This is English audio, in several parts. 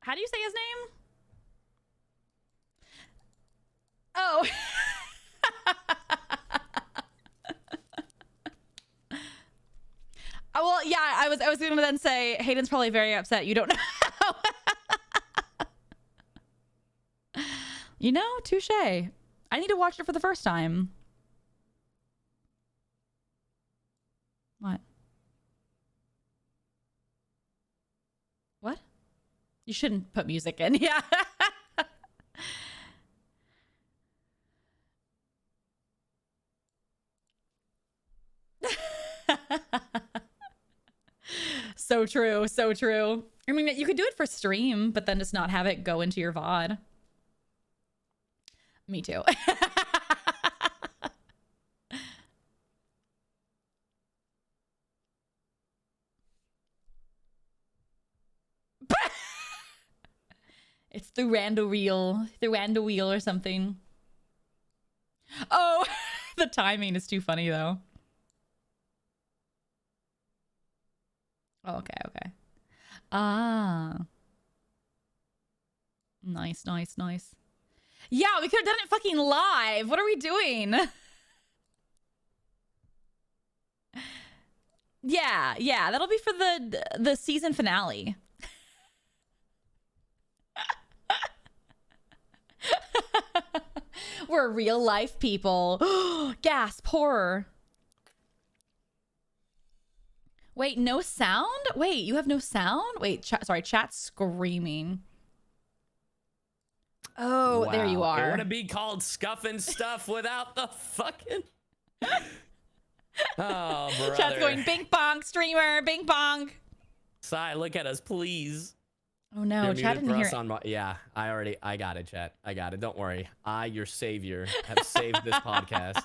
How do you say his name? Oh. Oh, well, yeah, I was going to then say Hayden's probably very upset. You don't know. You know, touche. I need to watch it for the first time. What? What? You shouldn't put music in. Yeah. So true. So true. I mean, you could do it for stream, but then just not have it go into your VOD. Me too. It's the rando wheel or something. Oh, the timing is too funny though. Oh, okay, okay. Ah. Nice, nice, nice. Yeah, we could have done it fucking live. What are we doing? Yeah, that'll be for the season finale. We're real life people. Gasp, horror. Wait, no sound? Wait, you have no sound? Wait, sorry, chat's screaming. Oh, wow. There you are. It wouldn't be called Scuff and Stuff without the fucking... Oh, brother. Chat's going bing bong, streamer, bing bong. Cy, look at us, please. Oh no, chat didn't hear it. Yeah, I got it, chat. I got it. Don't worry. I, your savior, have saved this podcast.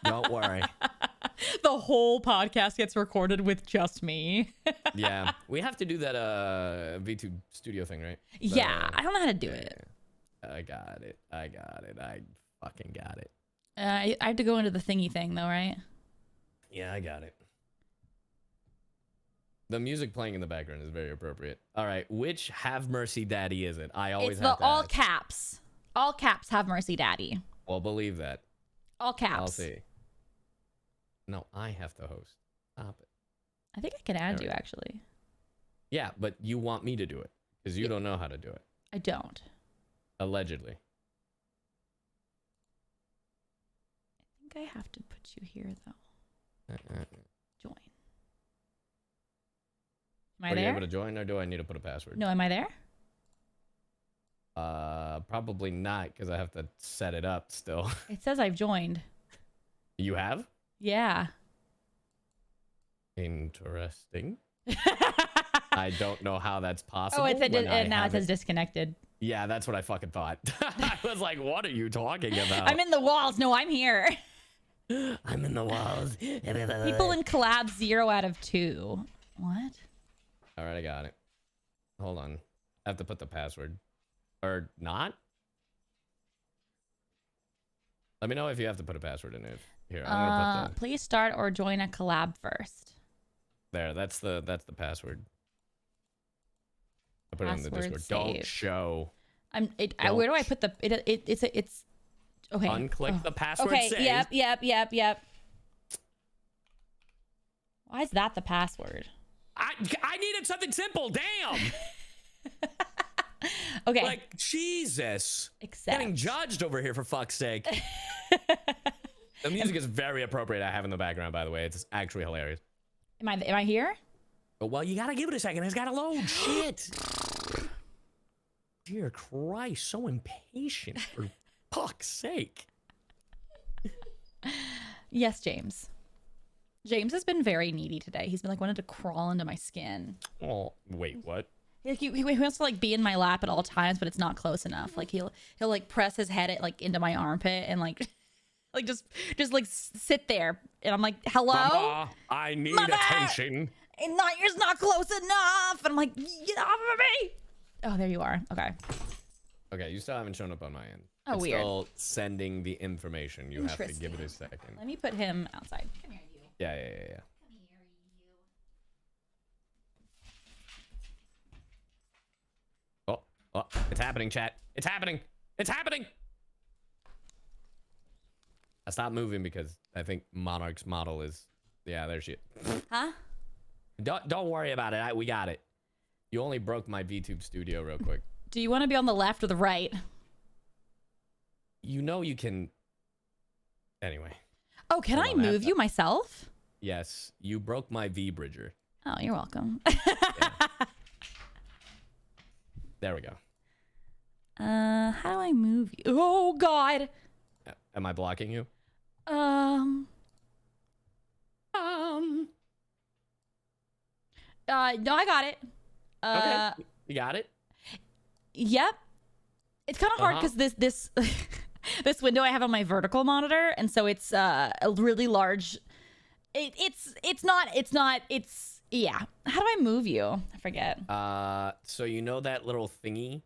Don't worry. The whole podcast gets recorded with just me. Yeah, we have to do that VTube studio thing, right? Yeah, I don't know how to do it. I got it. I fucking got it. I have to go into the thingy thing though, right? Yeah, I got it. The music playing in the background is very appropriate. All right, which Have Mercy Daddy is it? I always have to all ask. caps. All caps Have Mercy Daddy. Well, believe that. All caps. I'll see. No, I have to host. Stop it. I think I can add you actually. Yeah, but you want me to do it because you don't know how to do it. I don't. Allegedly. I think I have to put you here though. Join. Am I there? Are you able to join, or do I need to put a password? No, am I there? Probably not, because I have to set it up still. It says I've joined. You have? Yeah. Interesting. I don't know how that's possible. Oh, and now it says disconnected. Yeah, that's what I fucking thought. I was like, what are you talking about? I'm in the walls. No, I'm here. I'm in the walls. People in collab 0 out of 2. What? All right, I got it. Hold on. I have to put the password. Or not? Let me know if you have to put a password in it. Here, I'm gonna put the... Please start or join a collab first. There, that's the password. I put it in the Discord. Save. Don't show. Where do I put the it's okay. Unclick the password. Okay, save. Yep. Why is that the password? I needed something simple. Damn. Okay. Like, Jesus. Accept. Getting judged over here, for fuck's sake. The music is very appropriate I have in the background, by the way. It's actually hilarious. Am I here? Oh, well, you gotta give it a second. It's gotta load. Shit. Dear Christ, so impatient, for fuck's sake. Yes, James. James has been very needy today. He's been like wanting to crawl into my skin. Oh, wait, what? He wants to like be in my lap at all times, but it's not close enough. Like he'll like press his head into my armpit and like just like sit there. And I'm like, hello, Mama, I need attention. And yours not close enough. And I'm like, get off of me. Oh, there you are. Okay. Okay, you still haven't shown up on my end. Oh, it's weird. Still sending the information. You have to give it a second. Let me put him outside. Come here, you. Yeah. Come here, you. Oh, it's happening, chat. It's happening. It's happening. I stopped moving because I think Monarch's model is... Yeah, there she is. Huh? Don't worry about it. We got it. You only broke my VTube studio real quick. Do you want to be on the left or the right? You know you can... Anyway. Oh, can I move you myself? Yes. You broke my V-bridger. Oh, you're welcome. Yeah. There we go. How do I move you? Oh, God. Am I blocking you? No, I got it. Okay. You got it? Yep. It's kind of hard because this this window I have on my vertical monitor, and so it's a really large. It's yeah. How do I move you? I forget. So you know that little thingy,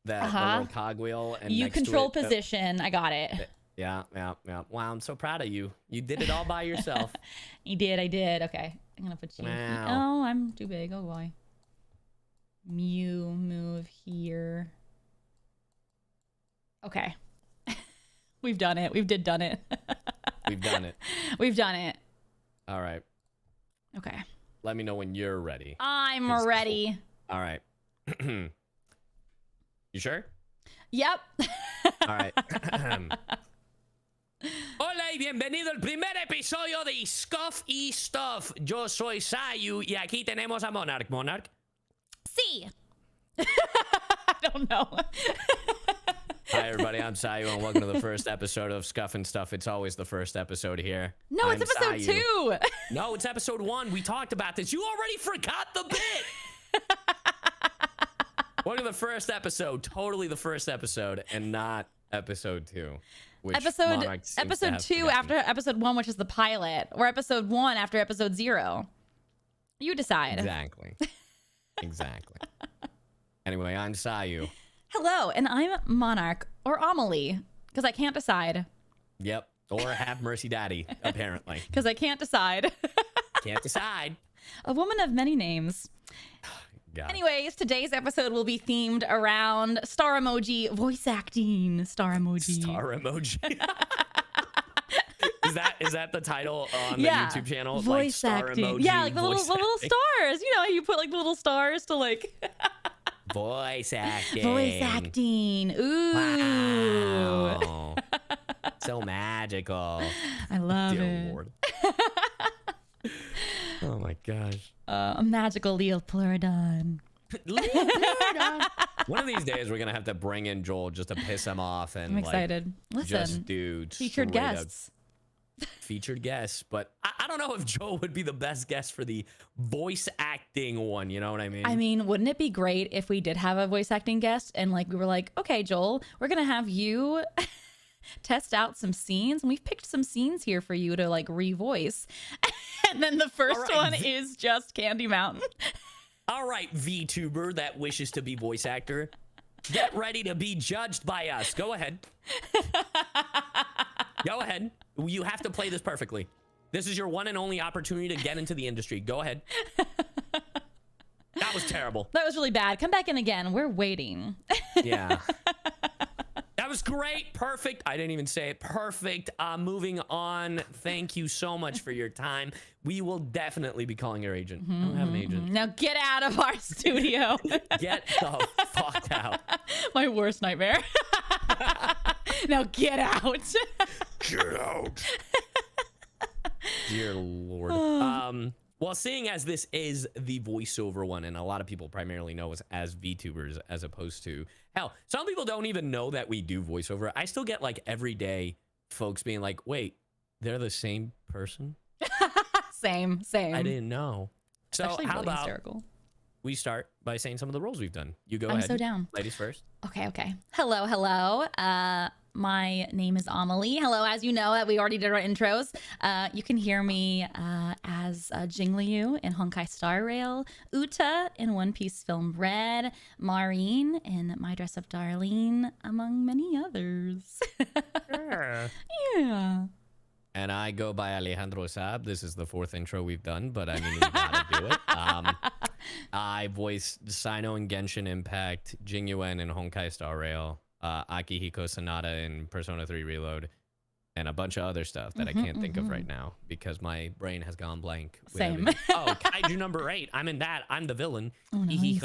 that the little cogwheel, and you next control to it, position. I got it. Yeah. Wow, I'm so proud of you. You did it all by yourself. I did. Okay, I'm gonna put you. Wow. Oh, I'm too big. Oh boy. Move here. Okay. We've done it. We've done it. We've done it. We've done it. All right. Okay. Let me know when you're ready. I'm ready. Cool. All right. You sure? Yep. All right. Hola y bienvenido al primer episodio de Scuff y Stuff. Yo soy CyYu y aquí tenemos a Monarch. Monarch? See. I don't know. Hi, everybody. I'm CyYu, and welcome to the first episode of Scuff and Stuff. It's always the first episode here. No, it's episode CyYu. 2. No, it's episode 1. We talked about this. You already forgot the bit. Welcome to the first episode. Totally the first episode, and not episode 2. Episode 2 after episode 1, which is the pilot, or episode 1 after episode 0. You decide. Exactly. Anyway, I'm CyYu. Hello, and I'm Monarch, or Amelie, because I can't decide. Yep. Or Have Mercy Daddy, apparently. Because I can't decide. Can't decide. A woman of many names. God. Anyways, today's episode will be themed around star emoji voice acting. Star emoji. Star emoji. Is that the title on the YouTube channel? Voice like, acting. Emoji, yeah, like the little stars. You know, you put like the little stars to like voice acting. Voice acting. Ooh. Wow. So magical. I love Dear it. Lord. Oh my gosh. A magical Leopleurodon. One of these days we're gonna have to bring in Joel just to piss him off, and I'm excited. Like, Listen, just do featured guests. Featured guests, but I don't know if Joel would be the best guest for the voice acting one. You know what I mean? I mean, wouldn't it be great if we did have a voice acting guest and like we were like, okay, Joel, we're gonna have you test out some scenes, and we've picked some scenes here for you to like revoice. And then the first one is just Candy Mountain. All right, Vtuber that wishes to be voice actor, get ready to be judged by us. Go ahead. Go ahead. You have to play this perfectly. This is your one and only opportunity to get into the industry. Go ahead. That was terrible. That was really bad. Come back in again. We're waiting. Yeah. That was great. Perfect. I didn't even say it. Perfect. Moving on. Thank you so much for your time. We will definitely be calling your agent. I don't have an agent. Now get out of our studio. Get the fuck out. My worst nightmare. Now get out. Get out. Dear Lord. Well, seeing as this is the voiceover one, and a lot of people primarily know us as VTubers as opposed to, hell, some people don't even know that we do voiceover. I still get like every day folks being like, wait, they're the same person? Same. I didn't know. So Actually, how really about hysterical. we start by saying some of the roles we've done? You go I'm ahead. so down. Ladies first. Okay. Hello. My name is Amelie. Hello, as you know, we already did our intros. You can hear me as Jingliu in Honkai Star Rail, Uta in One Piece film Red, Maureen in My Dress Up Darlene, among many others. Yeah. And I go by Alejandro Saab. This is the 4th intro we've done, but I mean, you gotta do it. I voiced Cyno in Genshin Impact, Jingyuan in Honkai Star Rail, Akihiko Sonata in Persona 3 Reload, and a bunch of other stuff that I can't think of right now because my brain has gone blank. with Same. everything. Oh, Kaiju number 8. I'm in that. I'm the villain. Oh, nice.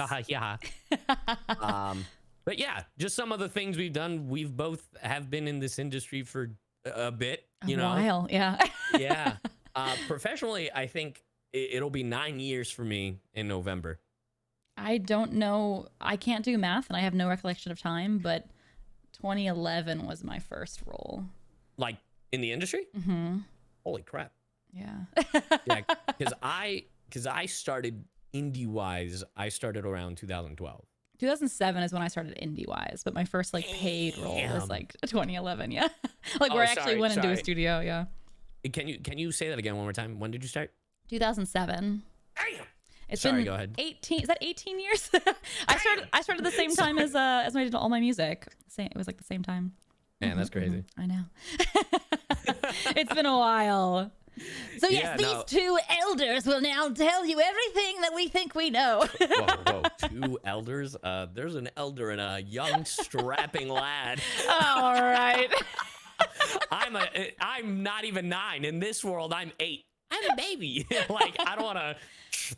But yeah, just some of the things we've done. We've both have been in this industry for a bit, you know. While, yeah. Yeah. Professionally, I think it'll be 9 years for me in November. I don't know. I can't do math and I have no recollection of time, but 2011 was my first role. Like in the industry? Mm-hmm. Holy crap. Yeah. Yeah, because I started indie-wise, I started around 2012. 2007 is when I started indie-wise, but my first like paid role was like 2011. Yeah. Like where I actually went into a studio. Yeah. Can you say that again one more time? When did you start? 2007. Damn. It's Sorry, been go ahead. 18. Is that 18 years? I started the same time as I did all my music. It was like the same time. Man, that's crazy. I know. It's been a while. So yes, Yeah, these two elders will now tell you everything that we think we know. Whoa. 2 elders? There's an elder and a young strapping lad. All right. I'm not even 9. In this world, I'm 8. I'm a baby. Like, I don't want to.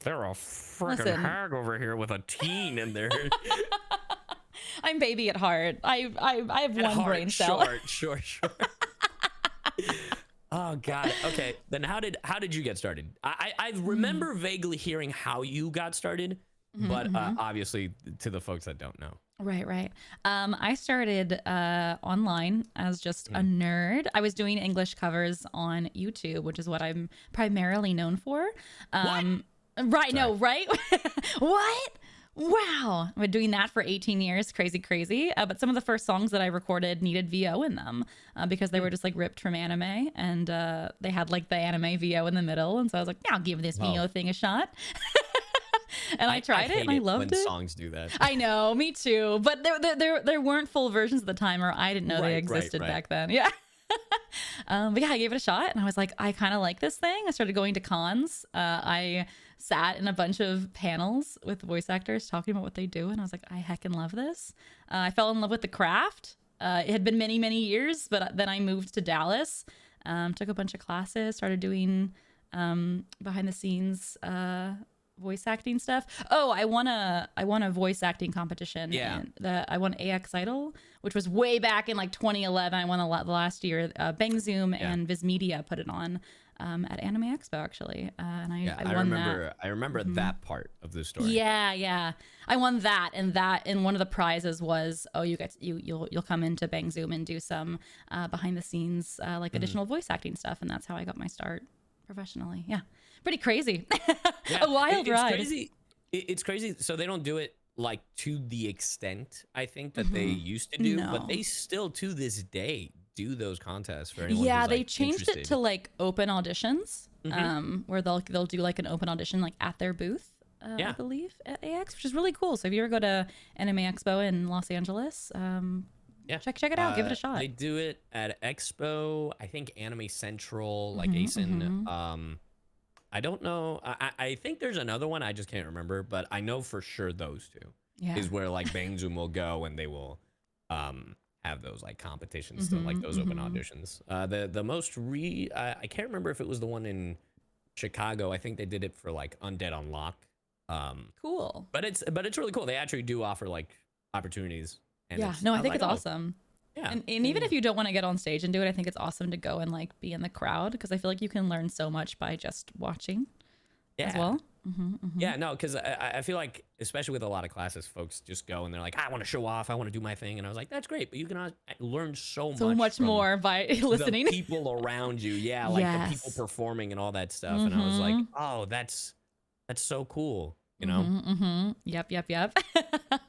They're a freaking hag over here with a teen in there. I'm baby at heart. I have one brain cell. Sure. Oh God. Okay. Then how did you get started? I remember vaguely hearing how you got started, but obviously to the folks that don't know. Right. I started online as just a nerd. I was doing English covers on YouTube, which is what I'm primarily known for. What? Right. Sorry. No. Right. What? Wow. I've been doing that for 18 years. Crazy. But some of the first songs that I recorded needed VO in them because they were just like ripped from anime and they had like the anime VO in the middle. And so I was like, yeah, I'll give this VO thing a shot. And I tried it and I loved it. When songs do that. I know, me too. But there weren't full versions at the time, or I didn't know they existed back then. Yeah. But yeah, I gave it a shot and I was like, I kind of like this thing. I started going to cons. I sat in a bunch of panels with voice actors talking about what they do. And I was like, I heckin' love this. I fell in love with the craft. It had been many, many years, but then I moved to Dallas, took a bunch of classes, started doing behind the scenes voice acting stuff. Oh, I won a voice acting competition. Yeah. I won AX Idol, which was way back in like 2011. I won the last year. Bang Zoom and Viz Media put it on at Anime Expo actually, and I won that. I remember that part of the story. Yeah. I won that, and one of the prizes was you'll come into Bang Zoom and do some behind the scenes like additional voice acting stuff, and that's how I got my start professionally. Yeah. Pretty crazy. A wild ride. It's crazy. So they don't do it like to the extent I think that they used to do, but they still to this day do those contests for anyone. Yeah, who's, they like, changed interested. it to like open auditions, where they'll do like an open audition like at their booth, I believe at AX, which is really cool. So if you ever go to Anime Expo in Los Angeles, check it out, give it a shot. They do it at Expo, I think Anime Central, like ASIN. I don't know. I think there's another one. I just can't remember, but I know for sure those two is where like Bang Zoom will go and they will have those like competitions, still, like those open auditions. The most I can't remember if it was the one in Chicago. I think they did it for like Undead Unlock. Cool. But it's really cool. They actually do offer like opportunities. And I think it's awesome. Yeah. And even if you don't want to get on stage and do it, I think it's awesome to go and like be in the crowd because I feel like you can learn so much by just watching as well. Yeah, no, because I feel like, especially with a lot of classes, folks just go and they're like, I want to show off, I want to do my thing. And I was like, that's great, but you can learn so much more by listening. The people around you, like the people performing and all that stuff. And I was like, oh, that's so cool. You know? Yep. Yep.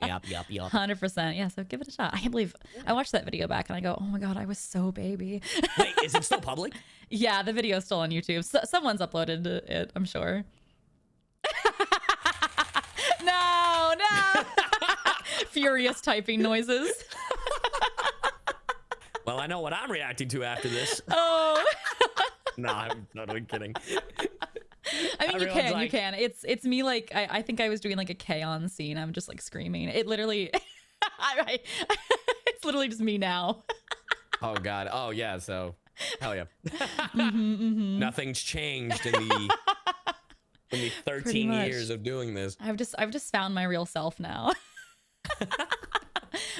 100%. Yeah, so give it a shot. I can't believe I watched that video back and I go, oh my God, I was so baby. Wait, is it still public? Yeah, the video's still on YouTube. Someone's uploaded it, I'm sure. No. Furious typing noises. Well, I know what I'm reacting to after this. Oh. No, I'm totally kidding. I mean, Everyone's you can. It's me. Like, I think I was doing like a K-On scene. I'm just like screaming. It literally, it's literally just me now. Oh God. Oh yeah. So, hell yeah. Mm-hmm. Nothing's changed in the 13 years of doing this. I've just found my real self now.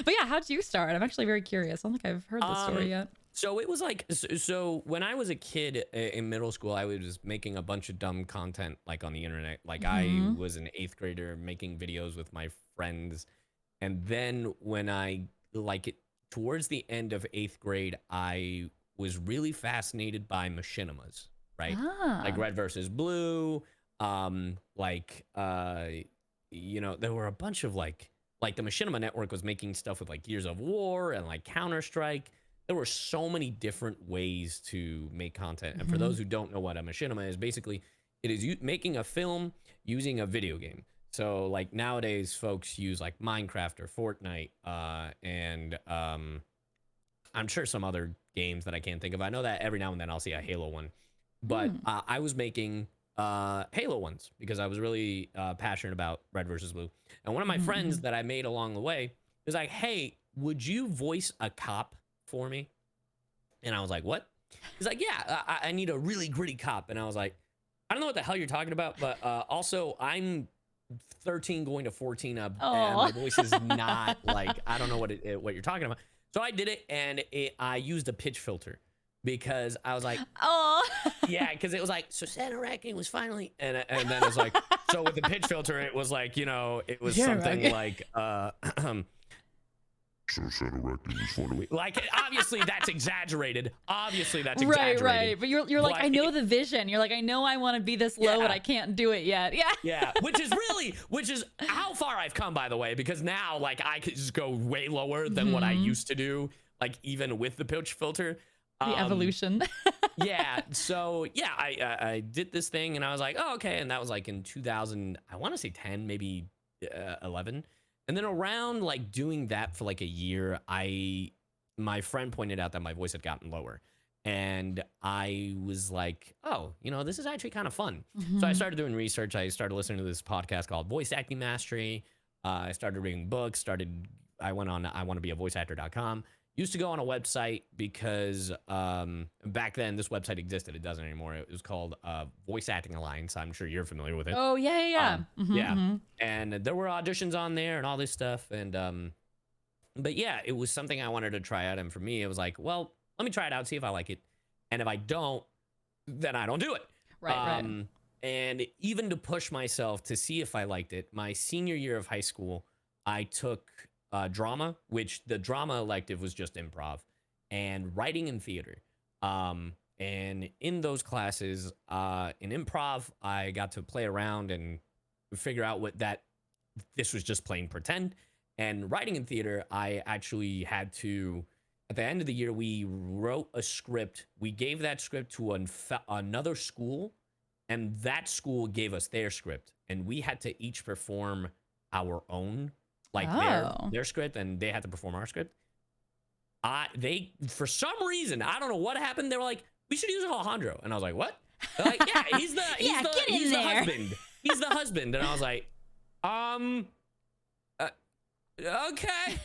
But yeah, how'd you start? I'm actually very curious. I don't think I've heard this story yet. So it was like, so when I was a kid in middle school, I was making a bunch of dumb content like on the internet. Like I was an 8th grader making videos with my friends. And then when towards the end of 8th grade, I was really fascinated by machinimas, right? Like Red versus Blue. You know, there were a bunch of like the Machinima Network was making stuff with like Gears of War and like Counter-Strike. There were so many different ways to make content. And for those who don't know what a machinima is, basically it is making a film using a video game. So like nowadays folks use like Minecraft or Fortnite and I'm sure some other games that I can't think of. I know that every now and then I'll see a Halo one, but I was making Halo ones because I was really passionate about Red versus Blue. And one of my friends that I made along the way was like, hey, would you voice a cop for me? And I was like, what? He's like, yeah, I need a really gritty cop. And I was like, I don't know what the hell you're talking about, but also I'm 13 going to 14 and my voice is not like, I don't know what you're talking about. So I did it, and I used a pitch filter because I was like, oh yeah, because it was like, so Santa Racking was finally, and then it was like, so with the pitch filter it was like, you know, it was something like so Santa Racking was finally, like, obviously that's exaggerated, right, but you're like, I know the vision, you're like, I know I want to be this low, but I can't do it yet. Yeah, which is how far I've come, by the way, because now like I could just go way lower than what I used to do, like even with the pitch filter. The evolution. Yeah, so yeah, I did this thing and I was like, oh, okay, and that was like in 2000, I want to say 10, maybe 11. And then around like doing that for like a year, my friend pointed out that my voice had gotten lower. And I was like, oh, you know, this is actually kind of fun. So I started doing research. I started listening to this podcast called Voice Acting Mastery. I started reading books, I went on iwannabeavoiceactor.com. Used to go on a website because back then this website existed. It doesn't anymore. It was called Voice Acting Alliance. I'm sure you're familiar with it. Oh, yeah. And there were auditions on there and all this stuff. And but yeah, it was something I wanted to try out. And for me, it was like, well, let me try it out, see if I like it. And if I don't, then I don't do it. Right. And even to push myself to see if I liked it, my senior year of high school, I took drama, which the drama elective was just improv, and writing and theater. And in those classes, in improv, I got to play around and figure out this was just plain pretend. And writing and theater, I actually had to, at the end of the year, we wrote a script. We gave that script to another school, and that school gave us their script, and we had to each perform our own, like their script, and they had to perform our script. They, for some reason, I don't know what happened, they were like, we should use Alejandro. And I was like, what? They're like, yeah, he's the husband. He's the husband. And I was like, okay,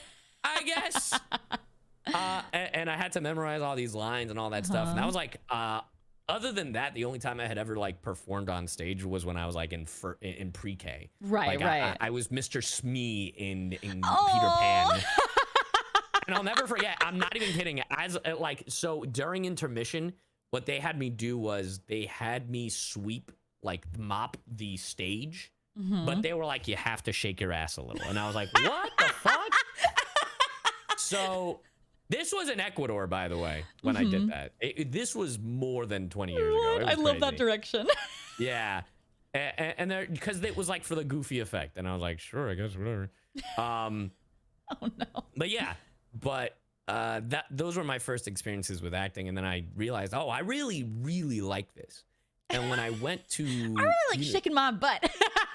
I guess. And I had to memorize all these lines and all that stuff. And that was like, other than that, the only time I had ever like performed on stage was when I was like in pre-K. Right. I was Mr. Smee in Peter Pan. And I'll never forget, I'm not even kidding. So during intermission, what they had me do was they had me mop the stage, but they were like, you have to shake your ass a little. And I was like, what the fuck? So this was in Ecuador, by the way, when I did that. This was more than 20 years ago. I love that direction. Yeah. And because it was like for the goofy effect. And I was like, sure, I guess, whatever. Oh, no. But yeah, those were my first experiences with acting. And then I realized, oh, I really, really like this. And when I went to... I really like shaking my butt.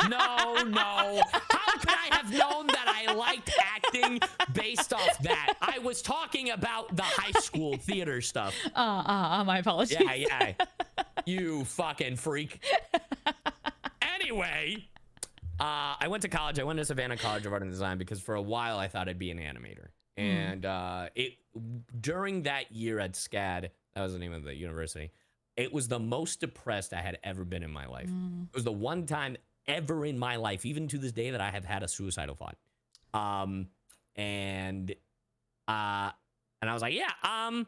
No. How could I have known that I liked acting based off that? I was talking about the high school theater stuff. My apologies. Yeah. You fucking freak. Anyway, I went to college. I went to Savannah College of Art and Design because for a while I thought I'd be an animator. And during that year at SCAD, that was the name of the university, it was the most depressed I had ever been in my life. It was the one time ever in my life, even to this day, that I have had a suicidal thought. And I was like, yeah, I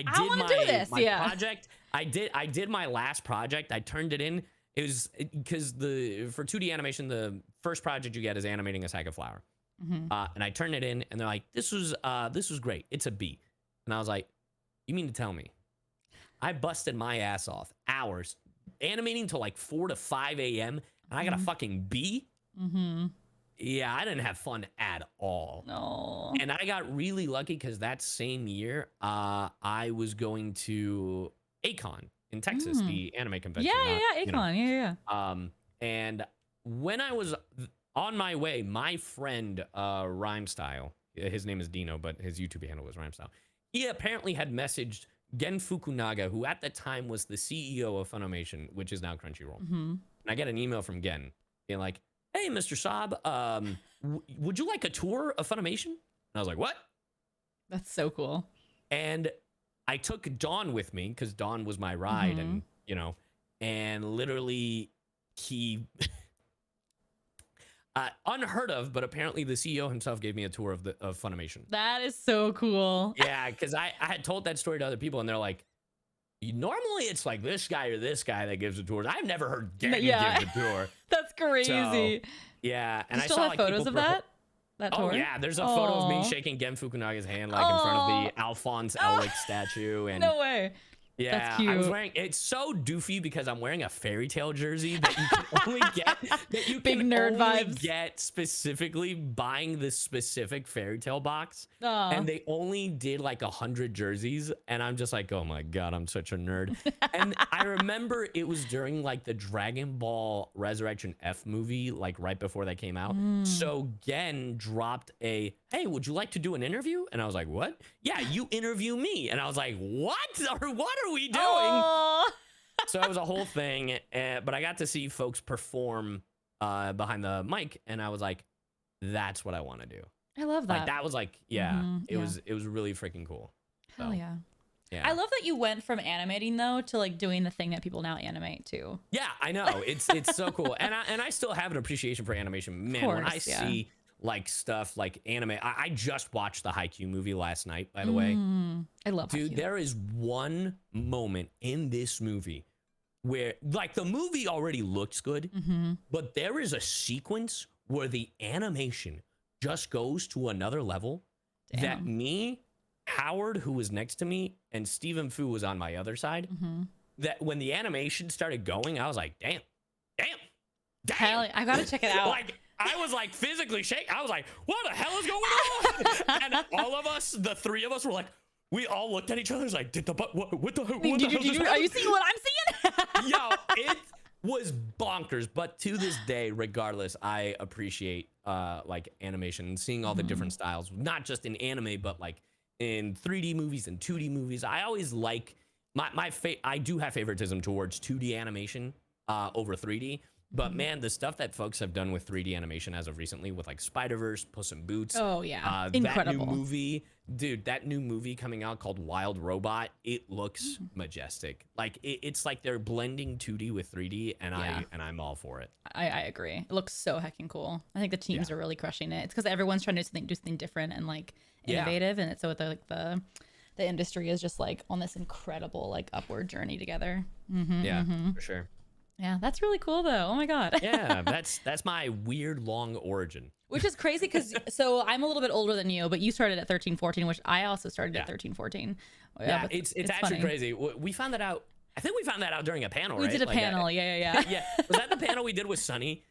did my project. I did my last project. I turned it in. It was because for 2D animation, the first project you get is animating a sack of flour. And I turned it in, and they're like, "This was great. It's a B." And I was like, "You mean to tell me I busted my ass off hours animating till like 4 to 5 a.m. and I got a fucking B?" Yeah, I didn't have fun at all. No. And I got really lucky because that same year, I was going to ACON in Texas, the anime convention. ACON. And when I was on my way, my friend Rhymestyle, his name is Dino, but his YouTube handle was Rhymestyle. He apparently had messaged Gen Fukunaga, who at the time was the CEO of Funimation, which is now Crunchyroll. And I get an email from Gen being like, "Hey, Mr. Saab, would you like a tour of Funimation?" And I was like, "What?" That's so cool. And I took Dawn with me because Dawn was my ride, and and literally he unheard of, but apparently the CEO himself gave me a tour of Funimation. That is so cool. Yeah, because I had told that story to other people, and they're like, normally it's like this guy or this guy that gives the tours. I've never heard Gen give the tour. That's crazy. So, yeah, and I still have photos of that tour? Oh yeah, there's a photo of me shaking Gen Fukunaga's hand like in front of the Alphonse Elric statue. And no way. Yeah, that's cute. I was wearing. It's so doofy because I'm wearing a fairy tale jersey that you can only get. That you Big can nerd only vibes. get specifically buying this specific fairy tale box. Aw. And they only did like 100 jerseys, and I'm just like, oh my god, I'm such a nerd. And I remember it was during like the Dragon Ball Resurrection F movie, like right before that came out. So Gen dropped a, "Hey, would you like to do an interview?" And I was like, "What?" "Yeah, you interview me." And I was like, "What? Or what are we doing?" So it was a whole thing, but I got to see folks perform behind the mic, and I was like, "That's what I want to do." I love that. Like that was like, it was really freaking cool. Hell So, yeah. yeah. I love that you went from animating though to like doing the thing that people now animate too. Yeah, I know. It's so cool, and I still have an appreciation for animation. Man, when I see like stuff like anime, I just watched the Haikyuu movie last night, by the way. I love Dude, Haikyuu. there is one moment in this movie where like the movie already looks good, but there is a sequence where the animation just goes to another level. That me, Howard, who was next to me, and Stephen Fu was on my other side, that when the animation started going, I was like, damn. Hell, I gotta check it out. Like, I was like physically shaking. I was like, what the hell is going on? And all of us, the three of us, were like, we all looked at each other. Like, what the hell? Are you seeing what I'm seeing? Yo, it was bonkers. But to this day, regardless, I appreciate like animation and seeing all the different styles, not just in anime, but like in 3D movies and 2D movies. I always like I do have favoritism towards 2D animation over 3D. But man, the stuff that folks have done with 3D animation as of recently with like Spider-Verse, Puss in Boots. Oh yeah, That incredible. new movie, dude, that new movie coming out called Wild Robot, it looks majestic. Like it's like they're blending 2D with 3D, and I'm all for it. I agree. It looks so hecking cool. I think the teams are really crushing it. It's because everyone's trying to do something different and like innovative, and it's so the industry is just like on this incredible like upward journey together. For sure. Yeah, that's really cool though. Oh my god. Yeah, that's my weird long origin. Which is crazy because so I'm a little bit older than you, but you started at 13, 14, which I also started at 13, 14. Yeah, it's actually funny. Crazy. We found that out. I think we found that out during a panel, right? We did a panel. Yeah. Was that the panel we did with Sunny?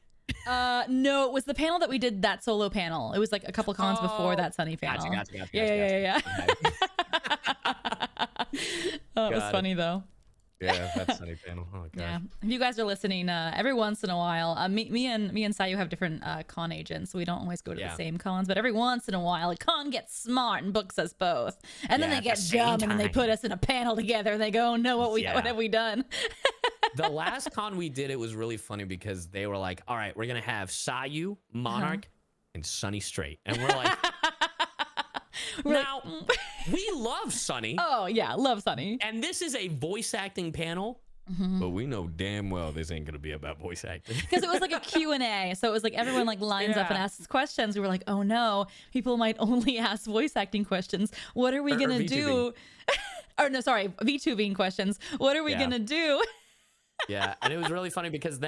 No, it was the panel that we did, that solo panel. It was like a couple cons before that Sunny panel. Gotcha. Yeah. Oh, it was funny though. Yeah, that's Sunny panel. Oh god. Yeah. If you guys are listening, every once in a while, me and CyYu have different con agents, so we don't always go to the same cons. But every once in a while, a con gets smart and books us both, and then they get dumb and then they put us in a panel together. And they go, "Oh no, what have we done?" The last con we did, it was really funny because they were like, all right, we're going to have CyYu, Monarch, and Sunny Straight. And we're like, now, we love Sunny. Oh, yeah. Love Sunny. And this is a voice acting panel. But we know damn well this ain't gonna be about voice acting. Because it was like a Q&A. So it was like everyone like lines up and asks questions. We were like, oh no, people might only ask voice acting questions. What are we going to do? Or no, sorry, VTubing questions. What are we going to do? Yeah, and it was really funny because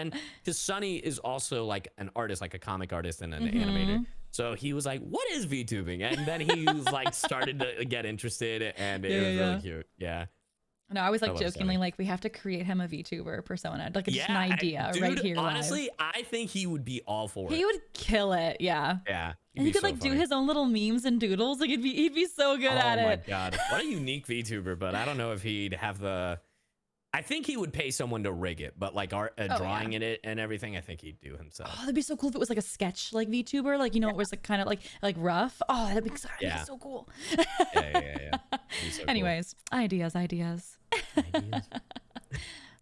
Sunny is also like an artist, like a comic artist and an animator. So he was like, what is VTubing? And then he was like started to get interested, and it was really cute. Yeah. No, I was like jokingly like, we have to create him a VTuber persona, like just an idea dude, right here. Honestly, live. I think he would be all for it. He would kill it. Yeah. Yeah. And he could like do his own little memes and doodles. Like he'd be so good at it. Oh my God. What a unique VTuber, but I don't know if he'd have the, I think he would pay someone to rig it, but like drawing in it and everything, I think he'd do himself. Oh, that'd be so cool if it was like a sketch like VTuber, like, you know, it was like kind of like rough. Oh, that'd be so cool. Yeah. So anyways, cool. Ideas.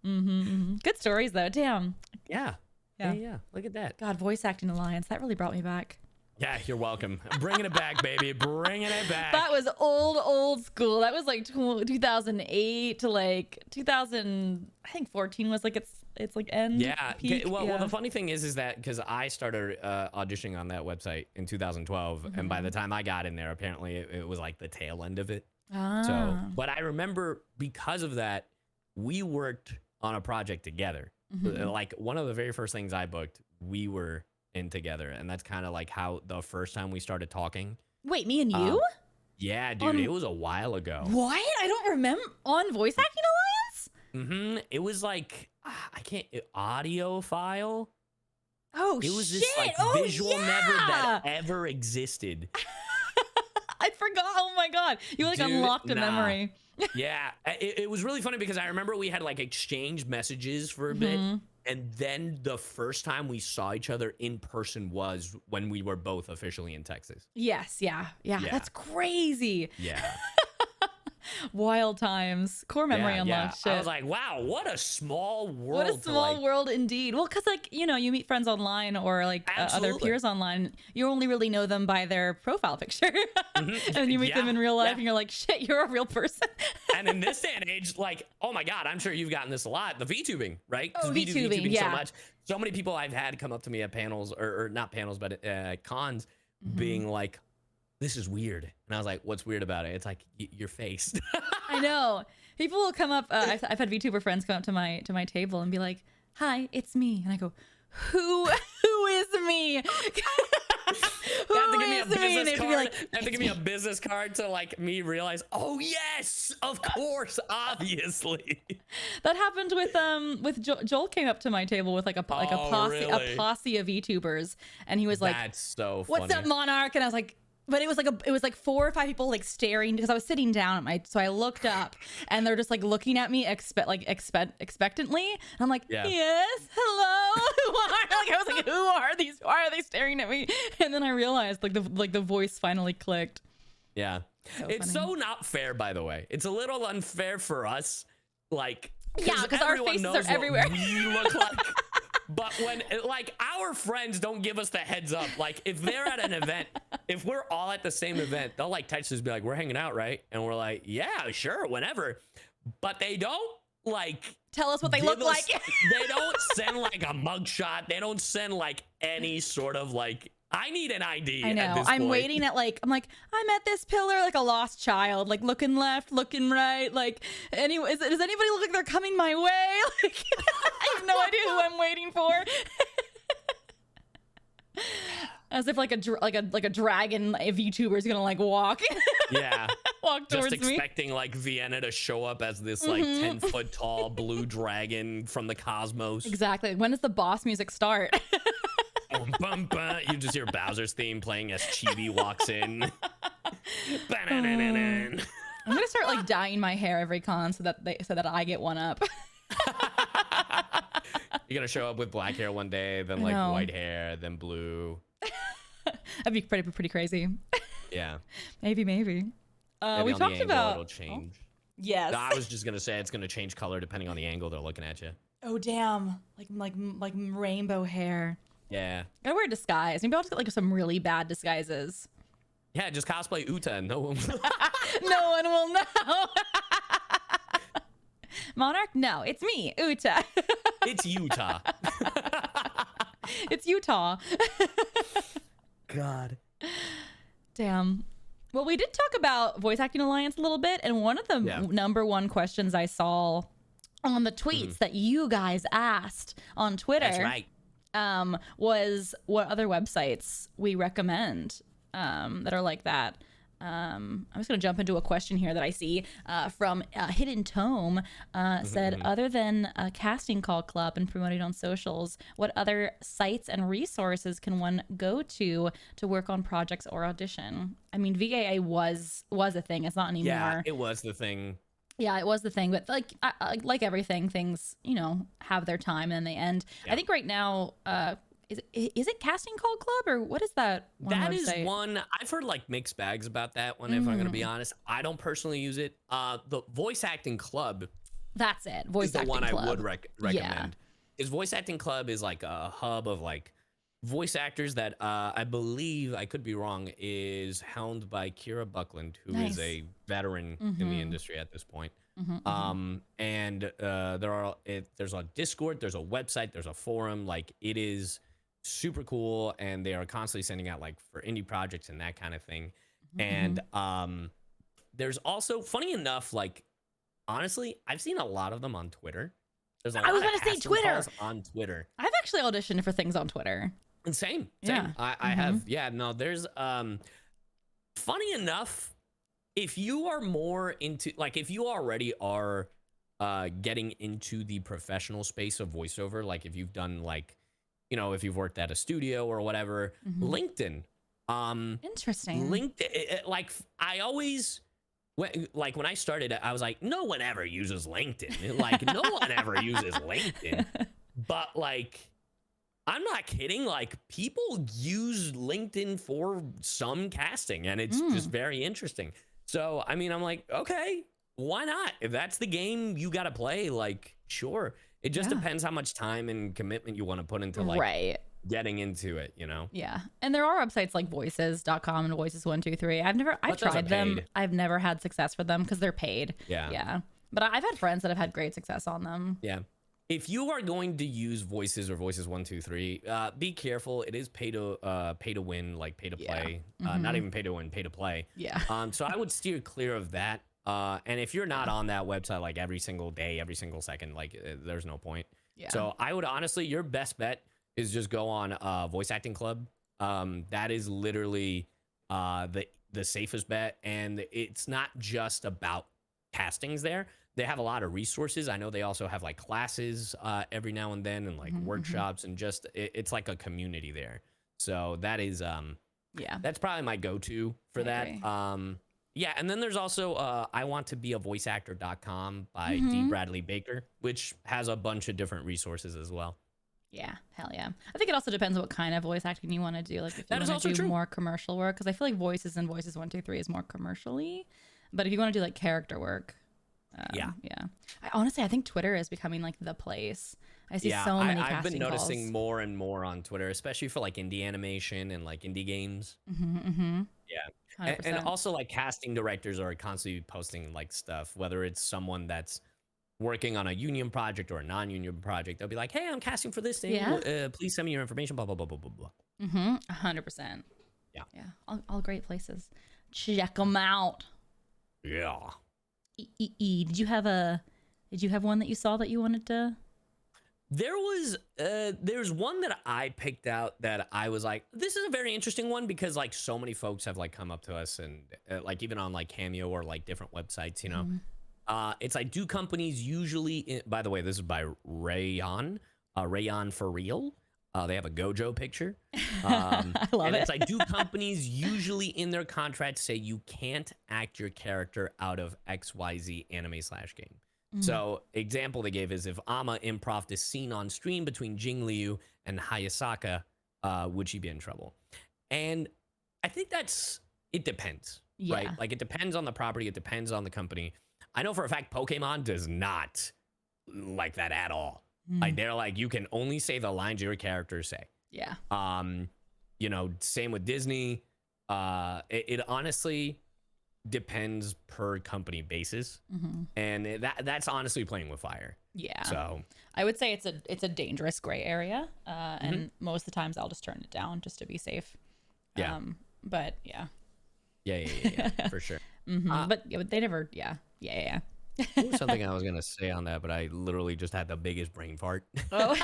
Good stories though. Damn. Yeah. Look at that. God, voice acting alliance. That really brought me back. Yeah, you're welcome. Bringing it back, baby. Bringing it back. That was old school. That was like 2008 to like 2000. I think 14 was like it's like end. Yeah. Peak. Well, the funny thing is that because I started auditioning on that website in 2012, and by the time I got in there, apparently it was like the tail end of it. So, but I remember because of that, we worked on a project together. Like one of the very first things I booked, we were in together, and that's kind of like how the first time we started talking. Wait, me and you? Yeah, dude, it was a while ago. What? I don't remember. On Voice Acting Alliance? It was like audio file. Oh, it was this like visual never that ever existed. I forgot. Oh my God, you like unlocked a memory. Yeah, it was really funny because I remember we had like exchanged messages for a bit. And then the first time we saw each other in person was when we were both officially in Texas. Yes. Yeah. That's crazy. Yeah. Wild times. Core memory unlocked. Shit. I was like, wow, what a small world. What a small world indeed. Well, because like, you know, you meet friends online or like other peers online. You only really know them by their profile picture. And you meet them in real life and you're like, shit, you're a real person. And in this day and age, like, oh my God, I'm sure you've gotten this a lot. The Vtubing, right? Oh, Vtubing, so much. So many people I've had come up to me at panels or not panels, but cons being like, this is weird. And I was like, what's weird about it? It's like your face. I know. People will come up. I've had VTuber friends come up to my table and be like, hi, it's me. And I go, who is me? They have to give me a business card. They have to give me a business card to like me realize, oh yes, of course, obviously. That happened with Joel came up to my table with like a posse of VTubers, and he was like, that's so funny. What's up, Monarch? And I was like, but it was like 4 or 5 people like staring because I was sitting down at so I looked up and they're just like looking at me expectantly. And I'm like, yes, hello. I was like, who are these? Why are they staring at me? And then I realized like the voice finally clicked. Yeah. It's so not fair, by the way. It's a little unfair for us. Like, because our faces are everywhere. We look like. But when like our friends don't give us the heads up, like if they're at an event, if we're all at the same event, they'll like text us and be like, we're hanging out, right? And we're like, yeah, sure, whenever. But they don't like tell us what they look like. They don't send like a mugshot. They don't send like any sort of like, I need an ID. I know. At this I'm point. waiting at like, I'm at this pillar like a lost child, like looking left, looking right. Like, anyway, does anybody look like they're coming my way? Like, I have no idea who I'm waiting for. As if like a dragon, a VTuber is gonna like walk. Yeah. Walk towards me. Just expecting like Vienna to show up as this like 10-foot tall blue dragon from the cosmos. Exactly. When does the boss music start? You just hear Bowser's theme playing as Chibi walks in. I'm gonna start like dyeing my hair every con so that I get one up. You're gonna show up with black hair one day, then like white hair, then blue. That'd be pretty crazy. Yeah. Maybe. We on talked the about. It'll change. Yes. No, I was just gonna say it's gonna change color depending on the angle they're looking at you. Oh damn! Like rainbow hair. Yeah. Gotta wear a disguise. Maybe I'll just get like some really bad disguises. Yeah, just cosplay Uta and no one. No one will know. Monarch? No, it's me, Uta. It's Utah. It's Utah. God. Damn. Well, we did talk about Voice Acting Alliance a little bit, and one of the number one questions I saw on the tweets that you guys asked on Twitter, That's right, was what other websites we recommend that are like that. I'm just going to jump into a question here that I see from Hidden Tome. Said, other than a casting call club and promoting on socials, what other sites and resources can one go to work on projects or audition? I mean, VAA was a thing. It's not anymore. Yeah, it was the thing. Yeah, it was the thing. But like everything, things, have their time and they end. Yeah. I think right now, is it Casting Call Club or what is that one That website? is one. I've heard like mixed bags about that one, if I'm going to be honest. I don't personally use it. The Voice Acting Club. That's it. Voice Acting Club. Is the one I would recommend. Is Voice Acting Club is like a hub of like voice actors that I believe, I could be wrong, is helmed by Kira Buckland, who is a veteran in the industry at this point. And there's a Discord, there's a website, there's a forum. Like, it is super cool, and they are constantly sending out like for indie projects and that kind of thing. And there's also, funny enough, like, honestly, I've seen a lot of them on Twitter. There's a lot I was going to say Twitter. On Twitter. I've actually auditioned for things on Twitter. Same. Yeah. I have. Yeah, no, there's funny enough, if you are more into, like, if you already are getting into the professional space of voiceover, like if you've done like, if you've worked at a studio or whatever, LinkedIn. Interesting. LinkedIn, like, I always, when I started, I was like, no one ever uses LinkedIn. Like, no one ever uses LinkedIn. But like, I'm not kidding. Like, people use LinkedIn for some casting, and it's just very interesting. So, I mean, I'm like, okay, why not? If that's the game you got to play, like, sure. It just depends how much time and commitment you want to put into like getting into it, Yeah. And there are websites like voices.com and voices123. I've tried them. I've never had success with them because they're paid. Yeah. Yeah. But I've had friends that have had great success on them. Yeah. If you are going to use Voices or Voices123, be careful. It is pay to win, like pay to play. Not even pay to win, pay to play. Yeah. So I would steer clear of that. And if you're not on that website like every single day, every single second, like there's no point. Yeah. So I would honestly, your best bet is just go on Voice Acting Club. That is literally the safest bet, and it's not just about castings there. They have a lot of resources. I know they also have like classes every now and then, and like workshops, and just it's like a community there. So that is that's probably my go-to for that. Yeah, and then there's also I want to be a voiceactor.com by D. Bradley Baker, which has a bunch of different resources as well. Yeah, hell yeah. I think it also depends what kind of voice acting you want to do. Like if you want to do more commercial work, because I feel like Voices and Voices123 is more commercially. But if you want to do like character work, yeah. I think Twitter is becoming like the place. I see so many casting calls. I've been noticing more and more on Twitter, especially for like indie animation and like indie games. Yeah. And also like casting directors are constantly posting like stuff, whether it's someone that's working on a union project or a non-union project. They'll be like, hey, I'm casting for this thing. Please send me your information, blah, blah, blah, blah, blah, blah. 100%. Yeah. All great places. Check them out. Yeah. Did you have one that you saw that you wanted to? There's one that I picked out that I was like, this is a very interesting one, because like so many folks have like come up to us and like even on like Cameo or like different websites, it's like, do companies usually, by the way, this is by Rayon for real. They have a Gojo picture. I love it. It's like, do companies usually in their contracts say you can't act your character out of XYZ anime/game? So example they gave is, if Ama improv is seen on stream between Jingliu and Hayasaka, would she be in trouble? And I think it depends, right? Like it depends on the property. It depends on the company. I know for a fact Pokemon does not like that at all. Like they're like, you can only say the lines your characters say. Yeah. You know, same with Disney. It honestly depends per company basis, and that's honestly playing with fire. Yeah. So I would say it's a dangerous gray area, and most of the times I'll just turn it down just to be safe. Yeah. But yeah. Yeah, for sure. But they never. Yeah. There was something I was gonna say on that, but I literally just had the biggest brain fart. Oh.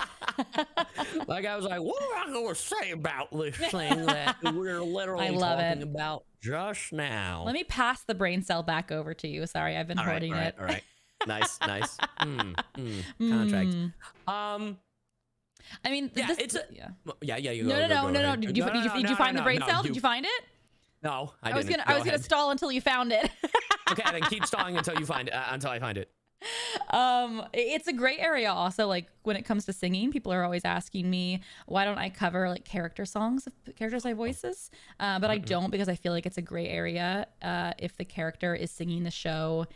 Like I was like, what am I gonna say about this thing that we're literally talking about just now? Let me pass the brain cell back over to you. Sorry, I've been holding it. All right. Nice. Contract. I mean, yeah, this, yeah. You no. Did you find the brain cell? Did you find it? No, I didn't. I was gonna stall until you found it. Okay, then keep stalling until you find it. Until I find it. It's a gray area also. Like when it comes to singing, people are always asking me, why don't I cover like character songs of characters I voices? But I don't, because I feel like it's a gray area. If the character is singing the show,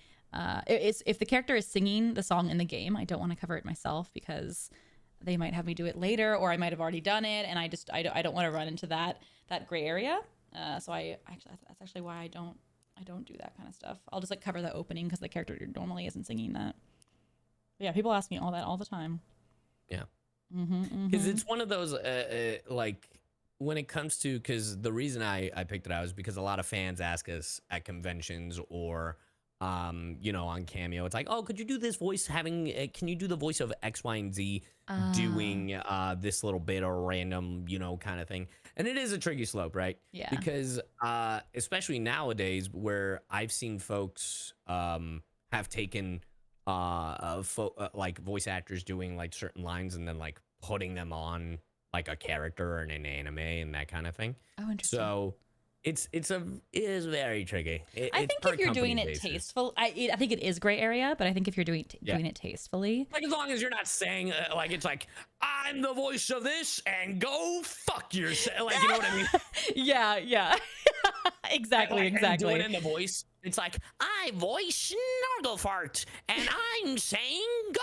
if the character is singing the song in the game, I don't want to cover it myself because they might have me do it later, or I might have already done it, and I don't want to run into that gray area. So that's actually why I don't do that kind of stuff. I'll just like cover the opening because the character normally isn't singing that. But yeah, people ask me all that all the time. Yeah. Because it's one of those like when it comes to, because the reason I picked it out is because a lot of fans ask us at conventions or you know, on Cameo, it's like, oh, could you do this voice can you do the voice of X, Y, and Z doing this little bit or random, you know, kind of thing. And it is a tricky slope, right? Yeah. Because especially nowadays where I've seen folks have taken like voice actors doing like certain lines and then like putting them on like a character in an anime and that kind of thing. Oh, interesting. So it is very tricky. I think if you're doing it tasteful, I think it is gray area, but I think if you're doing it tastefully, like as long as you're not saying like it's like I'm the voice of this and go fuck yourself, like you know what I mean? yeah. exactly. Doing it in the voice, it's like I voice Snarglefart and I'm saying go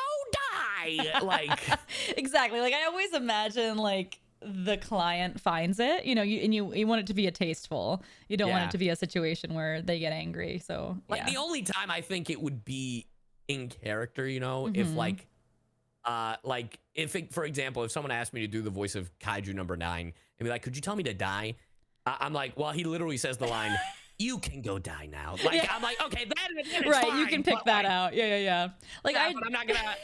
die, like exactly. Like I always imagine like the client finds it, you know, you want it to be a tasteful. You don't want it to be a situation where they get angry. So like the only time I think it would be in character, you know, if like if it, for example, if someone asked me to do the voice of Kaiju number 9 and be like, could you tell me to die? I'm like, well, he literally says the line, you can go die now. Like I'm like, okay, that right, fine, you can pick that out. Yeah. Like but I'm not gonna.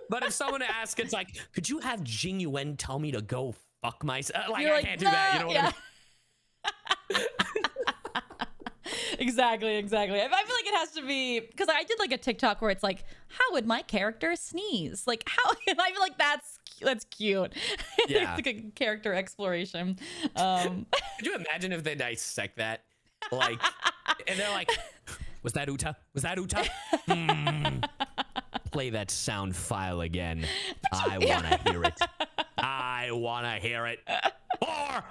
But if someone asks, it's like, could you have Jing Yuen tell me to go fuck myself? Like I can't do that. You know what I mean? Exactly. I feel like it has to be, because I did like a TikTok where it's like, how would my character sneeze? Like how? And I feel like that's cute. Yeah. It's like a character exploration. Could you imagine if they dissect that? Like, and they're like, was that Uta? Play that sound file again. I want to hear it. Or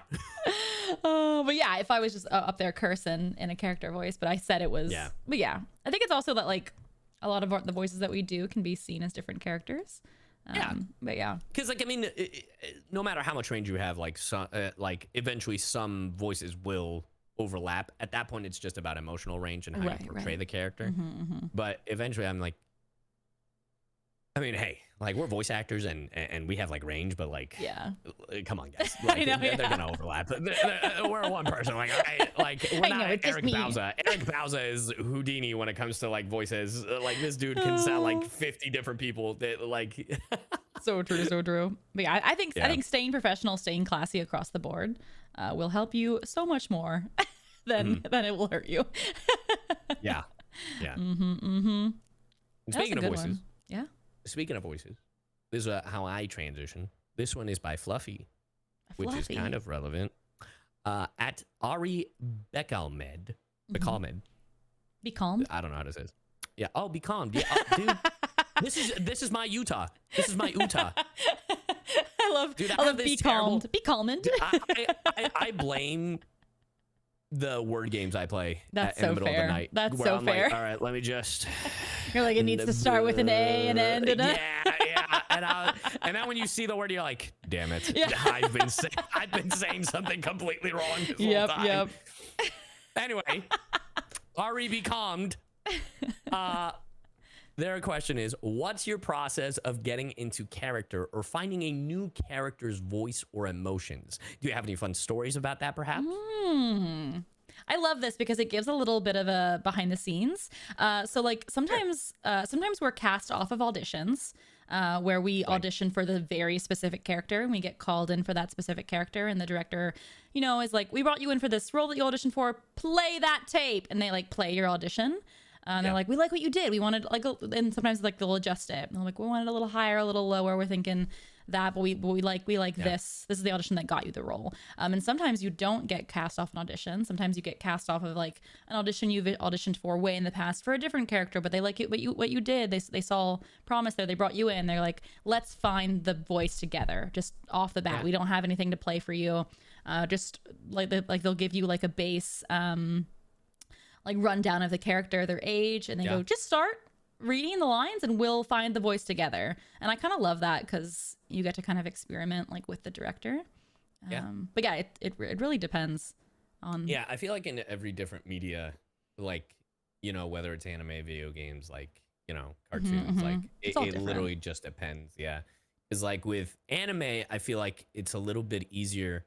but yeah, if I was just up there cursing in a character voice, but I said it was. Yeah. But yeah, I think it's also that like a lot of the voices that we do can be seen as different characters. But yeah, because like I mean, no matter how much range you have, like eventually some voices will overlap. At that point, it's just about emotional range and how you portray the character. But eventually, I'm like, I mean, hey, like we're voice actors and we have like range, but like, come on, guys, like, they're gonna overlap. We're one person, like, we're not Eric Bauza. Eric Bauza is Houdini when it comes to like voices. Like this dude can sound like 50 different people. That like, so true. But yeah, I think staying professional, staying classy across the board, will help you so much more than it will hurt you. Yeah. Speaking of voices, Speaking of voices, this is how I transition. This one is by Fluffy, which is kind of relevant. At Ari Becalmed. Be calm. I don't know how to say this. Yeah. Oh, be calm. Yeah, dude. This is my Utah. This is my Utah. I love be calmed. Be calmed. I blame the word games I play in the middle of the night. That's so fair. Like, all right, let me just. You're like, it needs to start with an A and end in a. Yeah. and then when you see the word, you're like, damn it. Yeah. I've been saying something completely wrong this whole time. Yep. Anyway, Ari, be calmed. Their question is, what's your process of getting into character or finding a new character's voice or emotions? Do you have any fun stories about that, perhaps? I love this because it gives a little bit of a behind the scenes. So like sometimes we're cast off of auditions where we audition for the very specific character and we get called in for that specific character, and the director, you know, is like, we brought you in for this role that you auditioned for, play that tape, and they like play your audition. And they're like, we like what you did. We wanted like, and sometimes like they'll adjust it. And they're like, we wanted a little higher, a little lower. We're thinking that, but we like this. This is the audition that got you the role. And sometimes you don't get cast off an audition. Sometimes you get cast off of like an audition you've auditioned for way in the past for a different character, but they like it. What you did. They saw promise there. They brought you in. They're like, let's find the voice together. Just off the bat, we don't have anything to play for you. Just like they'll give you like a base. Like rundown of the character, their age, and they go, just start reading the lines and we'll find the voice together. And I kind of love that because you get to kind of experiment like with the director. But yeah, it really depends on. Yeah, I feel like in every different media, like, you know, whether it's anime, video games, like, you know, cartoons, like it literally just depends. Yeah. Because like with anime, I feel like it's a little bit easier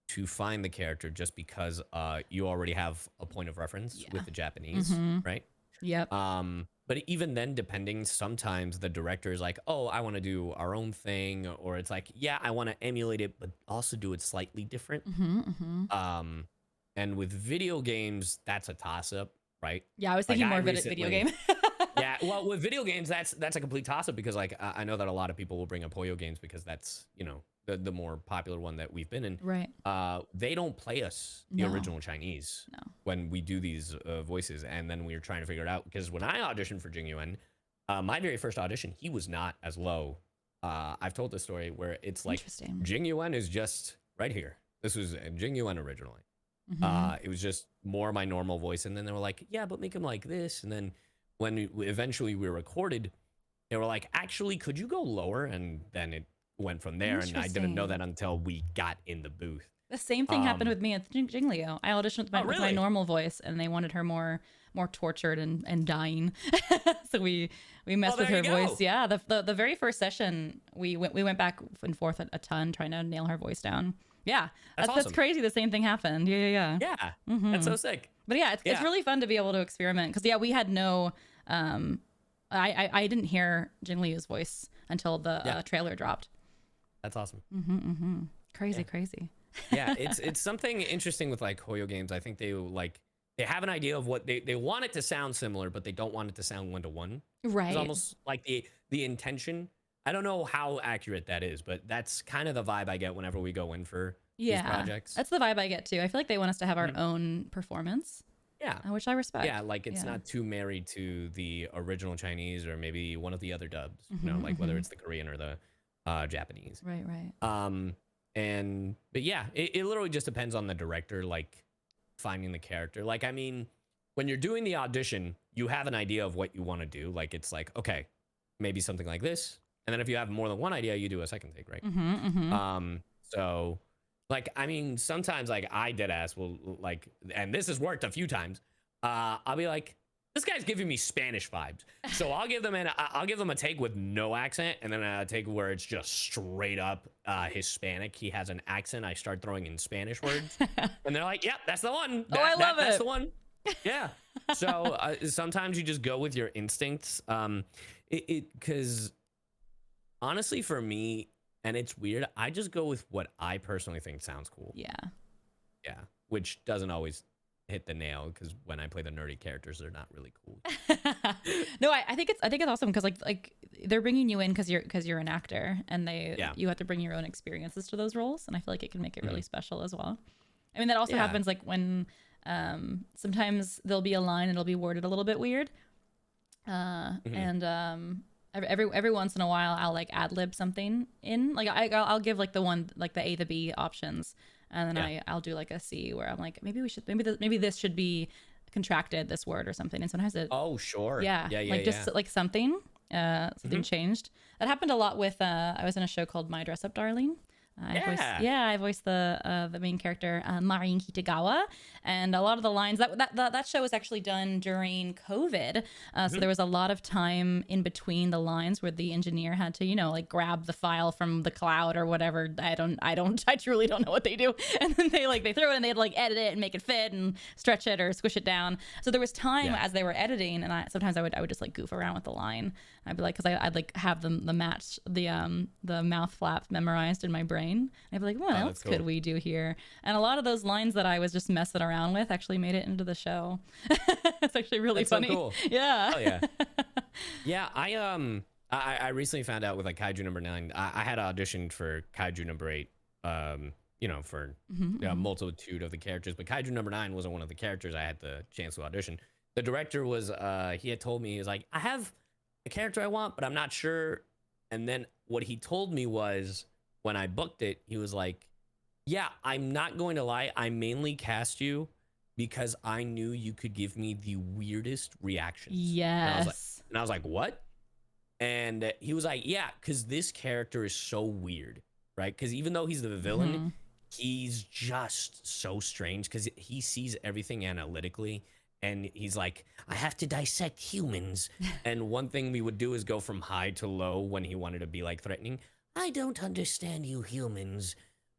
to find the character just because you already have a point of reference with the Japanese, right? Yep. But even then, depending, sometimes the director is like, oh, I want to do our own thing, or it's like, yeah, I want to emulate it, but also do it slightly different. And with video games, that's a toss-up, right? Yeah, I was thinking more video game. Yeah, well, with video games, that's a complete toss-up because like I know that a lot of people will bring up Poyo games because that's, you know, the more popular one that we've been in. Right. They don't play us the original Chinese when we do these voices, and then we were trying to figure it out because when I auditioned for Jing Yuan, my very first audition, he was not as low. I've told this story where it's like Jing Yuan is just right here. This was Jing Yuan originally. It was just more my normal voice, and then they were like, yeah, but make him like this. And then when eventually we recorded, they were like, actually, could you go lower? And then it went from there, and I didn't know that until we got in the booth. The same thing happened with me at Jingliu. I auditioned with my normal voice, and they wanted her more tortured and dying. So we messed with her voice. Yeah, the very first session we went back and forth a ton trying to nail her voice down. Yeah, that's crazy. The same thing happened. Yeah. That's so sick. But yeah, it's really fun to be able to experiment because we had no. I didn't hear Jingliu's voice until the trailer dropped. That's awesome. Crazy. Yeah, it's something interesting with like Hoyo games. I think they have an idea of what they want it to sound similar, but they don't want it to sound one-to-one. Right. It's almost like the intention. I don't know how accurate that is, but that's kind of the vibe I get whenever we go in for these projects. That's the vibe I get too. I feel like they want us to have our own performance. Yeah. Which I respect. Yeah, like it's not too married to the original Chinese or maybe one of the other dubs, you know, like whether it's the Korean or the Japanese. Right. But yeah, it literally just depends on the director, like finding the character. Like, I mean, when you're doing the audition, you have an idea of what you want to do. Like, it's like, okay, maybe something like this. And then if you have more than one idea, you do a second take, right? So like, I mean, sometimes like I dead ass will like, and this has worked a few times. I'll be like, this guy's giving me Spanish vibes. So I'll give them a take with no accent, and then a take where it's just straight up Hispanic. He has an accent. I start throwing in Spanish words, and they're like, "Yep, that's the one. I love it. That's the one." Yeah. So sometimes you just go with your instincts. Because honestly, for me, and it's weird, I just go with what I personally think sounds cool. Yeah. Yeah. Which doesn't always hit the nail because when I play the nerdy characters, they're not really cool. No, I think it's awesome because like they're bringing you in because you're an actor, and you have to bring your own experiences to those roles, and I feel like it can make it really special as well. I mean, that also happens like when sometimes there'll be a line and it'll be worded a little bit weird, and every once in a while I'll like ad lib something in, like I'll give like the one like the A, the B options. And then I'll do like a C where I'm like, maybe this should be contracted, this word or something. And sometimes it. Oh, sure. Yeah. Like just like something. something changed. That happened a lot with I was in a show called My Dress Up Darling. I voiced the main character, Marin Kitagawa, and a lot of the lines that show was actually done during COVID, so there was a lot of time in between the lines where the engineer had to, like grab the file from the cloud or whatever. I truly don't know what they do, and then they throw it and they'd like edit it and make it fit and stretch it or squish it down. So there was time as they were editing, and sometimes I would just like goof around with the line. I'd be like, because I'd like have the match the mouth flap memorized in my brain. I'd be like, what else could we do here? And a lot of those lines that I was just messing around with actually made it into the show. It's actually really funny. So cool. Yeah. Oh yeah. Yeah. I recently found out with like Kaiju number 9. I had auditioned for Kaiju number 8. For a multitude of the characters, but Kaiju number 9 wasn't one of the characters I had the chance to audition. The director was he had told me, he was like, I have a character I want, but I'm not sure. And then what he told me was, when I booked it, he was like, yeah, I'm not going to lie, I mainly cast you because I knew you could give me the weirdest reactions. Yes. And I was like, what? And he was like, yeah, because this character is so weird, right? Because even though he's the villain, he's just so strange because he sees everything analytically. And he's like, I have to dissect humans. And one thing we would do is go from high to low when he wanted to be like threatening. I don't understand you humans.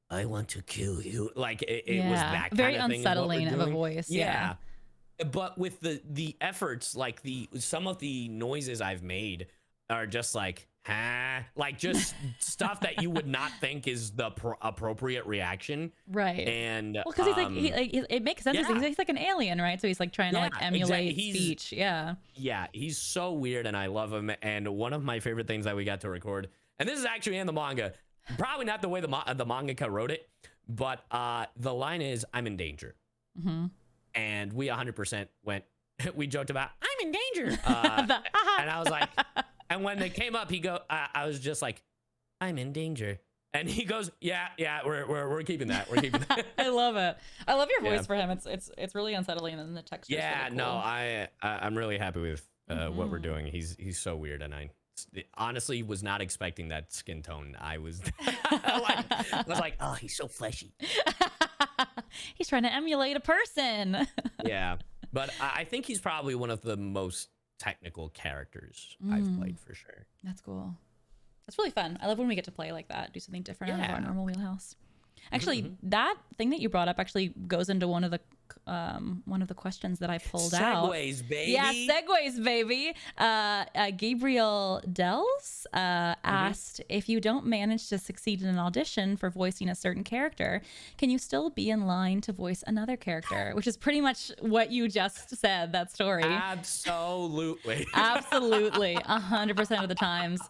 I want to kill you. Like it was that kind very of thing. Unsettling of a voice. Yeah. But with the efforts, like some of the noises I've made are just like, like just stuff that you would not think is the appropriate reaction. Right. And well, because it makes sense. Yeah. He's like an alien, right? So he's like trying to like emulate speech. Yeah. Yeah. He's so weird and I love him. And one of my favorite things that we got to record, and this is actually in the manga, probably not the way the mangaka wrote it, but the line is, I'm in danger. And we 100% went, we joked about, I'm in danger. And I was like, and when they came up, I was just like, I'm in danger. And he goes, yeah, we're keeping that. We're keeping that. I love it. I love your voice for him. It's really unsettling, and the texture. Yeah, really cool. No, I'm really happy with what we're doing. He's so weird, and I honestly was not expecting that skin tone. I was like, oh, he's so fleshy. He's trying to emulate a person. Yeah, but I think he's probably one of the most technical characters I've played for sure. That's cool. That's really fun. I love when we get to play like that, do something different out of our normal wheelhouse. Actually, that thing that you brought up actually goes into one of the questions that I pulled out. Segues, baby. Yeah, segues, baby. Gabriel Dells asked, if you don't manage to succeed in an audition for voicing a certain character, can you still be in line to voice another character? Which is pretty much what you just said, that story. Absolutely. Absolutely. 100% of the times.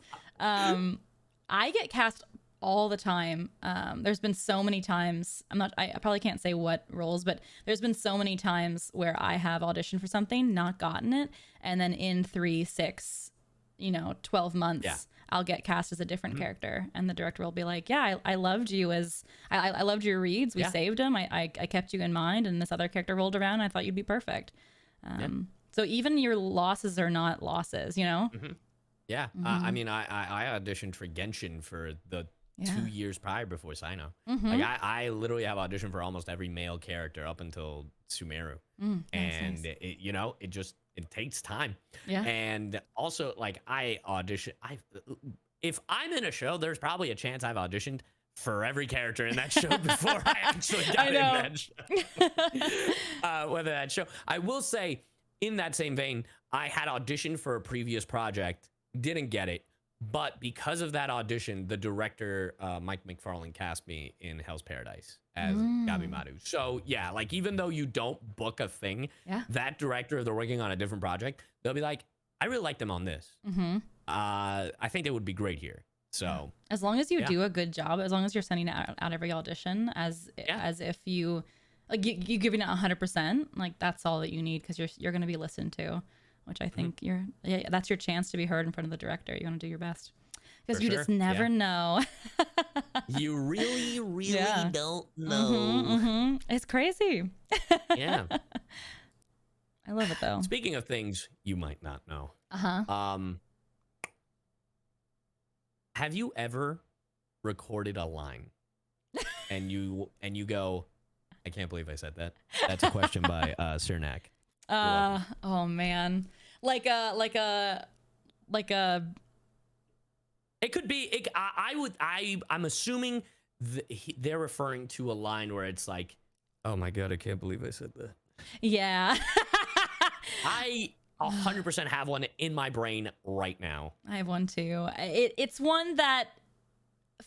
I get cast all the time. There's been so many times, I probably can't say what roles, but there's been so many times where I have auditioned for something, not gotten it, and then in 3, 6, 12 months, I'll get cast as a different character, and the director will be like, yeah, I loved you as, I loved your reads, we saved them, I kept you in mind, and this other character rolled around, and I thought you'd be perfect. So even your losses are not losses, Yeah, I mean, I auditioned for Genshin for the 2 years prior before CyYu. Like I literally have auditioned for almost every male character up until Sumeru, and nice. It takes time. Yeah, and also like I audition. If I'm in a show, there's probably a chance I've auditioned for every character in that show before I actually got in that show. Whether that show, I will say, in that same vein, I had auditioned for a previous project. Didn't get it, but because of that audition, the director Mike McFarlane cast me in Hell's Paradise as Gabimaru. So yeah, like even though you don't book a thing, that director, if they're working on a different project, they'll be like, I really like them on this. I think they would be great here. So as long as you do a good job, as long as you're sending out every audition as if you like you giving it 100%, like that's all that you need, because you're going to be listened to. Which I think that's your chance to be heard in front of the director. You want to do your best, because you just never know. You really, really don't know. It's crazy. Yeah. I love it though. Speaking of things you might not know, Have you ever recorded a line and you go, I can't believe I said that. That's a question by Cernak. Oh man, like a. It could be. I'm assuming they're referring to a line where it's like, oh my god, I can't believe I said that. Yeah. I 100% have one in my brain right now. I have one too. It's one that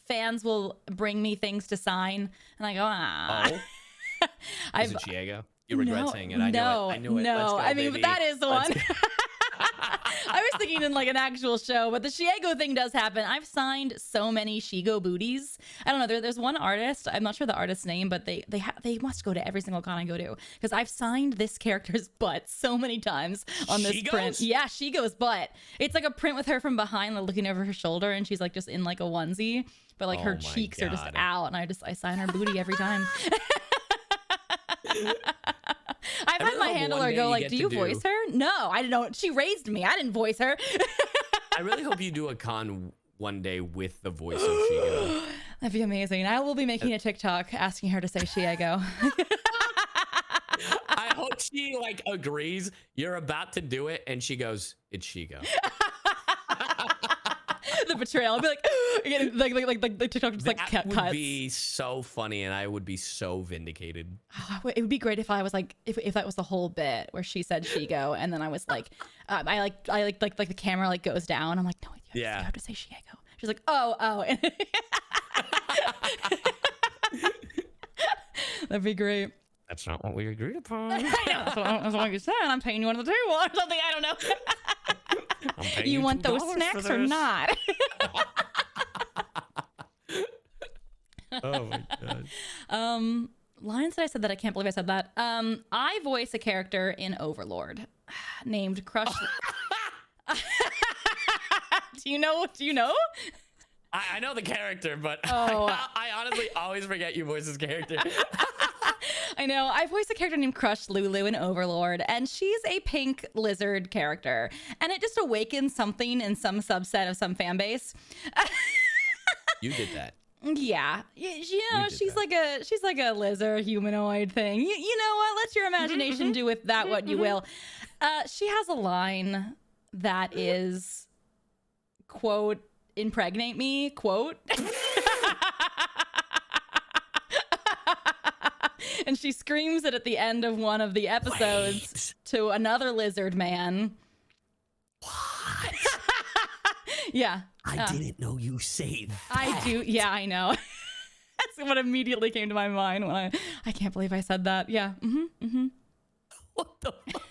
fans will bring me things to sign, and I go, ah. Oh, is it Chiego? You regret saying it. I knew it. No, Go, I mean, baby. but that is the one. I was thinking in like an actual show, but the Chiego thing does happen. I've signed so many Shigo booties. I don't know. There's one artist. I'm not sure the artist's name, but they must go to every single con I go to because I've signed this character's butt so many times on this print. Yeah, Shigo's butt. It's like a print with her from behind, like, looking over her shoulder, and she's like just in like a onesie, but like her cheeks are just out, and I sign her booty every time. I've had my handler go like, do you voice her? No, I don't. She raised me. I didn't voice her. I really hope you do a con one day with the voice of Shiego. That'd be amazing. I will be making a TikTok asking her to say Shiego. I hope she like agrees. You're about to do it, and she goes, "It's Shiego." The betrayal. I'll be like the TikTok just like that cuts. Would be so funny, and I would be so vindicated. Oh, it would be great if I was like, if that was the whole bit where she said Shiego, and then I was like, I like the camera like goes down. I'm like, no, you have to say Shiego. She's like, oh. That'd be great. That's not what we agreed upon. I know. That's what you said. I'm paying you under the table or something. I don't know. You want those snacks or not? Oh my god. Lines that I said that I can't believe I said that. I voice a character in Overlord named Crush. Do you know? I know the character, but Oh. I honestly always forget you voice this character. I know. I voice a character named Crush Lulu in Overlord, and she's a pink lizard character, and it just awakens something in some subset of some fan base. You did that. Yeah, you know, she's like a lizard humanoid thing. You know what? Let your imagination do with that what you will. She has a line that is, quote, impregnate me, quote. And she screams it at the end of one of the episodes to another lizard man. What? Yeah. I didn't know you say that. I do. Yeah, I know. That's what immediately came to my mind when I can't believe I said that. Yeah. What the fuck?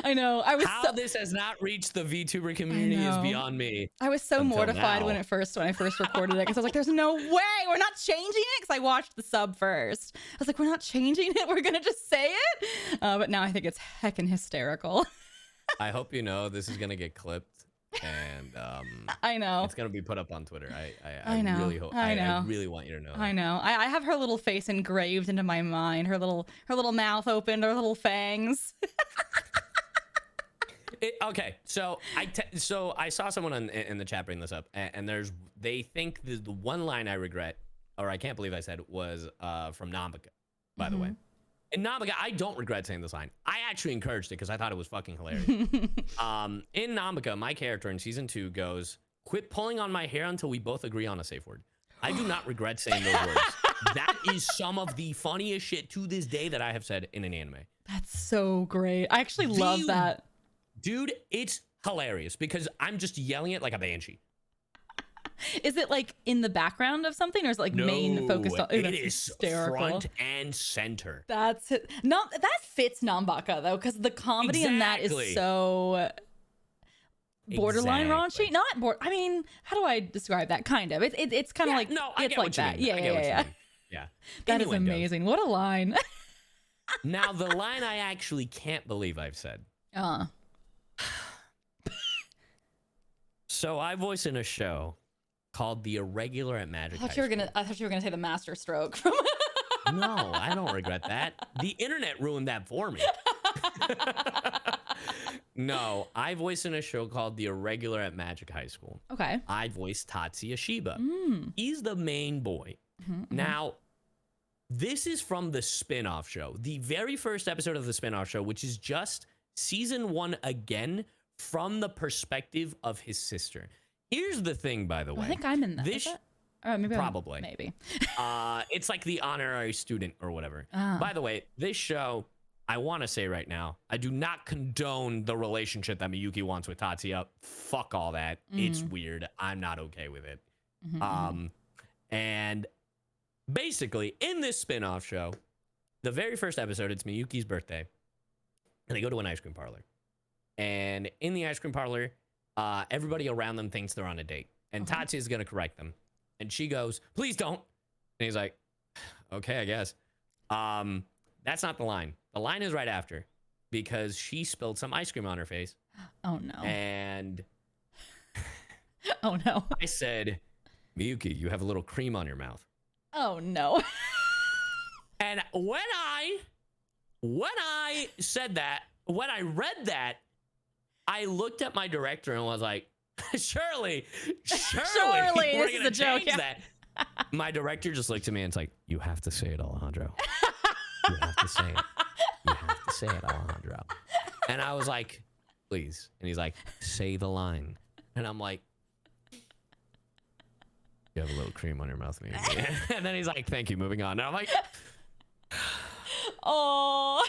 I know. How this has not reached the VTuber community is beyond me. I was so mortified when I first recorded it, because I was like, "There's no way we're not changing it." Because I watched the sub first. I was like, "We're not changing it. We're gonna just say it." But now I think it's heckin' hysterical. I hope you know this is gonna get clipped, and I know it's gonna be put up on Twitter. I know. Really hope. I really want you to know. I know. I have her little face engraved into my mind. Her little mouth opened. Her little fangs. Okay, so I saw someone in the chat bring this up, and they think the one line I regret, or I can't believe I said, was from Nambika, by the way. In Nambika, I don't regret saying this line. I actually encouraged it because I thought it was fucking hilarious. In Nambika, my character in season 2 goes, "Quit pulling on my hair until we both agree on a safe word." I do not regret saying those words. That is some of the funniest shit to this day that I have said in an anime. That's so great. I actually love that. Dude, it's hilarious because I'm just yelling it like a banshee. Is it like in the background of something, or is it like main focused on? It is hysterical. Front and center. That's it. No, that fits Nambaka though, because the comedy in that is so borderline raunchy. Not I mean, how do I describe that? Kind of. It's kind of like it's like that. Yeah. That is amazing. What a line. Now the line I actually can't believe I've said. So I voice in a show called The Irregular at Magic. I thought you were gonna say the Master Stroke. No, I don't regret that. The internet ruined that for me. No, I voiced in a show called The Irregular at Magic High School. Okay. I voiced Tatsuya Shiba. Mm. He's the main boy. Now, this is from the spin-off show. The very first episode of the spin-off show, which is just season 1 again from the perspective of his sister. Here's the thing, by the way. I think I'm in that. This, maybe probably. Maybe. It's like the honorary student or whatever. Oh. By the way, this show, I want to say right now, I do not condone the relationship that Miyuki wants with Tatsuya. Fuck all that. It's weird. I'm not okay with it. And basically, in this spin-off show, the very first episode, it's Miyuki's birthday. And they go to an ice cream parlor. And in the ice cream parlor, everybody around them thinks they're on a date. And Tatsuya's going to correct them. And she goes, please don't. And he's like, okay, I guess. That's not the line. The line is right after. Because she spilled some ice cream on her face. Oh, no. And oh, no. I said, Miyuki, you have a little cream on your mouth. Oh, no. And when I said that, when I read that, I looked at my director and was like, surely we're this is gonna a joke. change that. My director just looked at me and it's like, you have to say it, Alejandro. You have to say it. You have to say it, Alejandro. And I was like, please. And he's like, say the line. And I'm like, you have a little cream on your mouth, maybe. And then he's like, thank you, moving on. And I'm like, oh.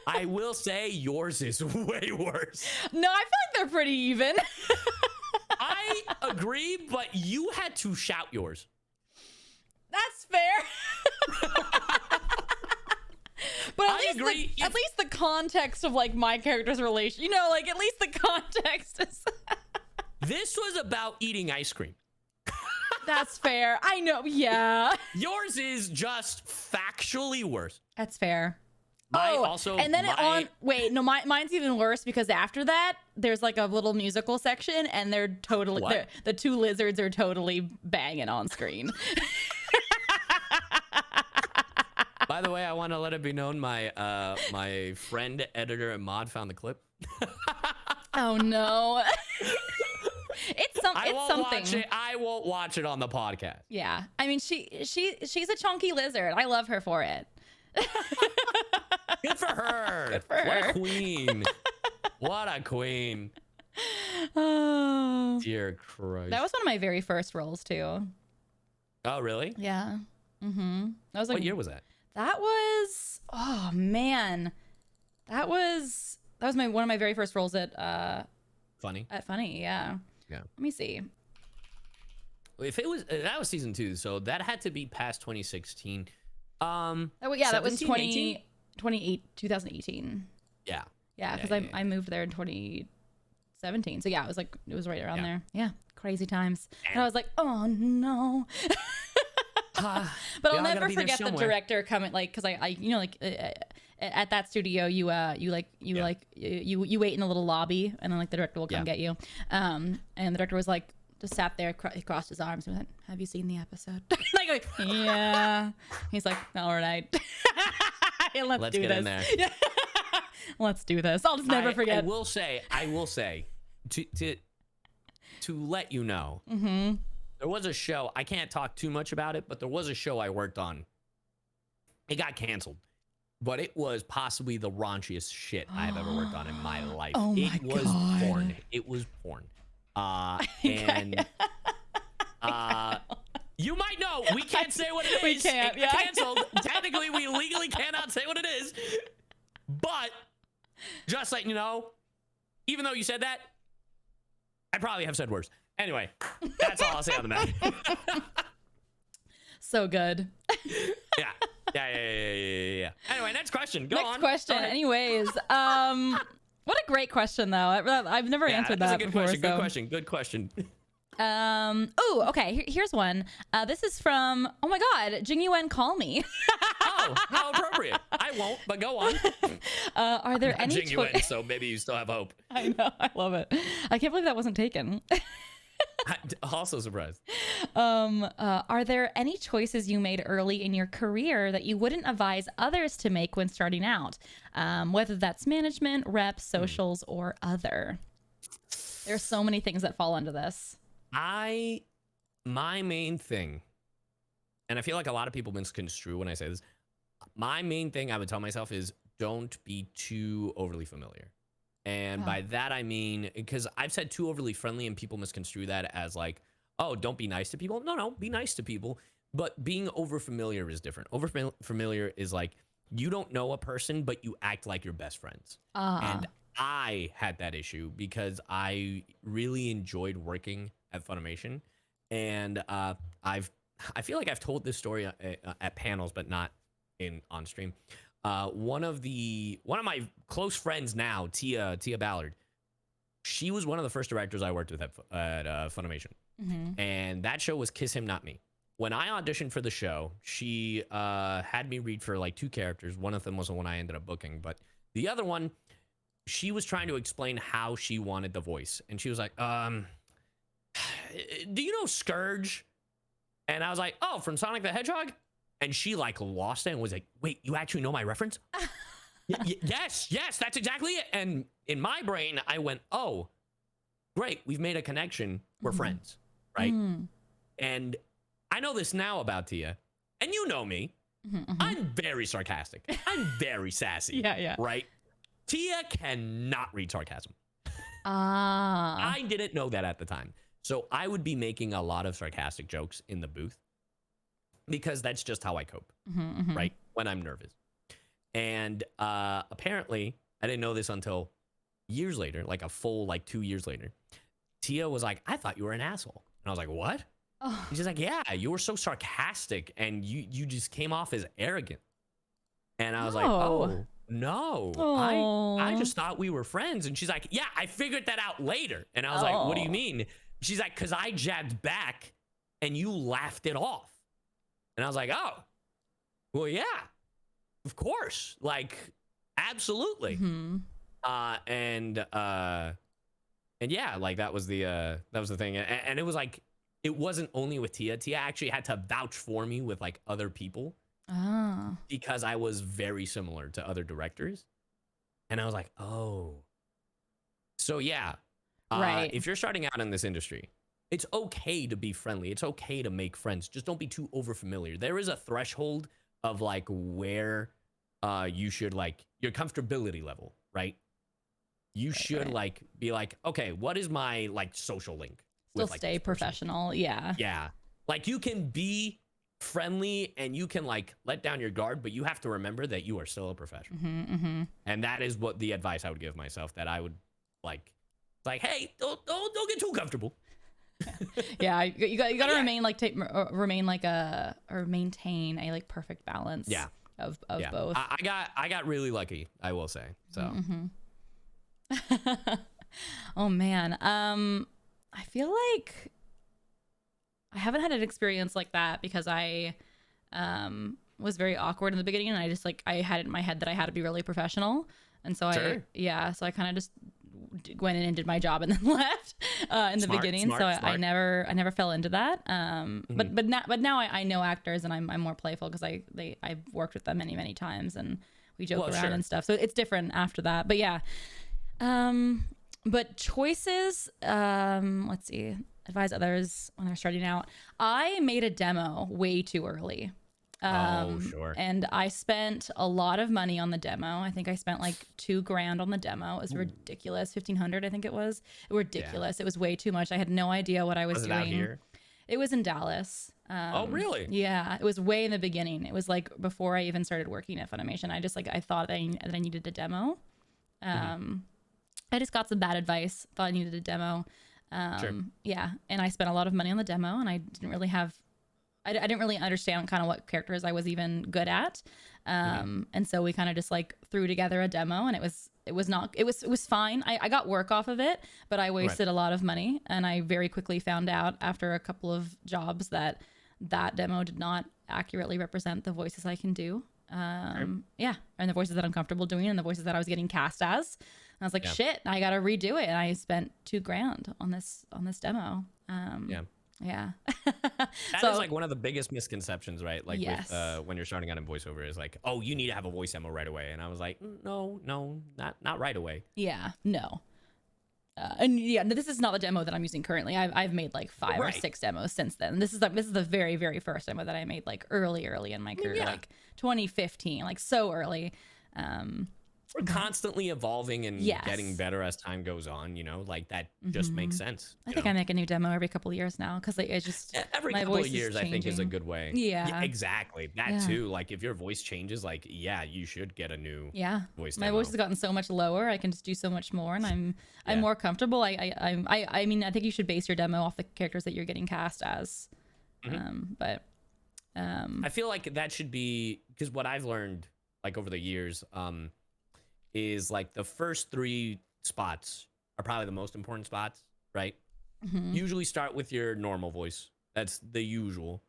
I will say yours is way worse. No, I feel like they're pretty even. I agree, but you had to shout yours. That's fair. But I agree. At least the context of like my character's relation, you know, like at least the context is. This was about eating ice cream. That's fair. I know. Yeah. Yours is just factually worse. That's fair. Mine's even worse because after that, there's like a little musical section and the two lizards are totally banging on screen. By the way, I want to let it be known my friend, editor, and mod found the clip. Oh no. It's something. I won't watch it on the podcast. Yeah. I mean, she's a chunky lizard. I love her for it. Good for her. Good for her. What a queen. What a queen. Oh. Dear Christ. That was one of my very first roles too. Oh, really? Yeah. Mm-hmm. That was like, what year was that? That was, oh man. That was one of my very first roles at Funny. At Funny, yeah. Yeah. Let me see. If it was that was season 2, so that had to be past 2016. That was 2018. Yeah. Yeah, because I moved there in 2017. So yeah, it was right around there. Yeah, crazy times. And I was like, oh no. But I'll never forget the director coming, like, because I you know, like at that studio you wait in a little lobby and then like the director will come get you. And the director was like, just sat there, he crossed his arms and went, have you seen the episode? Like, yeah. He's like, all right. Let's do get this. In there. Let's do this. I'll just never forget. I will say, to let you know, there was a show, I can't talk too much about it, but there was a show I worked on. It got canceled, but it was possibly the raunchiest shit I have ever worked on in my life. Oh my God. Porn. It was porn. And you might know, we can't say what it is. We can't. It's canceled. Technically, we legally cannot say what it is. But just letting you know, even though you said that, I probably have said worse. Anyway, that's all I'll say on the matter. So good. Yeah. Anyway, next question. Go on. Next question. Anyways, what a great question though. I've never answered that before. Good question. Oh, okay. Here's one. This is from, oh my God, Jingyuan, call me. Oh, how appropriate. I won't, but go on. Are there any Jingyuan, so maybe you still have hope. I know. I love it. I can't believe that wasn't taken. Also surprised. Are there any choices you made early in your career that you wouldn't advise others to make when starting out? Whether that's management, reps, socials, or other. There's so many things that fall into this. My main thing, and I feel like a lot of people misconstrue when I say this, my main thing I would tell myself is don't be too overly familiar. And by that, I mean, because I've said too overly friendly and people misconstrue that as like, oh, don't be nice to people. No, be nice to people. But being over familiar is different. Over familiar is like, you don't know a person, but you act like you're best friends. And I had that issue because I really enjoyed working at Funimation. And I feel like I've told this story at panels, but not on stream. One of my close friends now, Tia Ballard, she was one of the first directors I worked with at Funimation. And that show was Kiss Him Not Me. When I auditioned for the show, she had me read for like 2 characters. One of them was the one I ended up booking, but the other one, she was trying to explain how she wanted the voice. And she was like, do you know Scourge? And I was like, oh, from Sonic the Hedgehog? And she like lost it and was like, wait, you actually know my reference? Yes, that's exactly it. And in my brain, I went, oh, great. We've made a connection. We're friends, right? And I know this now about Tia, and you know me. I'm very sarcastic. I'm very sassy. Yeah. Right? Tia cannot read sarcasm. Ah. I didn't know that at the time. So I would be making a lot of sarcastic jokes in the booth because that's just how I cope, right? When I'm nervous. And apparently, I didn't know this until years later, like a full 2 years later. Tia was like, I thought you were an asshole. And I was like, what? Oh. She's like, yeah, you were so sarcastic and you just came off as arrogant. And I was like, oh, no, I just thought we were friends. And she's like, yeah, I figured that out later. And I was like, what do you mean? She's like, because I jabbed back and you laughed it off. And I was like, oh, well, yeah, of course. Like, absolutely. And yeah, like that was the thing. And it was like, it wasn't only with Tia. Tia actually had to vouch for me with like other people because I was very similar to other directors. And I was like, oh, so yeah. Right. If you're starting out in this industry, it's okay to be friendly. It's okay to make friends. Just don't be too overfamiliar. There is a threshold of like where you should like your comfortability level, right? You should like be like, okay, what is my like social link? Still stay professional. Yeah. Yeah. Like you can be friendly and you can like let down your guard, but you have to remember that you are still a professional. And that is what the advice I would give myself, that I would like, hey, don't get too comfortable. Yeah, you got to remain like or maintain a like perfect balance. Yeah. Of both. I got really lucky, I will say. So. Oh man, I feel like I haven't had an experience like that because I was very awkward in the beginning, and I just like I had it in my head that I had to be really professional, and so so I kind of just went in and did my job and then left in the beginning. I never fell into that. But now I know actors and I'm more playful because I've worked with them many times and we joke around and stuff. So it's different after that. But yeah. But choices, let's see, advise others when they're starting out. I made a demo way too early. And I spent a lot of money on the demo. I think I spent like $2,000 on the demo. It was ridiculous. 1,500, I think it was. Ridiculous. Yeah. It was way too much. I had no idea what I was doing. It out here? It was in Dallas. Oh, really? Yeah. It was way in the beginning. It was like before I even started working at Funimation. I just like, I thought that I needed a demo. I just got some bad advice. Thought I needed a demo. Yeah. And I spent a lot of money on the demo and I didn't really have, I didn't really understand kind of what characters I was even good at. And so we kind of just like threw together a demo and it was fine. I got work off of it, but I wasted a lot of money. And I very quickly found out after a couple of jobs that demo did not accurately represent the voices I can do. Yeah. And the voices that I'm comfortable doing and the voices that I was getting cast as. And I was like, shit, I got to redo it. And I spent $2,000 on this demo. Yeah. Yeah. That So is like one of the biggest misconceptions, right? Like yes. with when you're starting out in voiceover is like, oh, you need to have a voice demo right away. And I was like, no, not right away. Yeah, no. And yeah, no, this is not the demo that I'm using currently. I've made like 5 or 6 demos since then. This is the very, very first demo that I made like early in my career, like 2015, like so early. We're constantly evolving and Yes. getting better as time goes on, you know, like that just makes sense. I think I make a new demo every couple of years now because like, it's just every my couple voice of years, is I think is a changing. good way. Yeah. Exactly. That too. Like if your voice changes, like, yeah, you should get a new voice demo. My voice has gotten so much lower. I can just do so much more, and I'm more comfortable. I mean, I think you should base your demo off the characters that you're getting cast as. But I feel like that should be, because what I've learned like over the years, is like the first 3 spots are probably the most important spots, right? Usually start with your normal voice. That's the usual,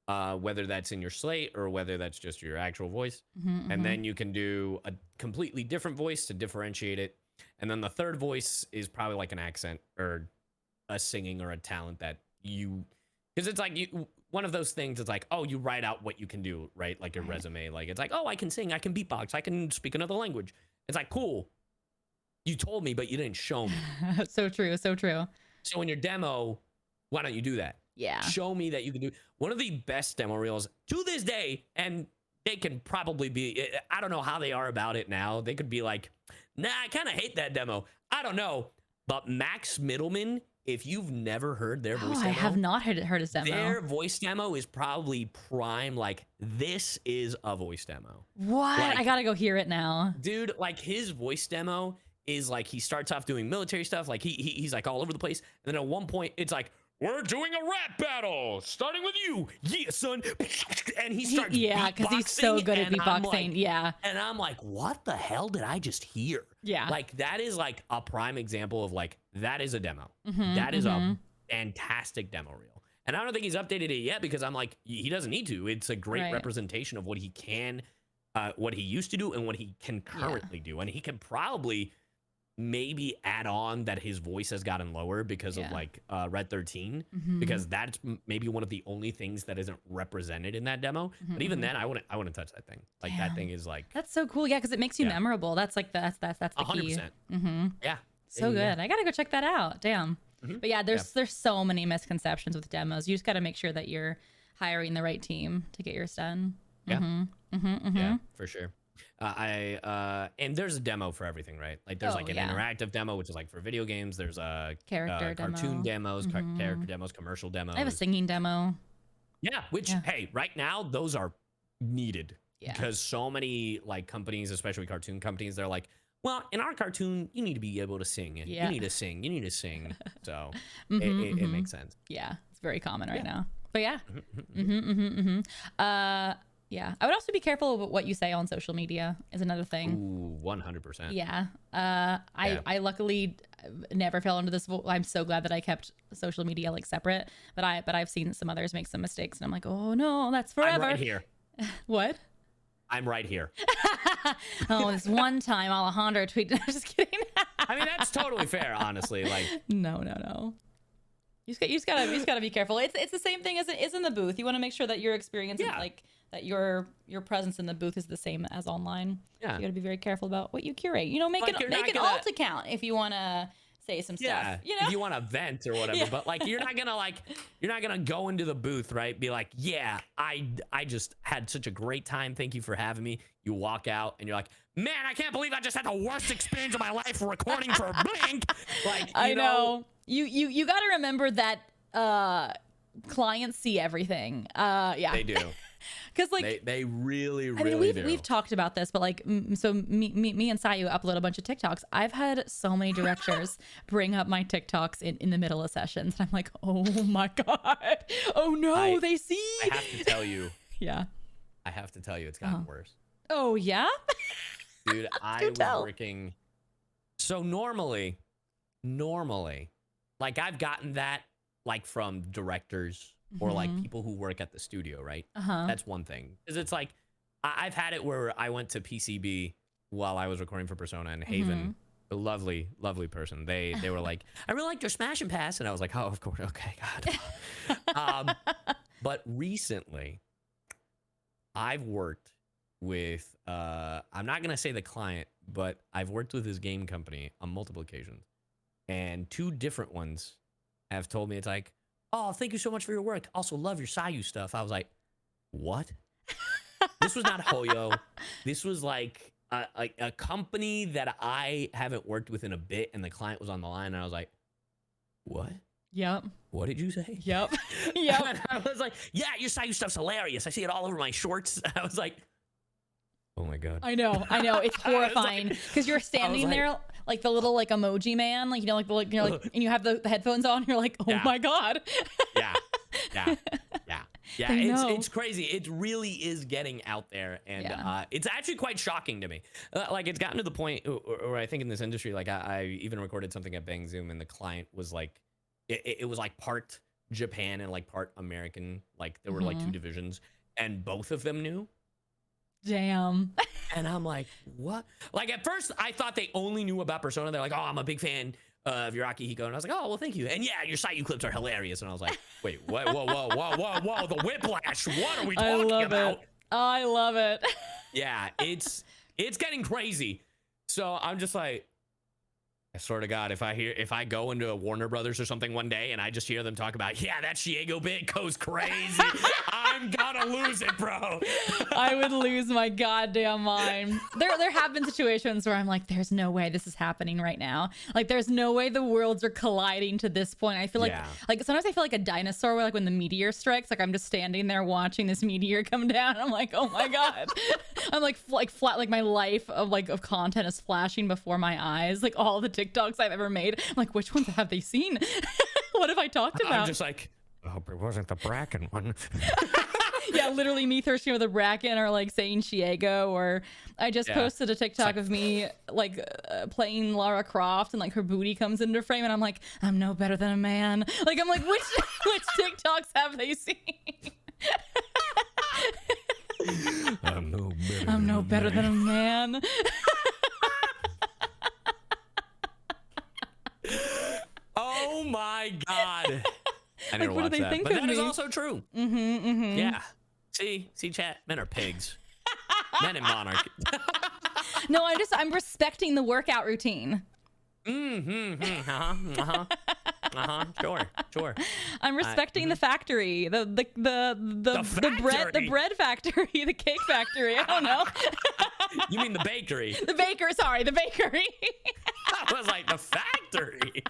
whether that's in your slate or whether that's just your actual voice. And then you can do a completely different voice to differentiate it. And then the third voice is probably like an accent or a singing or a talent that you, because it's like one of those things. It's like, oh, you write out what you can do, right? Like your resume. Like it's like, oh, I can sing, I can beatbox, I can speak another language. It's like, cool. You told me, but you didn't show me. So true. So true. So in your demo, why don't you do that? Yeah. Show me that you can do. One of the best demo reels to this day, and they can probably be, I don't know how they are about it now. They could be like, nah, I kind of hate that demo. I don't know. But Max Middleman, if you've never heard their voice demo. I have not heard his demo. Their voice demo is probably prime. Like, this is a voice demo. What? Like, I gotta go hear it now. Dude, like his voice demo is like, he starts off doing military stuff. Like he's like all over the place. And then at one point it's like, we're doing a rap battle starting with you. Yeah, son. And he starts because he's so good at beatboxing. Like, yeah. And I'm like, what the hell did I just hear? Yeah. Like that is like a prime example of like, that is a demo. That is a fantastic demo reel. And I don't think he's updated it yet because I'm like, he doesn't need to. It's a great representation of what he can, what he used to do and what he can currently do. And he can probably maybe add on that his voice has gotten lower because of like Red 13, because that's maybe one of the only things that isn't represented in that demo. But even then, I wouldn't touch that thing. Like that thing is like, that's so cool. Yeah, because it makes you memorable. That's like that's the 100%. key. Yeah, so good. I gotta go check that out. Damn. But yeah, there's so many misconceptions with demos. You just gotta make sure that you're hiring the right team to get yours done. Yeah, for sure. And there's a demo for everything, right? Like there's like an interactive demo, which is like for video games. There's a cartoon demos, character demos, commercial demos. I have a singing demo. Yeah, which hey, right now those are needed because so many like companies, especially cartoon companies, they're like, well, in our cartoon, you need to be able to sing. You need to sing. You need to sing. So it makes sense. Yeah, it's very common right now. But yeah. Yeah, I would also be careful of what you say on social media is another thing. Ooh, 100%. Yeah. I luckily never fell into this. I'm so glad that I kept social media like separate, but I've seen some others make some mistakes and I'm like, oh no, that's forever. I'm right here. What? I'm right here. Oh, this one time Alejandro tweeted. I'm just kidding. I mean, that's totally fair, honestly. Like, no. You just gotta be careful. It's the same thing as it is in the booth. You want to make sure that your experience is like that your presence in the booth is the same as online. Yeah. You got to be very careful about what you curate. You know, make like an alt account if you want to say some stuff. You know, if you want to vent or whatever. But like, you're not gonna go into the booth, right? Be like, yeah, I just had such a great time. Thank you for having me. You walk out and you're like, man, I can't believe I just had the worst experience of my life recording for Blink. Like, I know. You got to remember that clients see everything. Yeah, they do. Because like they really do. I mean, we've talked about this, but like, so me and CyYu upload a bunch of TikToks. I've had so many directors bring up my TikToks in the middle of sessions, and I'm like, oh my god, oh no, they see. I have to tell you. Yeah. I have to tell you, it's gotten worse. Oh yeah. Dude, I was working. So normally, like I've gotten that like from directors. Or like people who work at the studio, right? That's one thing. Because it's like, I've had it where I went to PCB while I was recording for Persona in Haven. A lovely, lovely person. They were like, I really liked your smash and pass, and I was like, oh, of course, okay, God. But recently, I've worked with I'm not gonna say the client, but I've worked with his game company on multiple occasions, and 2 different ones have told me it's like, oh, thank you so much for your work. Also love your CyYu stuff. I was like, what? This was not Hoyo. This was like a company that I haven't worked with in a bit, and the client was on the line, and I was like, what? Yep. What did you say? Yep. Yep. And I was like, yeah, your CyYu stuff's hilarious. I see it all over my shorts. I was like, oh my God. I know. It's horrifying because you're standing there like the little like emoji man, like, you know, like the, like, you know, like, and you have the headphones on. You're like, oh my God. Yeah. It's crazy. It really is getting out there, and it's actually quite shocking to me. Like, it's gotten to the point where I think in this industry, like I even recorded something at Bang Zoom, and the client was like, it was like part Japan and like part American. Like there were like 2 divisions, and both of them knew. Damn. And I'm like, what? Like at first I thought they only knew about Persona. They're like, oh, I'm a big fan of your Akihiko. And I was like, oh, well, thank you. And yeah, your CyYu clips are hilarious. And I was like, wait, what? Whoa, the whiplash. What are we talking about? I love it. Yeah, it's getting crazy. So I'm just like, I swear to God, if I go into a Warner Brothers or something one day and I just hear them talk about, yeah, that Shiego bit goes crazy, I'm gonna lose it, bro. I would lose my goddamn mind. There have been situations where I'm like, there's no way this is happening right now. Like, there's no way the worlds are colliding to this point. I feel like, like sometimes I feel like a dinosaur where like when the meteor strikes, like I'm just standing there watching this meteor come down. I'm like, oh my God. I'm like flat, like my life of content is flashing before my eyes. Like all the TikToks I've ever made. I'm like, which ones have they seen? What have I talked about? I'm just like, I hope it wasn't the Bracken one. Yeah, literally me thirsting with a Bracken or like saying Shiego, or I just posted a TikTok of me like playing Lara Croft and like her booty comes into frame and I'm like, I'm no better than a man. Like I'm like, which TikToks have they seen? I'm no better than a man. Oh my God. I never what do they that, think but of that me? is also true. Yeah. See, chat. Men are pigs. Men in Monarch. No, I'm respecting the workout routine. Sure. I'm respecting the factory, the bread factory, the cake factory. I don't know. You mean the bakery? The bakery. I was like, the factory.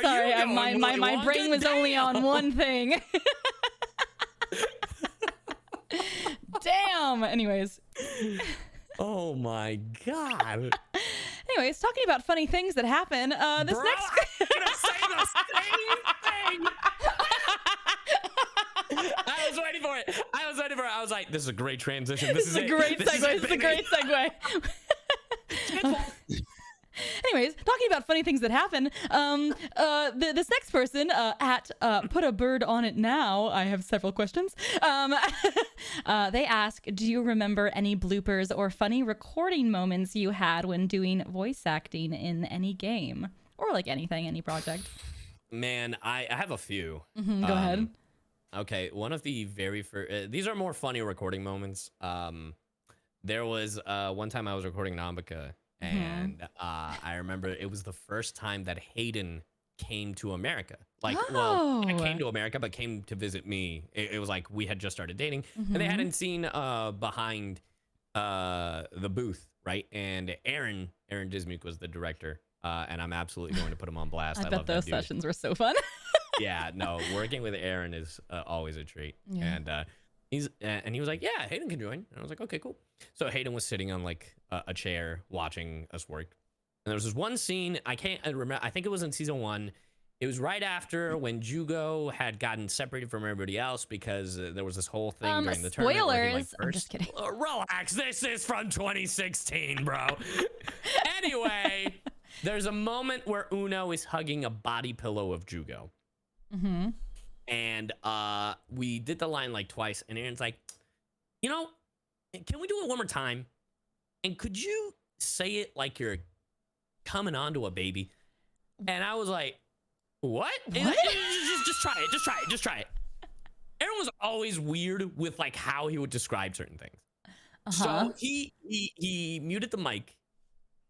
Sorry, my brain was only on one thing. Damn. Anyways. Oh my God. Anyways, talking about funny things that happen. I'm gonna say the same thing. I was waiting for it. I was like, this is a great transition. This is a great segue. Anyways, talking about funny things that happen, this next person at put a bird on it now. I have several questions. They ask, do you remember any bloopers or funny recording moments you had when doing voice acting in any game or like anything, any project? Man, I have a few. Go ahead. Okay, one of the very first. These are more funny recording moments. There was one time I was recording Nambika. And I remember it was the first time that Hayden came to America. Like, well, not came to America, but came to visit me. It was like we had just started dating, and they hadn't seen behind the booth, right? And Aaron Dismuke was the director, and I'm absolutely going to put him on blast. I bet those sessions were so fun. Yeah, no, working with Aaron is always a treat. Yeah. And he was like, yeah, Hayden can join. And I was like, okay, cool. So Hayden was sitting on like a chair watching us work. And there was this one scene, I can't remember, I think it was in season 1. It was right after when Jugo had gotten separated from everybody else because there was this whole thing during the tournament. Spoilers. I'm just kidding. Relax, this is from 2016, bro. Anyway, there's a moment where Uno is hugging a body pillow of Jugo. And we did the line like twice, and Aaron's like, you know, can we do it one more time? And could you say it like you're coming onto a baby. And I was like, what? What? Just try it. Just try it. Aaron was always weird with like how he would describe certain things. So he muted the mic,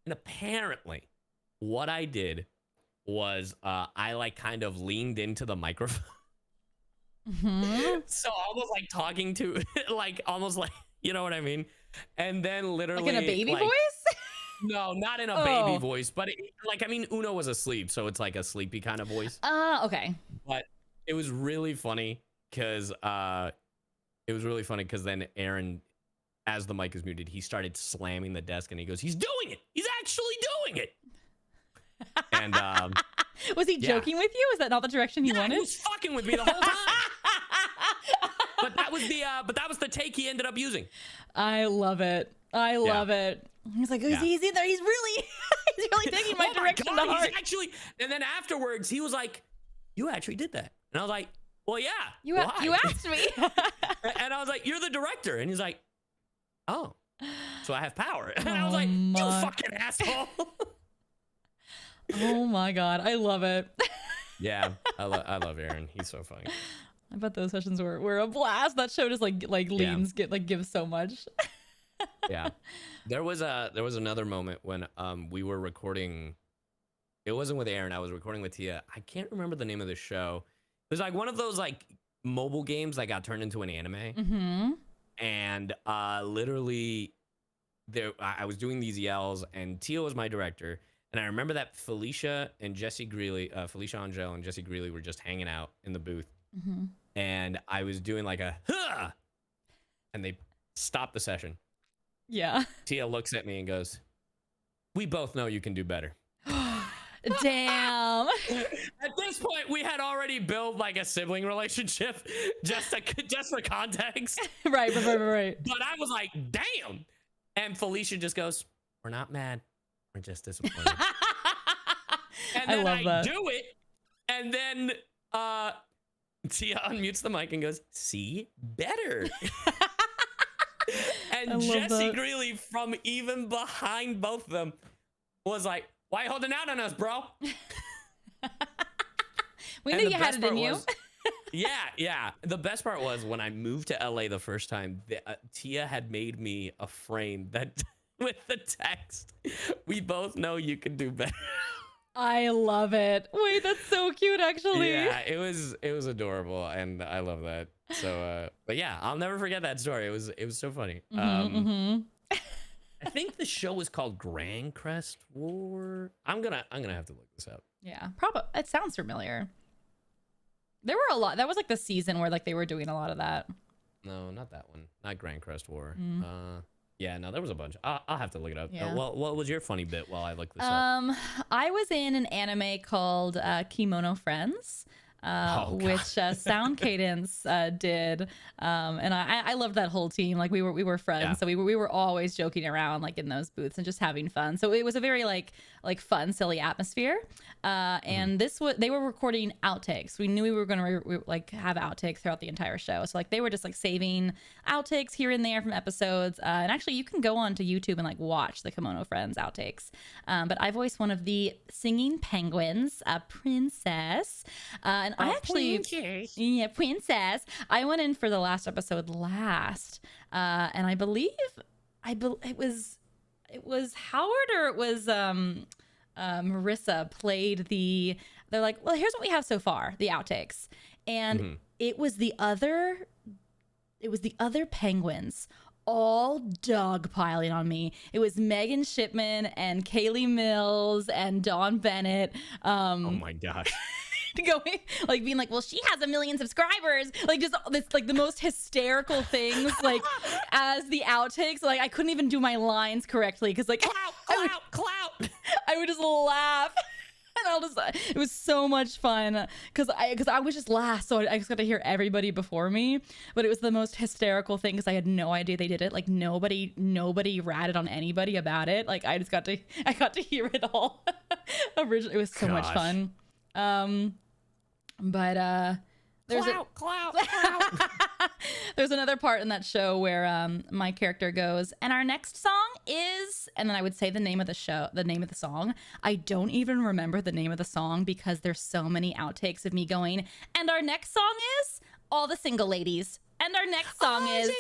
and apparently what I did was I like kind of leaned into the microphone. So almost like talking to like almost like, you know what I mean? And then literally like in a baby like, voice? No, not in a baby voice, but like, I mean, Uno was asleep, so it's like a sleepy kind of voice. Okay. But it was really funny because then Aaron, as the mic is muted, he started slamming the desk and he goes, he's doing it. He's actually doing it. And was he joking with you? Is that not the direction he wanted? He was fucking with me the whole time. But that was the take he ended up using. I love it. I love it. He's like, he's in there. He's really, he's really taking my direction to heart. He's actually, and then afterwards, he was like, "You actually did that," and I was like, "Well, yeah, you asked me." And I was like, "You're the director," and he's like, "Oh, so I have power," and I was like, "You fucking asshole." Oh my god, I love it. Yeah, I love Aaron. He's so funny. I bet those sessions were a blast. That show just like leans gives so much. Yeah, there was another moment when we were recording. It wasn't with Aaron. I was recording with Tia. I can't remember the name of the show. It was like one of those like mobile games that got turned into an anime. And literally, I was doing these yells, and Tia was my director. And I remember that Felicia Angel and Jesse Greeley were just hanging out in the booth. And I was doing like a huh! And they stopped the session. Yeah. Tia looks at me and goes, "We both know you can do better." Damn. At this point, we had already built like a sibling relationship, just for context. Right. But I was like, "Damn!" And Felicia just goes, "We're not mad. We're just disappointed." And then I do it, and then Tia unmutes the mic and goes, "See, better." And Jesse Greeley from even behind both of them was like, "Why you holding out on us, bro?" We knew you had it in you. Yeah. The best part was when I moved to LA the first time, Tia had made me a frame that with the text, "We both know you can do better." I love it. Wait, that's so cute, actually. Yeah, it was adorable, and I love that. So, but yeah, I'll never forget that story. It was so funny. I think the show was called Grand Crest War. I'm gonna have to look this up. Yeah, probably. It sounds familiar. There were a lot. That was like the season where like they were doing a lot of that. No, not that one. Not Grand Crest War. Yeah, no, there was a bunch. I'll have to look it up. Yeah. What was your funny bit while I look this up? I was in an anime called Kimono Friends. Which Sound Cadence did, and I loved that whole team. Like we were friends, so we were always joking around like in those booths and just having fun. So it was a very like fun, silly atmosphere. And they were recording outtakes. We knew we were going to like have outtakes throughout the entire show. So like they were just like saving outtakes here and there from episodes. And actually, you can go onto YouTube and like watch the Kimono Friends outtakes. But I voiced one of the singing penguins, Princess. And I actually, Princess. I went in for the last episode and I believe it was Howard or it was Marissa played they're like, well, here's what we have so far, the outtakes, and it was the other penguins all dogpiling on me. It was Megan Shipman and Kaylee Mills and Dawn Bennett. Oh my gosh. Going like being like, well, she has 1 million subscribers, like just this like the most hysterical things like as the outtakes. Like I couldn't even do my lines correctly because like clout. I would just laugh. And it was so much fun because I was just last, so I just got to hear everybody before me. But it was the most hysterical thing because I had no idea they did it. Like nobody ratted on anybody about it. Like I got to hear it all. Originally, it was so much fun. But there's clout. There's another part in that show where my character goes, and our next song is, and then I would say the name of the show, the name of the song. I don't even remember the name of the song because there's so many outtakes of me going, and our next song is All the Single Ladies. And our next song is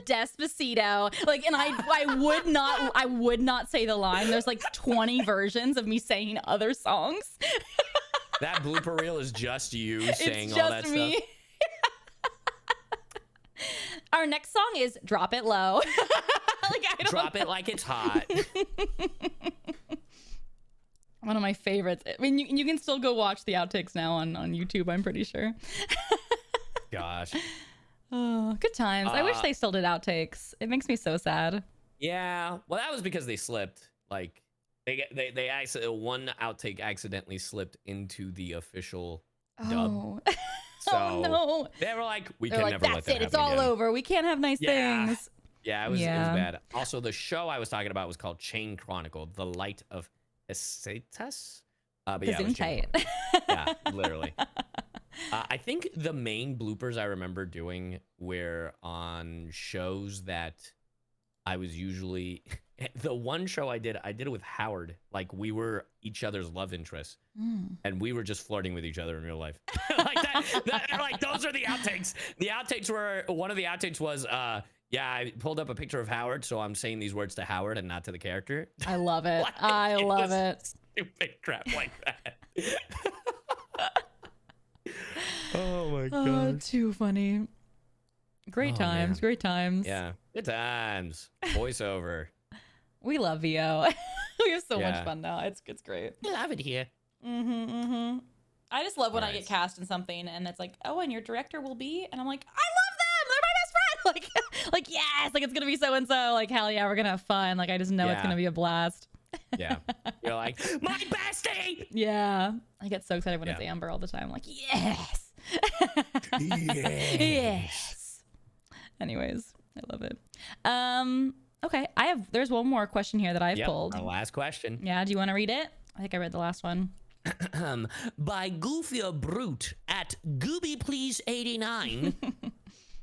Despacito. Like, and I would not say the line. There's like 20 versions of me saying other songs. That blooper reel is just you saying It's all that just me. stuff. Our next song is Drop It Low. Like, I don't Drop know. it like it's hot. One of my favorites. I mean, you can still go watch the outtakes now on YouTube, I'm pretty sure. Gosh. Oh, good times. I wish they still did outtakes. It makes me so sad. Yeah. Well, that was because they slipped. Like, one outtake accidentally slipped into the official dub. Oh. So Oh, no. they were like, we They're can like, never let that's that it. It's happen all again. over. We can't have nice things. Yeah, it was Yeah. bad. Also, the show I was talking about was called Chain Chronicle, The Light of Essetas. But yeah, it was Chain Gesundheit. Chronicle. Yeah, literally. I think the main bloopers I remember doing were on shows that I was usually... The one show I did it with Howard. Like, we were each other's love interests. And we were just flirting with each other in real life. Like those are the outtakes. The outtakes were, one of the outtakes was, yeah, I pulled up a picture of Howard, so I'm saying these words to Howard and not to the character. I love it. Like, I love it. Stupid crap like that. Oh my Oh, god. too funny. Great times. Man. Great times. Yeah. Good times. Voiceover. We love VO. We have so much Yeah. fun now. It's great. I love it here. I just love when I Alright. get cast in something and it's like, oh, and your director will be, and I'm like, I love them. They're my best friend. Like yes, like it's gonna be so and so. Like hell yeah, we're gonna have fun. Like I just know it's Yeah. gonna be a blast. Yeah. You're like, my bestie! Yeah, I get so excited when it's Yeah. Amber all the time. I'm like yes, Yes. yes. Anyways, I love it. Okay, there's one more question here that I've Yep, pulled. our last question. Yeah, do you want to read it? I think I read the last one. By Goofy or Brute at GoobyPlease89.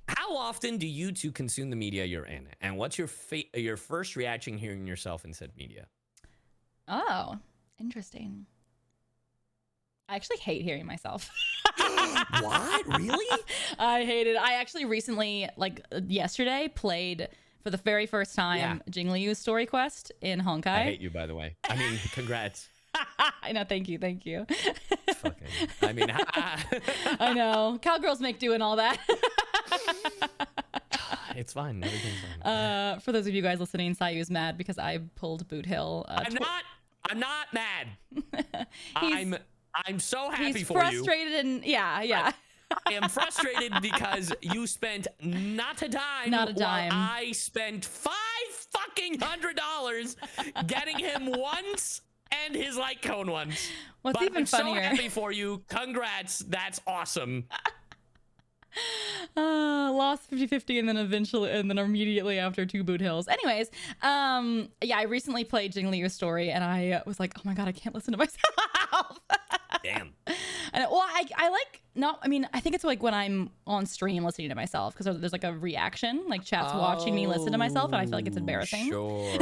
How often do you two consume the media you're in? And what's your first reaction hearing yourself in said media? Oh, interesting. I actually hate hearing myself. What? Really? I hate it. I actually recently, like yesterday, played for the very first time Jingliu's Story Quest in Honkai. I hate you, by the way. I mean, congrats. I know. Thank you. Thank you. Fucking, I mean, I know. Cowgirls make do and all that. it's fine. Everything's fine. For those of you guys listening, CyYu's mad because I pulled Boot Hill. I'm not mad. I'm so happy he's for frustrated and yeah. I am frustrated because you spent not a dime. Not a dime. While I spent $500 getting him once and his light cone once. What's but even I'm funnier? so happy for you. Congrats. That's awesome. Lost 50-50 and then immediately after 2 Boot Hills. Anyways, yeah, I recently played Jingliu's Story and I was like, oh my god, I can't listen to myself. Damn. And well, I like not. I mean, I think it's like when I'm on stream listening to myself because there's like a reaction, like chat's watching me listen to myself, and I feel like it's embarrassing. Sure.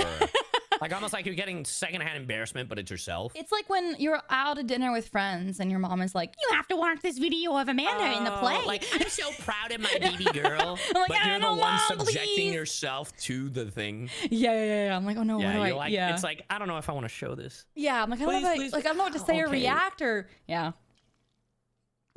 Like almost like you're getting secondhand embarrassment, but it's yourself. It's like when you're out to dinner with friends and your mom is like, "You have to watch this video of Amanda in the play." Like, I'm so proud of my baby girl. like, but "I you're the don't one know, subjecting please." yourself to the thing. Yeah. I'm like, oh no, what do Yeah, I? you're like, yeah, it's like, I don't know if I want to show this. yeah. I'm like, I don't know, Please. like I don't know what to say or Okay. react or yeah.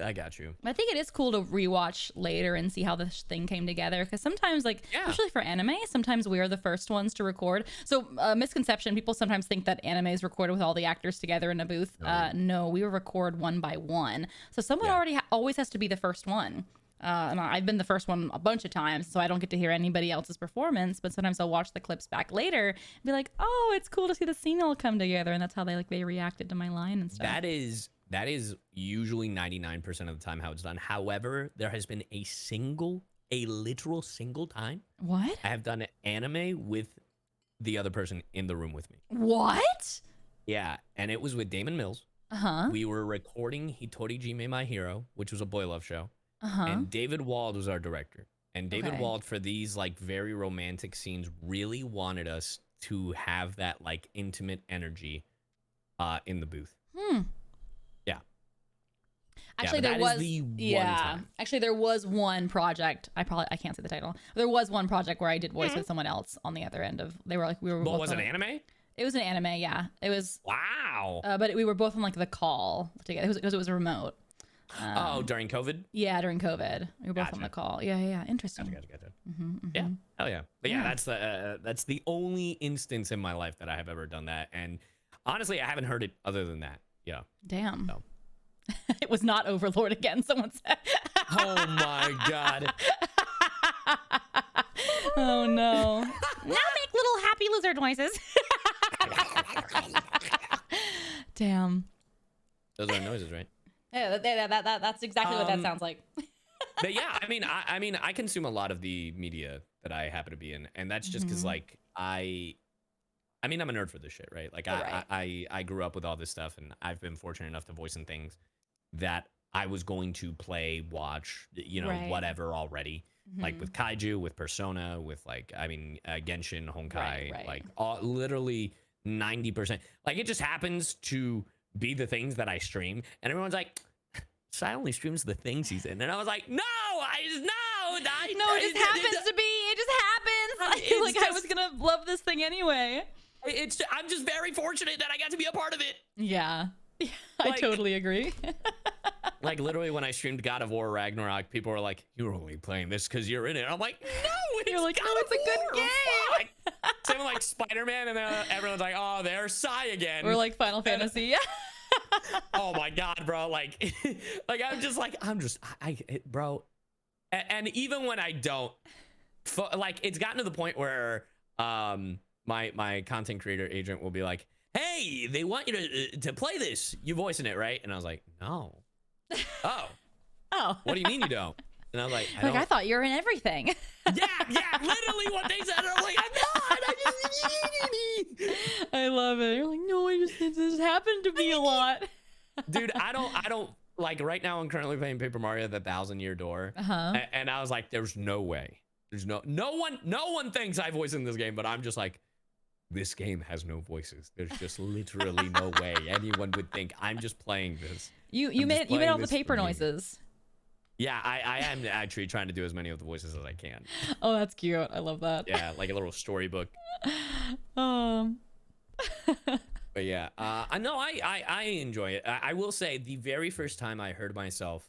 I got you. I think it is cool to rewatch later and see how this thing came together because sometimes, like, especially for anime, sometimes we are the first ones to record. So, misconception: people sometimes think that anime is recorded with all the actors together in a booth. No, we record one by one. So someone always has to be the first one. And I've been the first one a bunch of times, so I don't get to hear anybody else's performance. But sometimes I'll watch the clips back later and be like, "Oh, it's cool to see the scene all come together," and that's how they reacted to my line and stuff. That is usually 99% of the time how it's done. However, there has been a literal single time What? I have done an anime with the other person in the room with me. What? Yeah, and it was with Damon Mills. We were recording Hitori Jime My Hero, which was a boy love show. And David Wald was our director. And David Okay. Wald, for these like very romantic scenes, really wanted us to have that like intimate energy in the booth. Yeah. Actually, but there that is was the one yeah. time. Actually, there was one project. I can't say the title. There was one project where I did voice with someone else on the other end of. They were like we were. But both was on it anime? It was an anime. Yeah, it was. Wow. But we were both on like the call together because it was remote. During COVID? Yeah, during COVID, we were both on the call. Yeah. Interesting. Gotcha. Yeah, hell yeah. But yeah, that's the only instance in my life that I have ever done that, and honestly, I haven't heard it other than that. Yeah. Damn. So. It was not Overlord again. Someone said. Oh my god. Oh no. Now make little happy lizard noises. Damn. Those are noises, right? Yeah, that's exactly what that sounds like. But yeah, I mean, I consume a lot of the media that I happen to be in, and that's just because like I mean, I'm a nerd for this shit, right? Like I grew up with all this stuff, and I've been fortunate enough to voice in things that I was going to play, watch, whatever already. Like with Kaiju, with Persona, with like, I mean, Genshin, Honkai, like literally 90%. Like it just happens to be the things that I stream, and everyone's like, Cy only streams the things he's in, and I was like, no, it just happens to be. It just happens. Like I was gonna love this thing anyway. I'm just very fortunate that I got to be a part of it. Yeah, I totally agree. Like literally when I streamed God of War Ragnarok, people were like, you're only playing this because you're in it. I'm like, no, you're like, no, it's a good game. Same with like Spider-Man, and then everyone's like, oh, there's Cy again. We're like Final Fantasy. Yeah. Oh my god, bro. Like bro. And even when I don't, like it's gotten to the point where my content creator agent will be like, hey, they want you to play this. You voicing it, right? And I was like, no. Oh. What do you mean you don't? And I was like, I thought you were in everything. Yeah, literally what they said. And I'm like, I'm not. I love it. You're like, no, it just happened to be a lot. Dude, I don't like right now. I'm currently playing Paper Mario: The Thousand-Year Door, and I was like, there's no way. There's no one thinks I voice in this game, but I'm just like, this game has no voices. There's just literally no way anyone would think I'm just playing this. You made all the paper noises. Yeah, I am actually trying to do as many of the voices as I can. Oh, that's cute. I love that. Yeah, like a little storybook. But yeah, I know I enjoy it. I will say the very first time I heard myself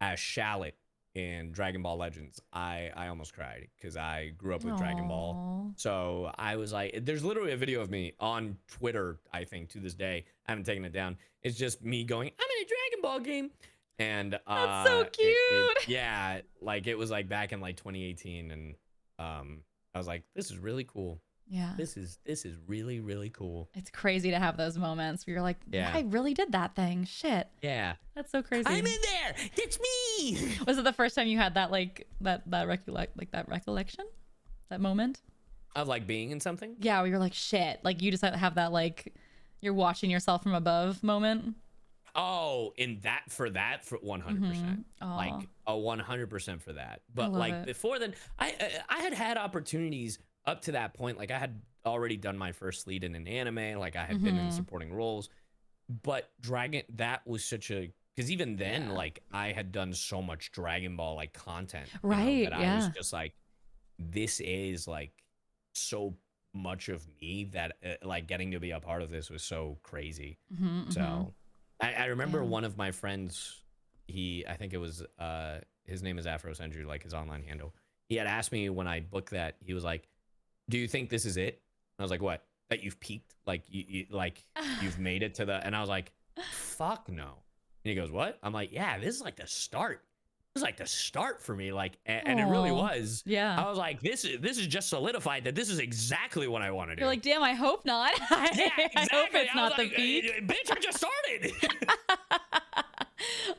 as Shallot in Dragon Ball Legends, I almost cried because I grew up with Dragon Ball. So I was like, there's literally a video of me on Twitter, I think, to this day. I haven't taken it down. It's just me going, I'm in a Dragon Ball game. And that's so cute. Yeah, like it was like back in like 2018, and I was like, this is really cool. Yeah, this is really, really cool. It's crazy to have those moments where you're like, yeah, I really did that thing. Shit. Yeah, that's so crazy. I'm in there. It's me. Was it the first time you had that recollection, that moment of like being in something? Yeah, where you're like, shit. Like you just have that like you're watching yourself from above moment. Oh, for 100%, like a 100% for that. But like before then, I had opportunities up to that point. Like I had already done my first lead in an anime. Like I had been in supporting roles, but that was such a, because even then, like I had done so much Dragon Ball like content, right? That I was just like, this is like so much of me that like getting to be a part of this was so crazy. So. I remember one of my friends, I think it was, his name is Afro Sendru, like his online handle. He had asked me when I booked that, he was like, do you think this is it? I was like, what? That you've peaked? Like, you've made it to the, and I was like, fuck no. And he goes, what? I'm like, yeah, this is like the start. This is like the start for me. Like, and it really was. Yeah. I was like, this is just solidified that this is exactly what I want to do. You're like, damn, I hope not. Yeah, exactly. I hope it's not the peak. Bitch, I just started.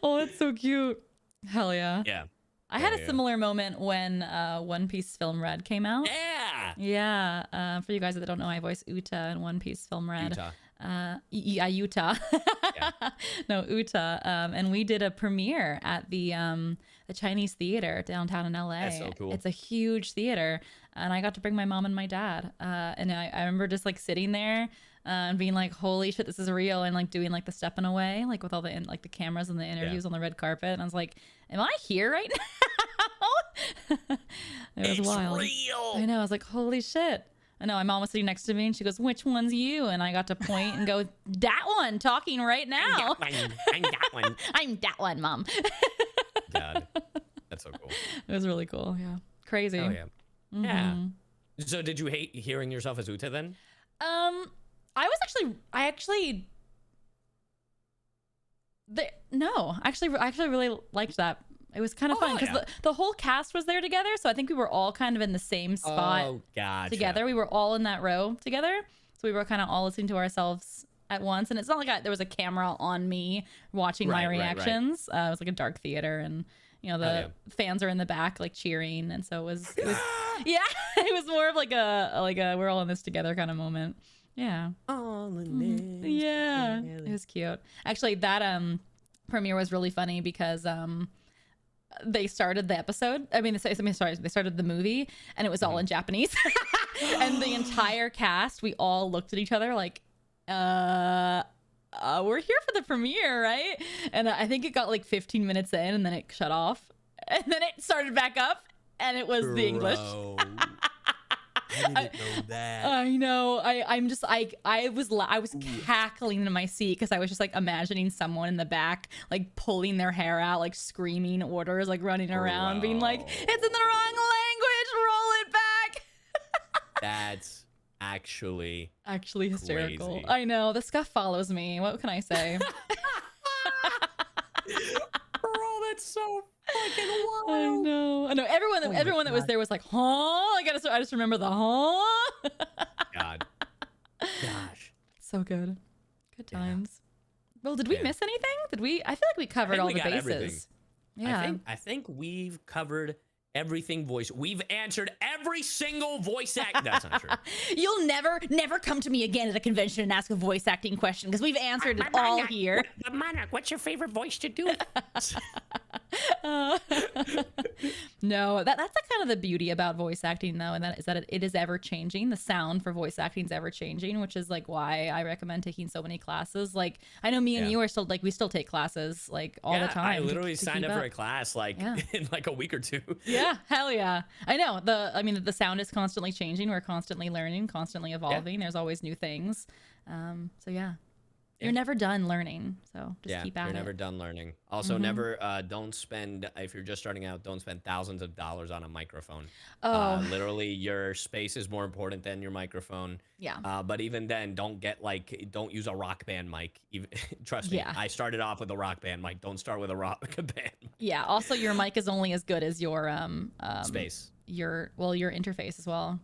Oh, that's so cute. Hell yeah. Yeah. I had a similar moment when One Piece Film Red came out. Yeah. Yeah. For you guys that don't know, I voice Uta in One Piece Film Red. Utah. Utah. No, Uta. And we did a premiere at the Chinese theater downtown in LA. That's so cool. It's a huge theater, and I got to bring my mom and my dad. And I remember just like sitting there and being like, "Holy shit, this is real!" And like doing like the stepping away, like with all the like the cameras and the interviews on the red carpet. And I was like, "Am I here right now?" It was it's wild. real. I know. I was like, "Holy shit." I know, my mom was sitting next to me and she goes, "Which one's you?" And I got to point and go, "That one, talking right now." I'm that one. I'm that one, Mom. God, that's so cool. It was really cool. Yeah. Crazy. Oh yeah. Yeah. So did you hate hearing yourself as Uta then? I actually really liked that. It was kind of fun because the whole cast was there together. So I think we were all kind of in the same spot together. We were all in that row together. So we were kind of all listening to ourselves at once. And it's not like there was a camera on me watching my reactions. It was like a dark theater, and you know, the fans are in the back like cheering. And so it was yeah, it was more of like a we're all in this together kind of moment. Yeah. All in this yeah. Together. It was cute. Actually, that premiere was really funny because they started the episode. I mean, they started the movie, and it was all in Japanese. And the entire cast, we all looked at each other like, we're here for the premiere, right? And I think it got like 15 minutes in, and then it shut off, and then it started back up, and it was the English. I didn't know that. I know. I was cackling in my seat because I was just like imagining someone in the back like pulling their hair out, like screaming orders, like running around, being like, "It's in the wrong language, roll it back." That's actually hysterical. crazy. I know. The Scuff follows me. What can I say? Bro, that's so fucking wild. I know. Everyone that was there was like, "Huh?" I just remember the "huh." God. Gosh. So good. Good times. Well, did we miss anything? I feel like we covered all the bases. Everything. Yeah. I think we've covered everything voice. We've answered every single voice act. That's not true. You'll never come to me again at a convention and ask a voice acting question because we've answered it all here. Monarch, what's your favorite voice to do? No, that's like kind of the beauty about voice acting, though, and that is that it is ever changing. The sound for voice acting is ever changing, which is like why I recommend taking so many classes. Like I know me and you are still like we still take classes like all the time. I literally signed up for a class like in like a week or two. Yeah, hell yeah. I know. The sound is constantly changing. We're constantly learning, constantly evolving. There's always new things. So yeah. You're never done learning, so just keep at it. You're never done learning. Also, never don't spend, if you're just starting out, don't spend thousands of dollars on a microphone. Literally, your space is more important than your microphone. Yeah. But even then, don't use a rock band mic. Trust me, I started off with a rock band mic. Don't start with a rock band mic. Yeah. Also, your mic is only as good as your space. Your interface as well.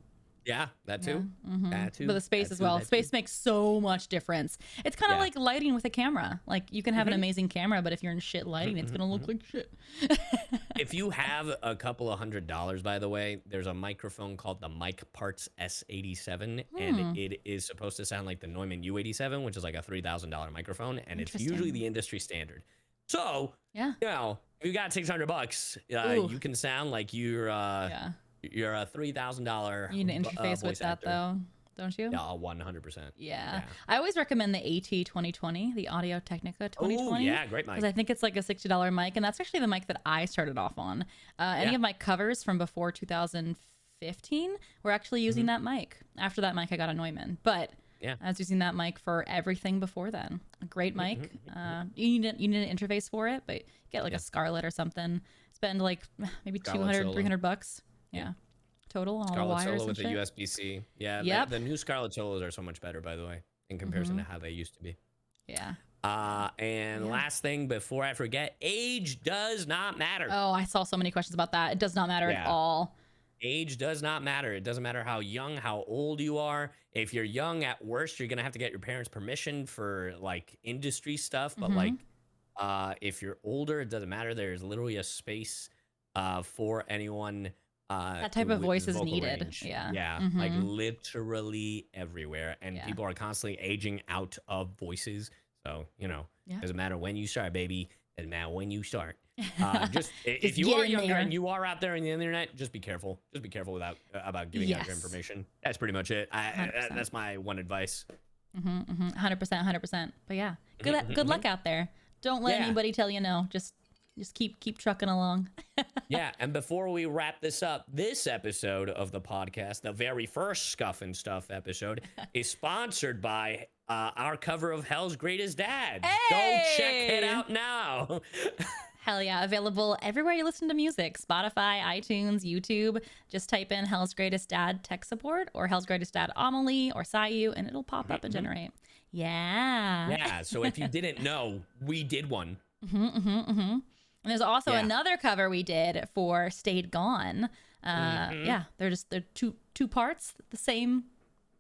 Yeah, that too. That too. But the space as well. Space makes so much difference. It's kind of like lighting with a camera. Like you can have an amazing camera, but if you're in shit lighting, it's gonna look like shit. If you have a couple of $100, by the way, there's a microphone called the Mic Parts S87, and it is supposed to sound like the Neumann U87, which is like a $3,000 microphone, and it's usually the industry standard. So, you know, if you got $600, you can sound like you're You're a $3,000. You need an interface with that though, don't you? Yeah, 100%. Yeah. I always recommend the AT 2020, the Audio Technica 2020. Oh yeah, great mic. Because I think it's like a $60 mic, and that's actually the mic that I started off on. Any of my covers from before 2015 were actually using that mic. After that mic, I got a Neumann, but I was using that mic for everything before then. A great mic. You need an interface for it, but get like a Scarlett or something. Spend like maybe $200, $300. Yeah. Total on all the wires Solo and with shit. a USB-C. Yeah. The new Scarlett Solos are so much better, by the way, in comparison to how they used to be. Yeah. And last thing before I forget, age does not matter. Oh, I saw so many questions about that. It does not matter at all. Age does not matter. It doesn't matter how young, how old you are. If you're young, at worst, you're gonna have to get your parents' permission for like industry stuff. But like, if you're older, it doesn't matter. There's literally a space for anyone. That type of voice is needed. Range. Like literally everywhere, and people are constantly aging out of voices. So, Yeah. doesn't matter when you start, baby. Doesn't matter when you start. Just if you get are in younger there. and you are out there in the internet, just be careful. Just be careful about giving out your Yes. information. That's pretty much it. 100%. That's my one advice. 100%. But yeah, good luck out there. Don't let anybody tell you no. Just keep trucking along. Yeah, and before we wrap this up, this episode of the podcast, the very first Scuff and Stuff episode, is sponsored by our cover of Hell's Greatest Dads. Go check it out now. Hell yeah, available everywhere you listen to music. Spotify, iTunes, YouTube. Just type in Hell's Greatest Dad tech support or Hell's Greatest Dad LeeandLie or CyYu, and it'll pop up and generate. Yeah. Yeah, so if you didn't know, we did one. And there's also another cover we did for Stayed Gone. Yeah, they're two parts, the same.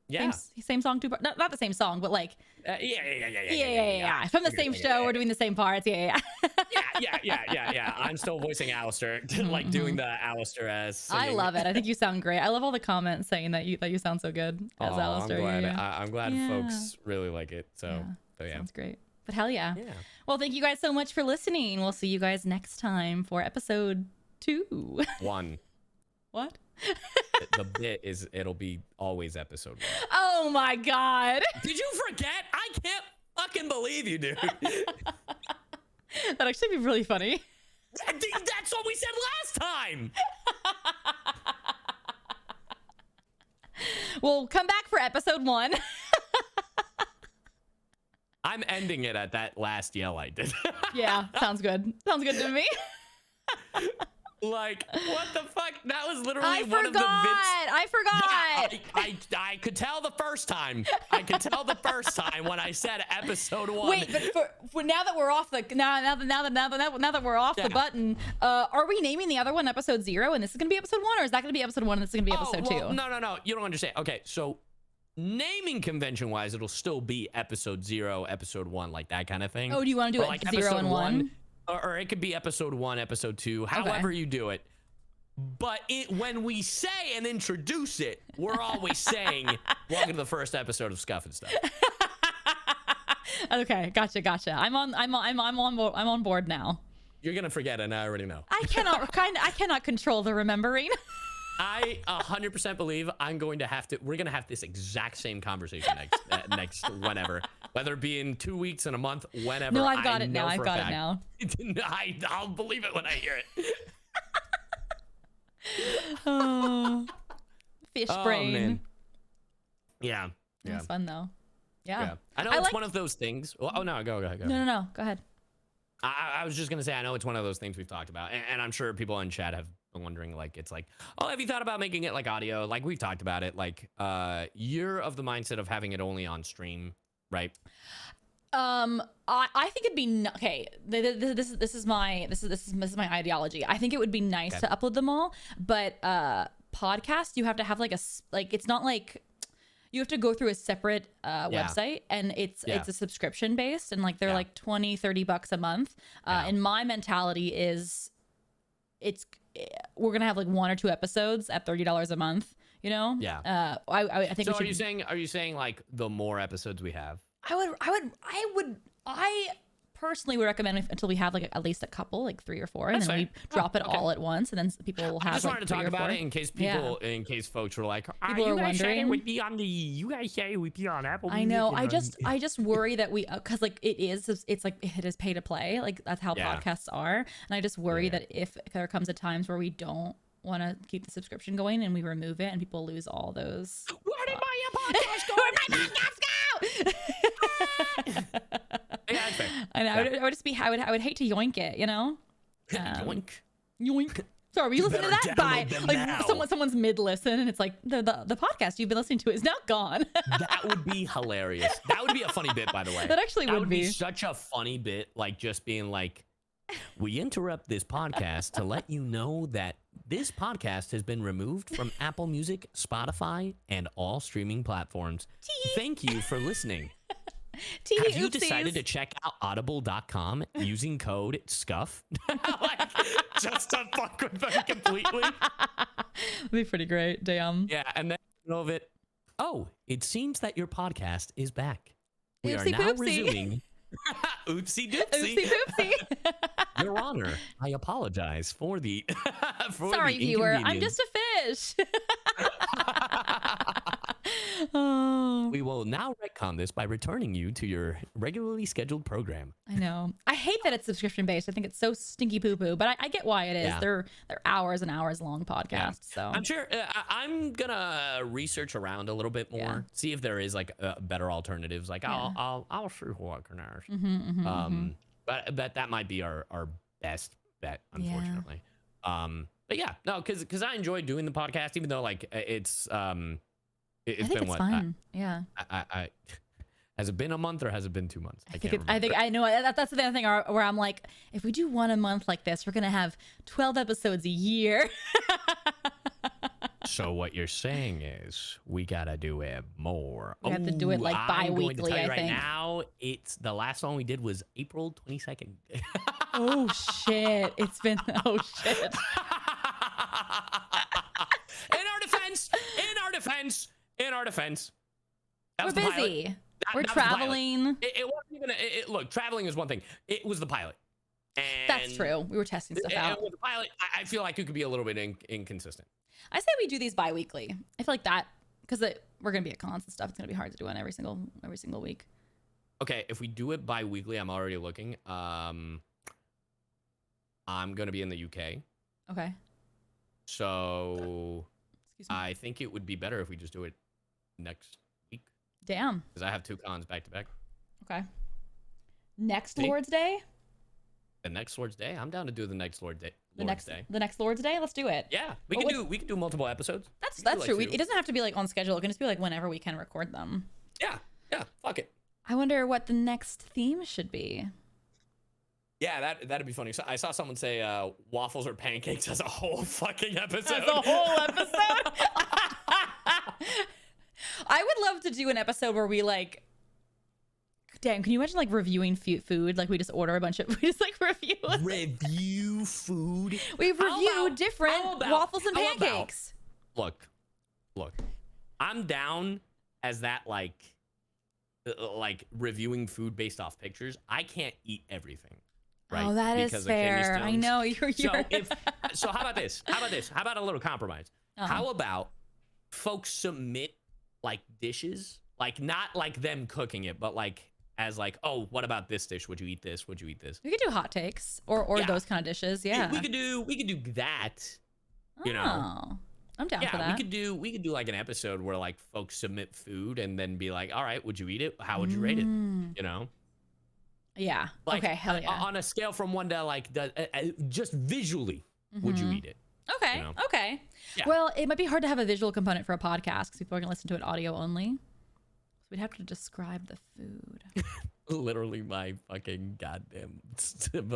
Yeah. Same song, two parts. Not the same song, but like. Yeah. From the same show, we're doing the same parts. Yeah. I'm still voicing Alistair, like doing the Alistair as singing. I love it. I think you sound great. I love all the comments saying that you sound so good as Alistair. I'm glad folks really like it. So yeah. Sounds great. But hell yeah. Well, thank you guys so much for listening. We'll see you guys next time for episode 2. 1. What? The bit is it'll be always episode 1. Oh my god. Did you forget? I can't fucking believe you, dude. That'd actually be really funny. That's what we said last time. Well, come back for episode 1. I'm ending it at that last yell I did. Yeah, sounds good. Sounds good to me. Like, what the fuck? That was literally I one of the bits. I forgot. Yeah, I could tell the first time. I could tell the first time when I said episode 1. Wait, but for now that we're off the now that we're off the button, are we naming the other one episode 0 and this is gonna be episode 1, or is that gonna be episode 1 and this is gonna be episode 2? No. You don't understand. Okay, so naming convention wise, it'll still be episode 0, episode 1, like that kind of thing. Oh, do you want to do it like 0 and 1? Or it could be episode 1, episode 2, however you do it. But when we say and introduce it, we're always saying, welcome to the first episode of Scuff and Stuff. Okay, gotcha. I'm on board now. You're gonna forget it, and I already know. I cannot control the remembering. I 100% believe we're gonna have this exact same conversation next whenever, whether it be in 2 weeks, in a month, whenever. No, I've got it now. I'll believe it when I hear it. Oh, fish brain. Man. Yeah. It's fun though. Yeah. I know it's one of those things. Oh no, go. No. Go ahead. I was just gonna say, I know it's one of those things we've talked about, and I'm sure people in chat have been wondering, like, it's like, oh, have you thought about making it like audio? Like we've talked about it. Like, you're of the mindset of having it only on stream, right? I think it'd be okay. This is my ideology. I think it would be nice to upload them all, but podcast you have to have it's not like you have to go through a separate website, and it's a subscription based, and like they're like $20-$30 a month. And my mentality is we're gonna have like 1 or 2 episodes at $30 a month. You know? Yeah. I think. So are you saying like the more episodes we have? I personally would recommend until we have like at least a couple, like 3 or 4, and then we drop it all at once, and then people will have. I just wanted to talk about it in case in case folks were like, people are wondering. You guys say it would be on Apple Music. I know. I just worry that because like it is pay to play, like that's how podcasts are, and I just worry that if there comes a times where we don't want to keep the subscription going and we remove it and people lose all those. Where did my podcast go? Where'd my podcast go? Yeah, that's fair. And I would just be, I would hate to yoink it, you know? Yoink. Sorry, were you listening to that? Bye. Like someone's mid listen and it's like the podcast you've been listening to is now gone. That would be hilarious. That would be a funny bit, by the way. That actually would be such a funny bit, like just being like, we interrupt this podcast to let you know that this podcast has been removed from Apple Music, Spotify, and all streaming platforms. Thank you for listening. Have you decided to check out audible.com using code SCUFF? Like, just to fuck with them completely? That'd be pretty great. Damn. Yeah, and then of it. Oh, it seems that your podcast is back. We are Oopsie now poopsie. resuming Oopsie doopsie. Oopsie poopsie. Your Honor, I apologize for the Sorry, viewer. I'm just a fish. Oh. We will now retcon this by returning you to your regularly scheduled program. I know. I hate that it's subscription based. I think it's so stinky poo poo, but I get why it is. Yeah. They're hours and hours long podcasts. Yeah. So I'm sure I'm gonna research around a little bit more, see if there is like better alternatives. Like I'll sure walk But that might be our best bet, unfortunately. But yeah, no, because I enjoy doing the podcast, even though like it's I think it's fun. Yeah. I has it been a month or has it been 2 months? I think I know that's the other thing where I'm like, if we do one a month like this, we're gonna have 12 episodes a year. So what you're saying is we gotta do it more. We have to do it like bi-weekly. I think right now it's the last one we did was April 22nd. Oh shit! It's been shit. In our defense, we're busy. We're traveling. It wasn't even. Look, traveling is one thing. It was the pilot. And that's true. We were testing stuff out. With the pilot, I feel like it could be a little bit inconsistent. I say we do these bi-weekly. I feel like that because we're gonna be at cons and stuff. It's gonna be hard to do one every single week. Okay, if we do it bi-weekly, I'm already looking. I'm gonna be in the UK. Okay. So I think it would be better if we just do it next week. Damn. Because I have 2 cons back to back. Okay. Next Lord's Day? The next Lord's Day? I'm down to do the next Lord's Day. The next Lord's Day? Let's do it. Yeah. We can do multiple episodes. That's true. It doesn't have to be like on schedule. It can just be like whenever we can record them. Yeah. Yeah. Fuck it. I wonder what the next theme should be. Yeah, that'd be funny. So I saw someone say waffles or pancakes as a whole fucking episode. As a whole episode? I would love to do an episode where we like, damn, can you imagine like reviewing food? Like we just order a bunch of, we just like review food. We review different waffles and pancakes. Look, I'm down as that like reviewing food based off pictures. I can't eat everything. Right? Oh, that is fair. I know you're. So how about this? How about a little compromise? How about folks submit like dishes, like not like them cooking it, but like as like, oh, what about this dish? Would you eat this? Would you eat this? We could do hot takes or those kind of dishes. Yeah, we could do that. You know, I'm down for that. we could do like an episode where like folks submit food and then be like, all right, would you eat it? How would you rate it? You know. Yeah. Like, okay. Hell yeah. On a scale from 1 to like, just visually, would you eat it? Okay. You know? Okay. Yeah. Well, it might be hard to have a visual component for a podcast because people are gonna listen to it audio only. So we'd have to describe the food. Literally, my fucking goddamn.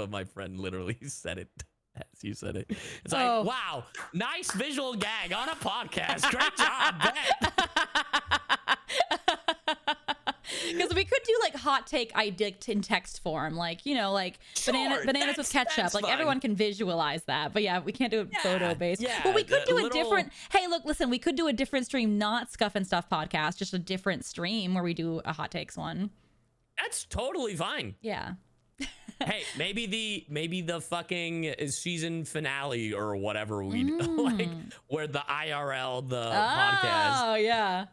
My friend literally said it as you said it. It's like, wow, nice visual gag on a podcast. Great job, Bet. Because we could do like hot take IDICT in text form, like, you know, like bananas with ketchup. Like everyone can visualize that. But yeah, we can't do it photo based. Yeah, but we could do a different. Hey, look, listen, we could do a different stream, not Scuff and Stuff podcast, just a different stream where we do a hot takes one. That's totally fine. Yeah. Hey, maybe the fucking season finale or whatever we like, where the IRL podcast. Oh yeah.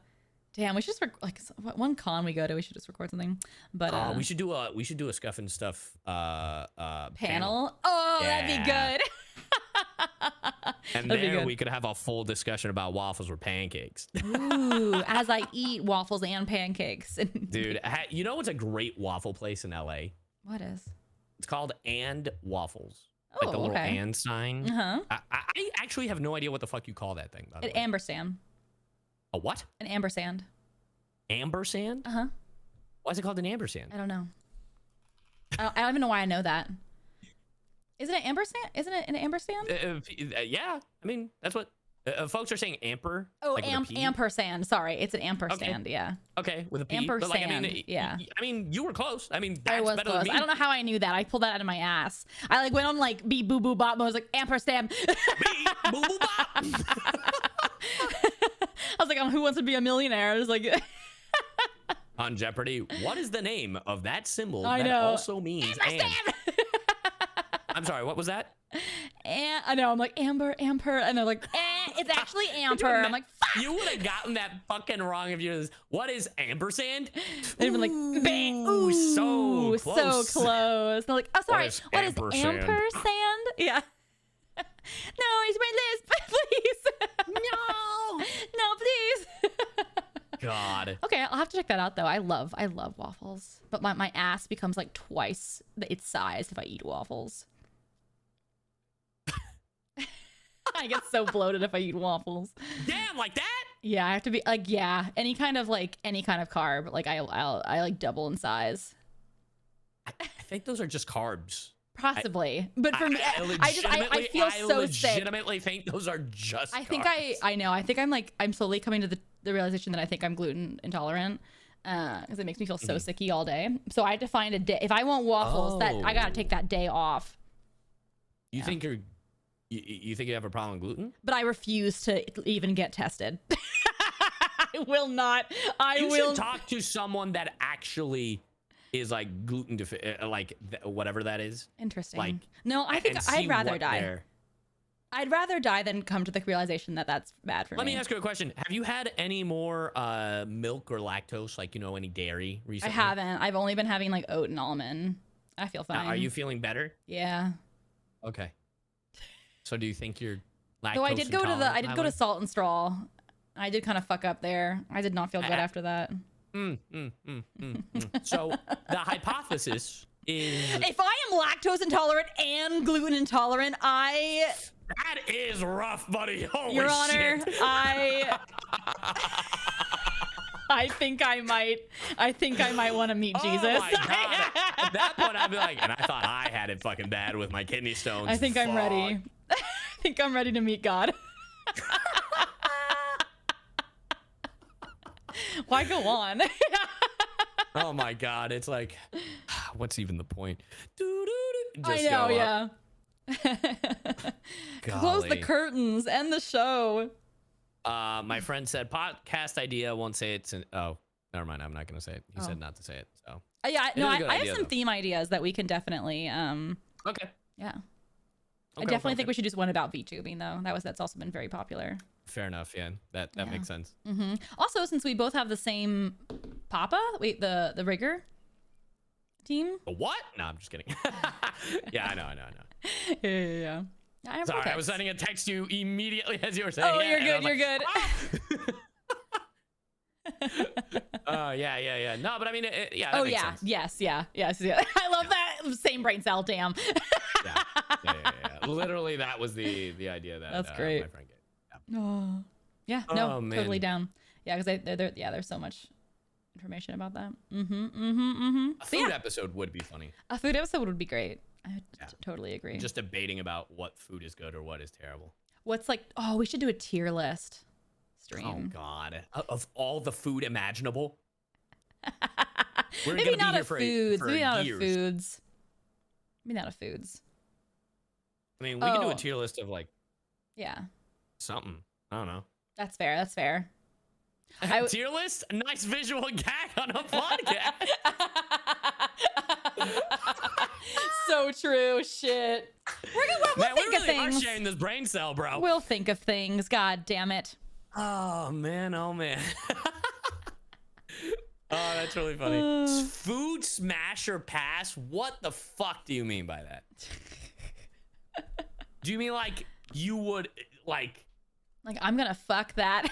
Damn, we should just like one con we go to. We should just record something. But we should do a Scuff and Stuff panel. Oh, yeah. That'd be good. And there we could have a full discussion about waffles or pancakes. Ooh, as I eat waffles and pancakes. Dude, you know what's a great waffle place in LA? What is? It's called And Waffles. Oh, like the little and sign. Uh-huh. I actually have no idea what the fuck you call that thing. By the way. An ampersand. A what? An ampersand. Ampersand? Uh-huh. Why is it called an ampersand? I don't know. I don't even know why I know that. Isn't it ampersand? Isn't it an ampersand? Yeah. I mean, that's what folks are saying. Amper. Oh, like ampersand. Sorry, it's an ampersand. Okay. Yeah. Okay, with a P. Ampersand. But like, I mean, yeah. I mean, you were close. I mean, that's I was better close. than me. I don't know how I knew that. I pulled that out of my ass. I like went on like beep boo boo bop. I was like ampersand. Beep boo boo bop. I was like, Who Wants to Be a Millionaire? I was like, On Jeopardy, what is the name of that symbol I that know. also means and? I'm sorry, what was that? And I know, I'm like, Amber, Amper, and they're like, it's actually Amper. I'm like, fuck. You would have gotten that fucking wrong if you was, what is ampersand? They'd been like, ooh, so close. So close. They're like, oh, sorry, what is ampersand? ampersand? Yeah. No, it's my list, please. No. No, please. God. Okay, I'll have to check that out though. I love waffles, but my ass becomes like twice its size if I eat waffles. I get so bloated if I eat waffles. Damn, like that? Yeah, I have to be like, yeah, any kind of carb. Like I like double in size. I think those are just carbs. Possibly, but for me, I feel so sick. I legitimately think those are just. I think carbs. I know. I think I'm slowly coming to the realization that I think I'm gluten intolerant because it makes me feel so sicky all day. So I have to find a day if I want waffles. That I gotta take that day off. You think you think you have a problem with gluten? But I refuse to even get tested. I will not. You should talk to someone that actually is like gluten like whatever that is. Interesting. Like, no, I think I'd rather die. I'd rather die than come to the realization that that's bad for me. Let me ask you a question. Have you had any more milk or lactose, like, any dairy recently? I haven't. I've only been having like oat and almond. I feel fine. Are you feeling better? Yeah. Okay. So do you think you're lactose Though I did go to Salt and Straw. I did kind of fuck up there. I did not feel good after that. So the hypothesis is, if I am lactose intolerant and gluten intolerant, that is rough, buddy. Holy Your Honor, shit. I think I might want to meet Jesus. Oh my God. At that point, I'd be like, and I thought I had it fucking bad with my kidney stones. I think I'm ready. I think I'm ready to meet God. Why go on? Oh my God. It's like, what's even the point? I know, yeah. Close the curtains, end the show. My friend said podcast idea, won't say it. Oh, never mind. I'm not going to say it. He said not to say it. So yeah, no, I have some theme ideas that we can definitely, okay. Yeah. I definitely think we should do one about VTubing though. That's also been very popular. Fair enough. Yeah, that makes sense. Also, since we both have the same Papa, the rigger team. The what? No, I'm just kidding. Yeah, I know. Yeah. Sorry, I was sending a text to you immediately as you were saying. Oh, you're good. You're good. Yeah. No, but I mean, yeah. Oh, makes yeah. sense. Yes. I love that. Same brain cell. Damn. Yeah. Literally, that was the idea that that's great. My friend gave. Oh. Yeah. No, Oh, man. totally down. Yeah, because there's so much information about that. A food episode would be funny. A food episode would be great. I totally agree. Just debating about what food is good or what is terrible. What's like? Oh, we should do a tier list stream. Oh God, of all the food imaginable. We're Maybe gonna not be here of for foods. Maybe not years. of foods. Maybe not of foods. I mean, we can do a tier list of like. Yeah. Something. I don't know. That's fair. Tier list? Nice visual gag on a podcast. So true. Shit. We'll think of things. Are sharing this brain cell, bro. We'll think of things. God damn it. Oh man. Oh, that's really funny. Food smash or pass? What the fuck do you mean by that? Do you mean like you would like I'm gonna fuck that?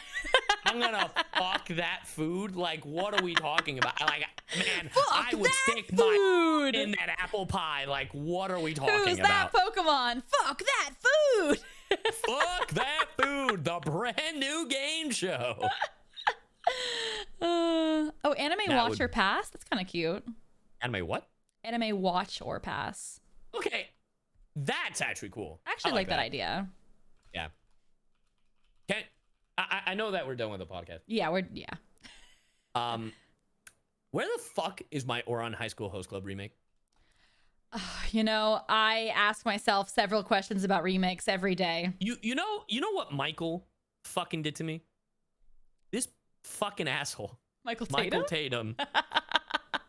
I'm gonna fuck that food? Like, what are we talking about? Like, man, fuck I would stick my in that apple pie. Like, what are we talking about? Who's that Pokemon? Fuck that food. Fuck that food. The brand new game show. Anime watch or pass? That's kind of cute. Anime what? Anime watch or pass. Okay, that's actually cool. I actually like that idea. Yeah. I know that we're done with the podcast. Yeah, where the fuck is my Ouran High School Host Club remake? I ask myself several questions about remakes every day. You know what Michael fucking did to me? This fucking asshole Michael Michael Tatum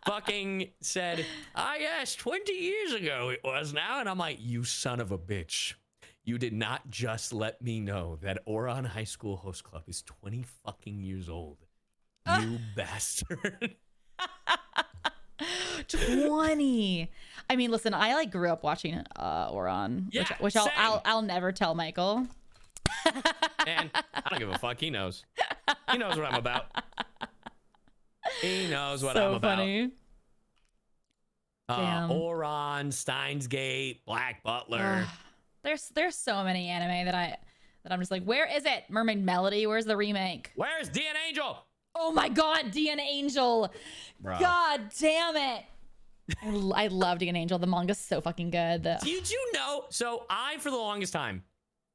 fucking said, yes, 20 years ago it was now. And I'm like, you son of a bitch. You did not just let me know that Oron High School Host Club is 20 fucking years old. You bastard. 20. I mean, listen, I like grew up watching Oron, Yeah, which same. I'll never tell Michael. And I don't give a fuck. He knows. He knows what I'm about. He knows what I'm about. Funny. Damn. Oron, Steins Gate, Black Butler. There's so many anime that I'm just like, where is it? Mermaid Melody, where's the remake? Where's DN Angel? Oh my god, DN Angel. Bro. God damn it. I love DN Angel. The manga's so fucking good. Did you know? So for the longest time,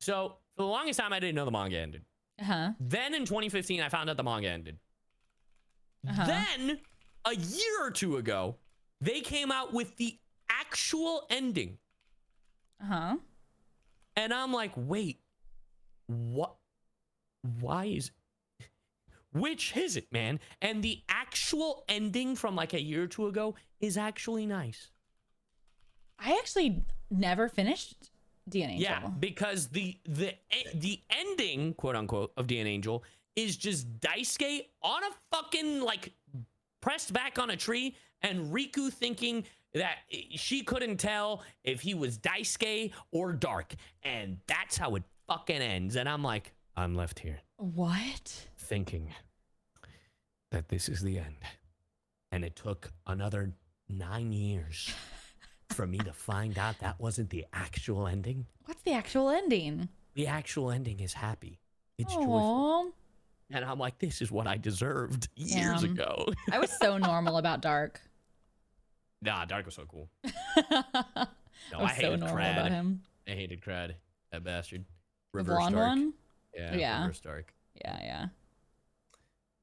I didn't know the manga ended. Then in 2015, I found out the manga ended. Then a year or two ago, they came out with the actual ending. And I'm like, wait, what? Which is it, man? And the actual ending from like a year or two ago is actually nice. I actually never finished DN Angel. Yeah, because the ending, quote unquote, of DN Angel is just Daisuke on a fucking like pressed back on a tree, and Riku thinking that she couldn't tell if he was Daisuke or Dark, and that's how it fucking ends. And I'm like, I'm left here. What? Thinking that this is the end. And it took another 9 years for me to find out that wasn't the actual ending. What's the actual ending? The actual ending is happy. It's Aww. joyful. And I'm like, this is what I deserved years ago. I was so normal about Dark. Nah, Dark was so cool. No, I was so normal about him. I hated Crad. That bastard. The Reverse blonde Dark. one? Yeah. Reverse Dark. Yeah.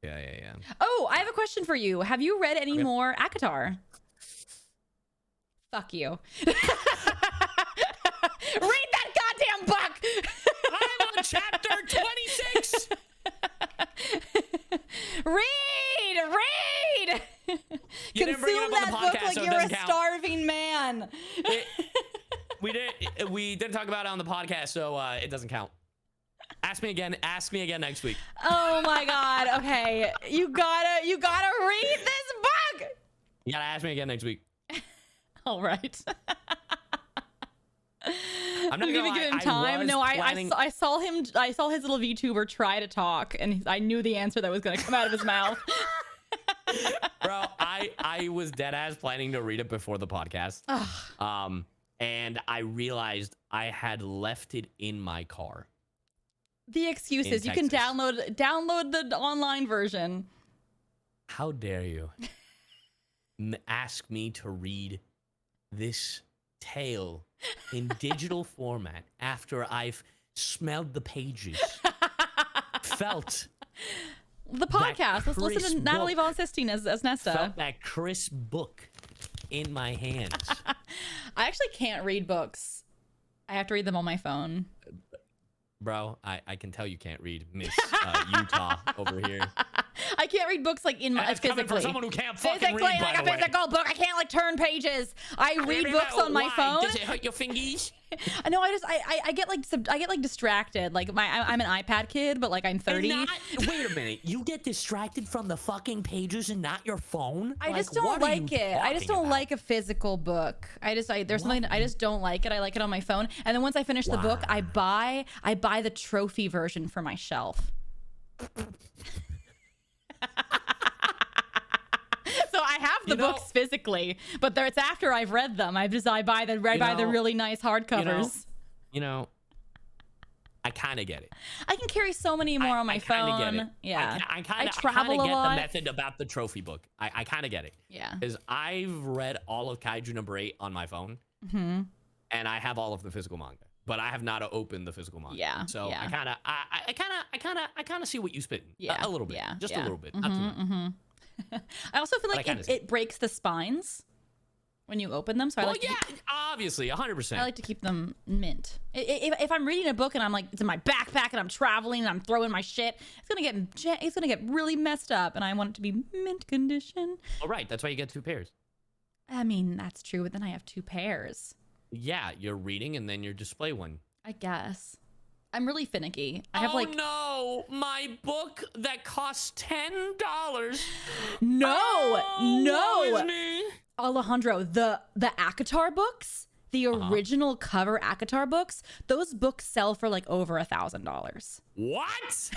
Yeah. Oh, I have a question for you. Have you read any more Akatar? Fuck you. Read that goddamn book! I'm on chapter 26! Read! You didn't bring it up on the Consume that podcast, book like so it you're a doesn't count. starving man. We didn't talk about it on the podcast, so it doesn't count. Ask me again next week. Oh my god. Okay. You gotta read this book. You gotta ask me again next week. All right. I'm not gonna give him time. No, I saw him. I saw his little VTuber try to talk, and I knew the answer that was going to come out of his mouth. Bro, I was dead ass planning to read it before the podcast. And I realized I had left it in my car. The excuses. You can download the online version. How dare you ask me to read this tale in digital format after I've smelled the pages, felt the podcast. Let's listen to Natalie Von Sistine as Nesta. Felt that crisp book in my hands. I actually can't read books. I have to read them on my phone. Bro, I can tell you can't read, Miss Utah over here. I can't read books like in my physically. Coming from someone who can't fucking physically, read, like by a the way. physical book. I can't like turn pages. I read books on my phone. Does it hurt your fingies? I know. I get like distracted. Like I'm an iPad kid, but like I'm 30. Wait a minute. You get distracted from the fucking pages and not your phone? I just don't like it. I just don't like a physical book. There's something I just don't like it. I like it on my phone. And then once I finish the book, I buy the trophy version for my shelf. So I have the books physically, but it's after I've read them. I buy the really nice hardcovers. I kind of get it. I can carry so many more on my phone. Get it. Yeah, I kind of travel get a lot. the method about the trophy book. I kind of get it. Yeah, because I've read all of Kaiju number 8 on my phone, and I have all of the physical manga, but I have not opened the physical manga. Yeah. So yeah. I kind of see what you spit. Yeah, a little bit. Yeah, just a little bit. Not too much. I also feel like it breaks the spines. when you open them. So I Well, like yeah, obviously, 100%. I like to keep them mint. If I'm reading a book and I'm like, it's in my backpack and I'm traveling and I'm throwing my shit, it's gonna get really messed up, and I want it to be mint condition. All right, that's why you get 2 pairs. I mean, that's true, but then I have 2 pairs. Yeah, you're reading and then your display one. I guess. I'm really finicky. I have no, my book that costs $10. No. Alejandro, the ACOTAR books, the original cover ACOTAR books, those books sell for like over $1,000. What?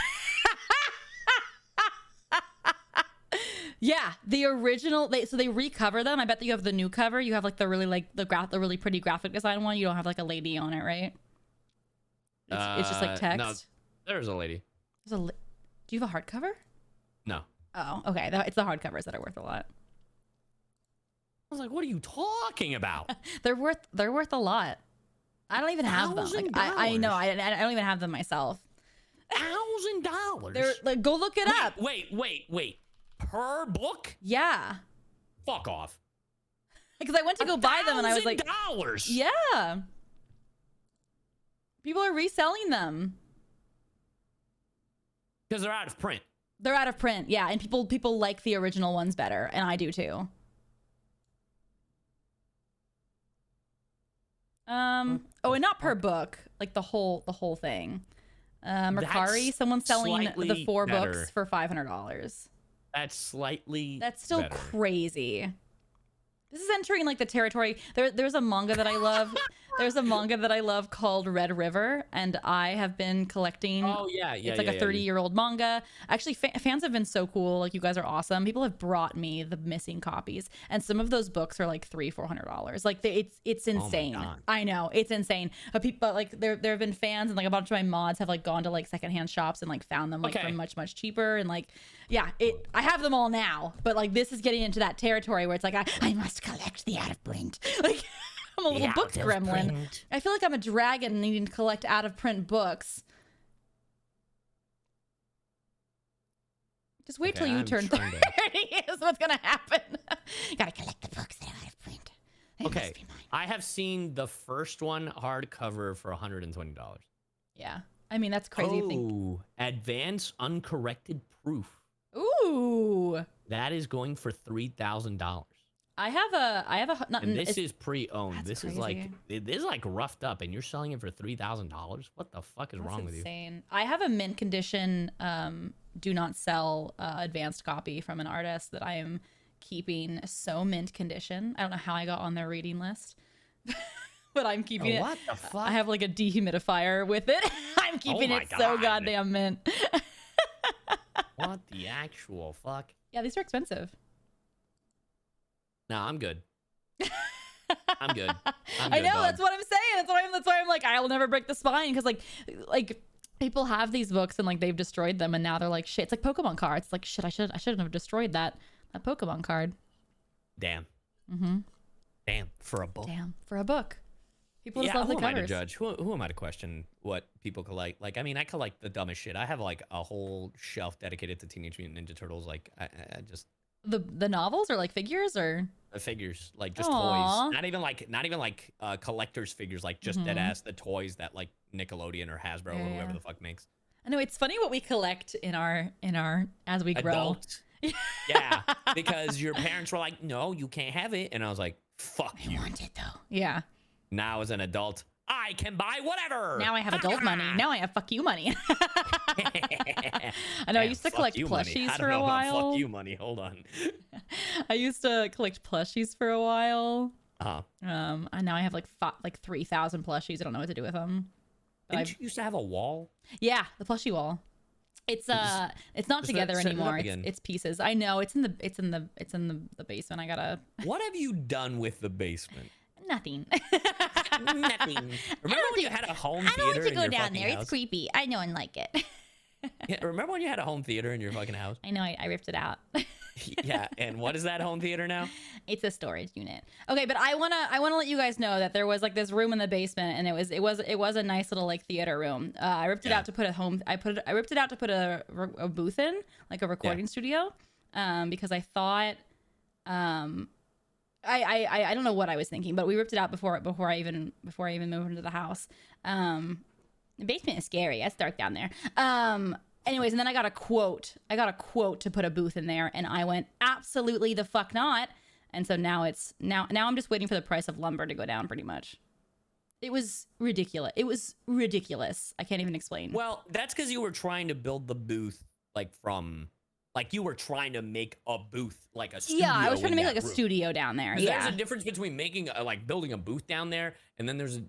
Yeah, the original. So they recover them. I bet that you have the new cover. You have like the really the really pretty graphic design one. You don't have like a lady on it, right? It's just like text. No, there's a lady. Do you have a hardcover? No. Oh, okay. It's the hardcovers that are worth a lot. I was like, what are you talking about? They're worth a lot. I don't even have them. Like, I know. I don't even have them myself. $1,000. They're like, go look it up. Wait. Per book? Yeah. Fuck off. Because I went to go buy them and I was like, $1,000. yeah. People are reselling them. Because they're out of print. They're out of print, yeah. And people like the original ones better, and I do too. And not per book, like the whole thing. Mercari, someone's selling the 4 books for $500. That's still better. Crazy. This is entering like the territory. There's a manga that I love. There's a manga that I love called Red River, and I have been collecting. Oh yeah. It's like a 30-year-old manga. Actually, fans have been so cool. Like, you guys are awesome. People have brought me the missing copies, and some of those books are like $300-400. Like, it's insane. Oh my God. I know, it's insane. But like there have been fans, and like a bunch of my mods have like gone to like secondhand shops and like found them like for much cheaper, and like I have them all now. But like, this is getting into that territory where it's like I must collect the out of print. Like, I'm a little book gremlin. Print. I feel like I'm a dragon needing to collect out of print books. Just wait till you turn 30 is what's gonna happen. Gotta collect the books that are out of print. Okay, I have seen the first one hardcover for $120. Yeah, I mean, that's crazy. Oh, advance uncorrected proof. Ooh, that is going for $3,000. I have a. And this is pre-owned. This crazy. is like roughed up, and you're selling it for $3,000. What the fuck is wrong with you? Insane. I have a mint condition, do not sell advanced copy from an artist that I am keeping so mint condition. I don't know how I got on their reading list, but I'm keeping it. What the fuck? I have like a dehumidifier with it. I'm keeping it so goddamn mint. What the actual fuck? Yeah, these are expensive. No, I'm good. I'm good. I know, dog. That's what I'm saying. That's why I'm like, I will never break the spine, because like people have these books and like they've destroyed them, and now they're like, shit. It's like Pokemon cards. It's like, shit, I shouldn't have destroyed that Pokemon card. Damn. Mm-hmm. Damn, for a book. Damn, for a book. People just love the covers. Who am I to judge? Who am I to question what people collect? Like, I mean, I collect the dumbest shit. I have like a whole shelf dedicated to Teenage Mutant Ninja Turtles. Like, I just the novels, or like figures, or figures, like just Aww. toys. Not even like collectors figures, like just dead ass the toys that like Nickelodeon or Hasbro or whoever the fuck makes. I know, it's funny what we collect in our as we grow. Adult. Yeah, because your parents were like, no, you can't have it, and I was like, fuck you. I want it though. Yeah. Now as an adult, I can buy whatever. Now I have adult money. Now I have fuck you money. I know. I used to collect plushies for a while. Fuck you money. Hold on. I used to collect plushies for a while. And now I have like 3,000 plushies. I don't know what to do with them. Didn't you used to have a wall? Yeah, the plushie wall. It's not together anymore. It's pieces. I know. It's in the basement. I gotta. What have you done with the basement? Nothing. Nothing. Remember when you had a home theater? I don't want to go down there. House? It's creepy. I know and like it. Yeah, remember when you had a home theater in your fucking house? I know. I ripped it out. Yeah, and what is that home theater now? It's a storage unit. Okay, but I wanna let you guys know that there was like this room in the basement, and it was a nice little like theater room. I ripped it out to put a home. I ripped it out to put a booth in, like a recording studio, because I thought I don't know what I was thinking, but we ripped it out before I even moved into the house. The basement is scary. It's dark down there. Anyways, and then I got a quote to put a booth in there, and I went, absolutely the fuck not. And so now I'm just waiting for the price of lumber to go down pretty much. It was ridiculous. I can't even explain. Well, that's because you were trying to build the booth you were trying to make a booth like a studio. Yeah, I was trying to make like a studio down there. Yeah. There's a difference between making building a booth down there and then there's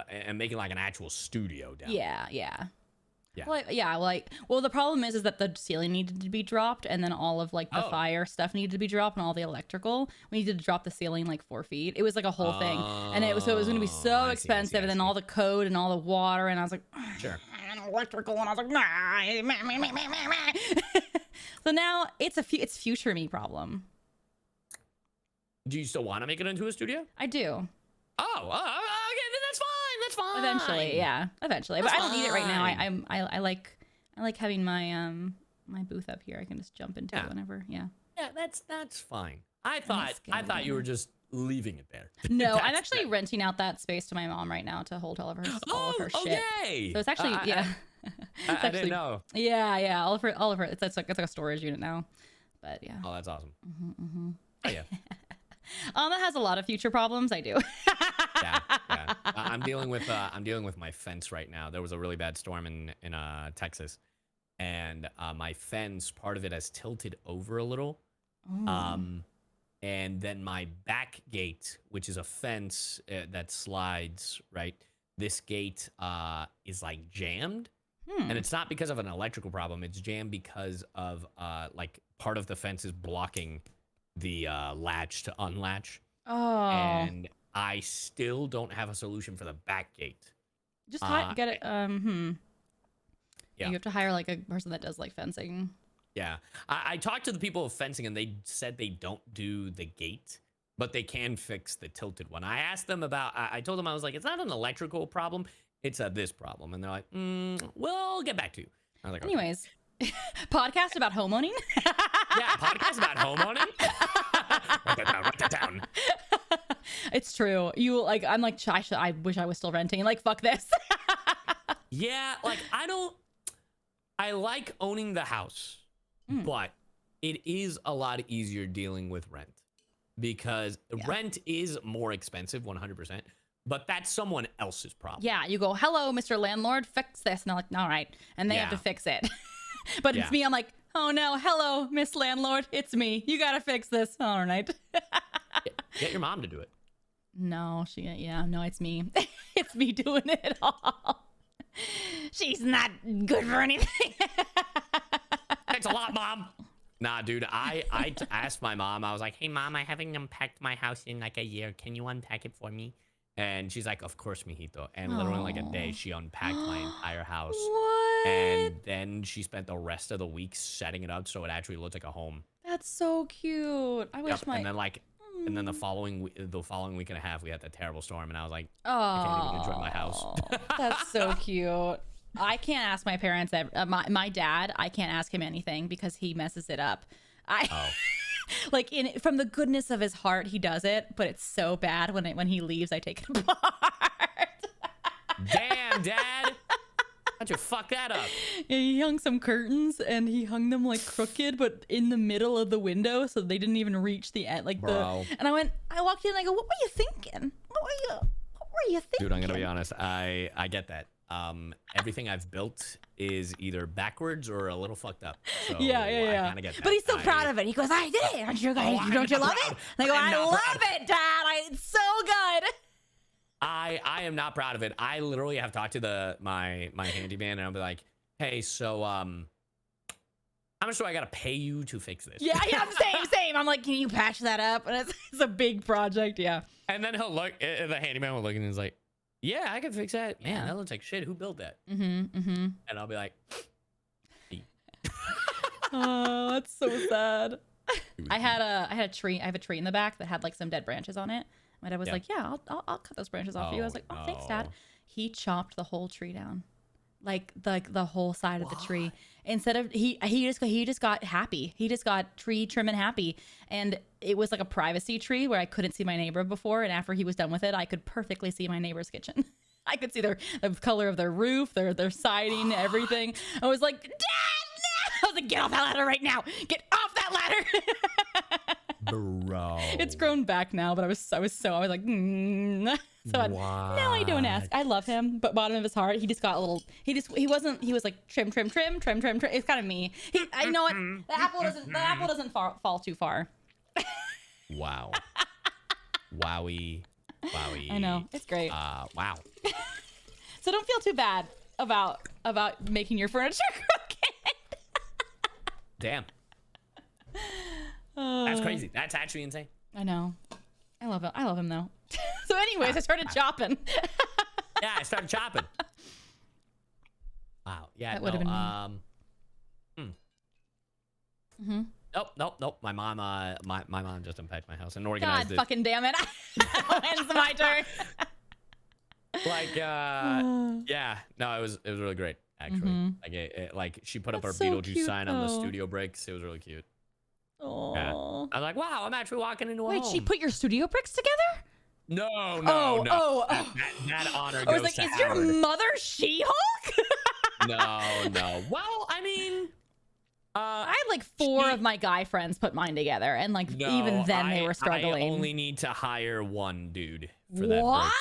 and making like an actual studio down there. Yeah. Well, the problem is that the ceiling needed to be dropped, and then all of like the fire stuff needed to be dropped, and all the electrical. We needed to drop the ceiling like 4 feet. It was like a whole thing, and it was going to be so expensive, and then all the code and all the water, and I was like, sure, and electrical, and I was like, nah. So now it's future me problem. Do you still want to make it into a studio? I do. Oh, okay, then that's fine. That's fine. Eventually, yeah, eventually. But I don't need it right now. I like having my my booth up here. I can just jump into it whenever. Yeah. Yeah, that's fine. I thought you were just leaving it there. No, I'm actually renting out that space to my mom right now to hold all of her shit. Yay! So it's actually I didn't know. Yeah. All of her. It's like a storage unit now. But yeah. Oh, that's awesome. Mm-hmm. Oh yeah. That has a lot of future problems. I do. Yeah. I'm dealing with my fence right now. There was a really bad storm in Texas, and my fence, part of it has tilted over a little. Ooh. And then my back gate, which is a fence that slides, right? This gate is like jammed, and it's not because of an electrical problem. It's jammed because of like part of the fence is blocking the latch to unlatch. Oh. And I still don't have a solution for the back gate. Just get it. Yeah. You have to hire like a person that does like fencing. Yeah. I talked to the people of fencing, and they said they don't do the gate, but they can fix the tilted one. I asked them about, I told them, I was like, it's not an electrical problem. It's this problem. And they're like, we'll get back to you. I was like, anyways, okay. Podcast about homeowning? Yeah, podcast about homeowning? Write that down. It's true. I'm like, I wish I was still renting. Like, fuck this. Yeah, like, I like owning the house, but it is a lot easier dealing with rent because rent is more expensive, 100%, but that's someone else's problem. Yeah, you go, hello, Mr. Landlord, fix this. And they're like, all right. And they have to fix it. But it's me, I'm like, oh no, hello, Miss Landlord, it's me. You gotta fix this. All right. Get your mom to do it. No, it's me. It's me doing it all. She's not good for anything. Thanks a lot, Mom. Nah, dude, I asked my mom. I was like, hey, Mom, I haven't unpacked my house in like a year. Can you unpack it for me? And she's like, of course, mijito. And literally like a day, she unpacked my entire house. What? And then she spent the rest of the week setting it up so it actually looked like a home. That's so cute. I wish my... And then the following week and a half, we had that terrible storm, and I was like, I can't even enjoy my house. That's so cute. I can't ask my parents. My dad, I can't ask him anything because he messes it up. Like from the goodness of his heart, he does it, but it's so bad when he leaves, I take it apart. Damn, Dad. How'd you fuck that up? Yeah, he hung some curtains, and he hung them like crooked, but in the middle of the window, so they didn't even reach the end. Like Bro. And I walked in, and I go, "What were you thinking? What were you thinking?" Dude, I'm gonna be honest. I get that. Everything I've built is either backwards or a little fucked up. So yeah. I kinda get that. But he's so proud of it. He goes, "I did it. Aren't you guys? Don't you love it?" And I go, "I love it, Dad. It's so good." I am not proud of it. I literally have talked to my handyman, and I'll be like, hey, so how much do I gotta pay you to fix this? Yeah, same. I'm like, can you patch that up? And it's a big project, yeah. And then he'll look, the handyman will look, and he's like, yeah, I can fix that. Man, that looks like shit. Who built that? And I'll be like, oh, that's so sad. I have a tree in the back that had like some dead branches on it. My dad was like, yeah, I'll cut those branches off for you. I was like, oh, thanks, Dad. He chopped the whole tree down. like the whole side of the tree. Instead of he just got happy. He just got tree trimming happy, and it was like a privacy tree where I couldn't see my neighbor before. And after he was done with it, I could perfectly see my neighbor's kitchen. I could see the color of their roof, their siding, everything. I was like, Dad, no! I was like, get off that ladder right now! Get off that ladder! Bro, it's grown back now, but I was like, so now I don't ask. I love him, but bottom of his heart, he just got a little. He was like trim. It's kind of me. I know it. The apple doesn't fall too far. Wow. Wowie. I know, it's great. Wow. So don't feel too bad about making your furniture crooked. Damn. That's crazy. That's actually insane. I know. I love it. I love him though. So anyways, I started chopping. Yeah, I started chopping. Wow. Yeah. That would have been me. Nope. My mom just unpacked my house and organized God fucking damn it. It's my turn. Like, yeah. No, it was really great actually. Like she put up our so Beetlejuice cute, sign on the though. studio bricks. It was really cute. Oh. Yeah. I was like, wow, I'm actually walking into a Wait, home. she put your studio bricks together? No. Oh. That honor I was goes like, to is Howard. your mother She-Hulk? No. Well, I mean, I had like 4 of my guy friends put mine together, and like even then they were struggling. I only need to hire one dude for that. What? Bricks,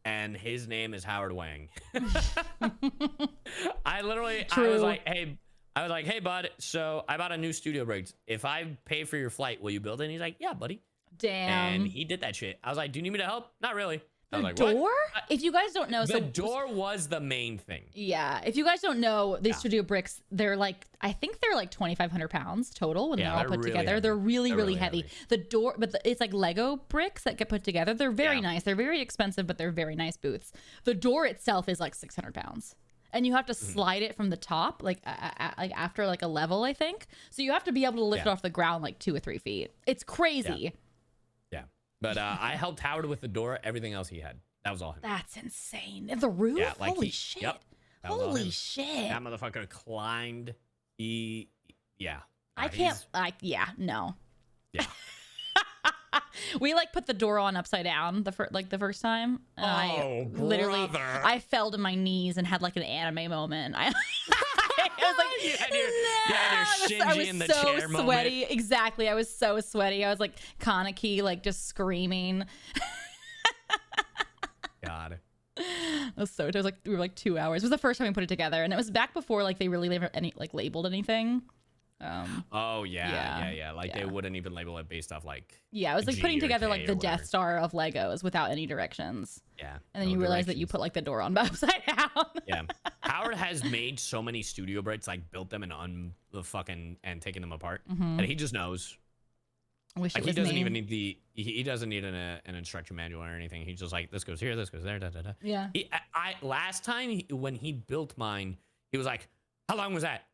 and his name is Howard Wang. I was like, hey, bud, so I bought a new studio bricks. If I pay for your flight, will you build it? And he's like, yeah, buddy. Damn. And he did that shit. I was like, do you need me to help? Not really. I was like, door? what? If you guys don't know, The door was the main thing. Yeah, if you guys don't know, these studio bricks, I think they're like 2,500 pounds total when they're all put really together. heavy. They're really heavy. The door, but it's like Lego bricks that get put together. They're very nice. They're very expensive, but they're very nice booths. The door itself is like 600 pounds. And you have to slide it from the top, like after like a level, I think. So you have to be able to lift it off the ground like 2 or 3 feet. It's crazy. Yeah. But I helped Howard with the door. Everything else he had. That was all him. That's insane. And the roof? Yeah, like holy shit. Yep. Holy shit. That motherfucker climbed. Yeah. I can't, no. Yeah. We like put the door on upside down the first time. And I literally, I fell to my knees and had like an anime moment. I was like, you had your Shinji in the chair moment. Sweaty. Exactly. I was so sweaty. I was like Kaneki, like just screaming. God. It was so. It was like we were like 2 hours. It was the first time we put it together, and it was back before like they really labeled anything. They wouldn't even label it based off like. Yeah, it was like G putting or together K like or the whatever. Death Star of Legos without any directions. Yeah. And then you realize that you put like the door on upside down. Yeah. Howard has made so many studio bricks, like built them and taken them apart, and he just knows. Wish Like it was he doesn't me. even need he doesn't need an instruction manual or anything. He's just like, this goes here, this goes there, da da da. Yeah. Last time when he built mine, he was like, how long was that?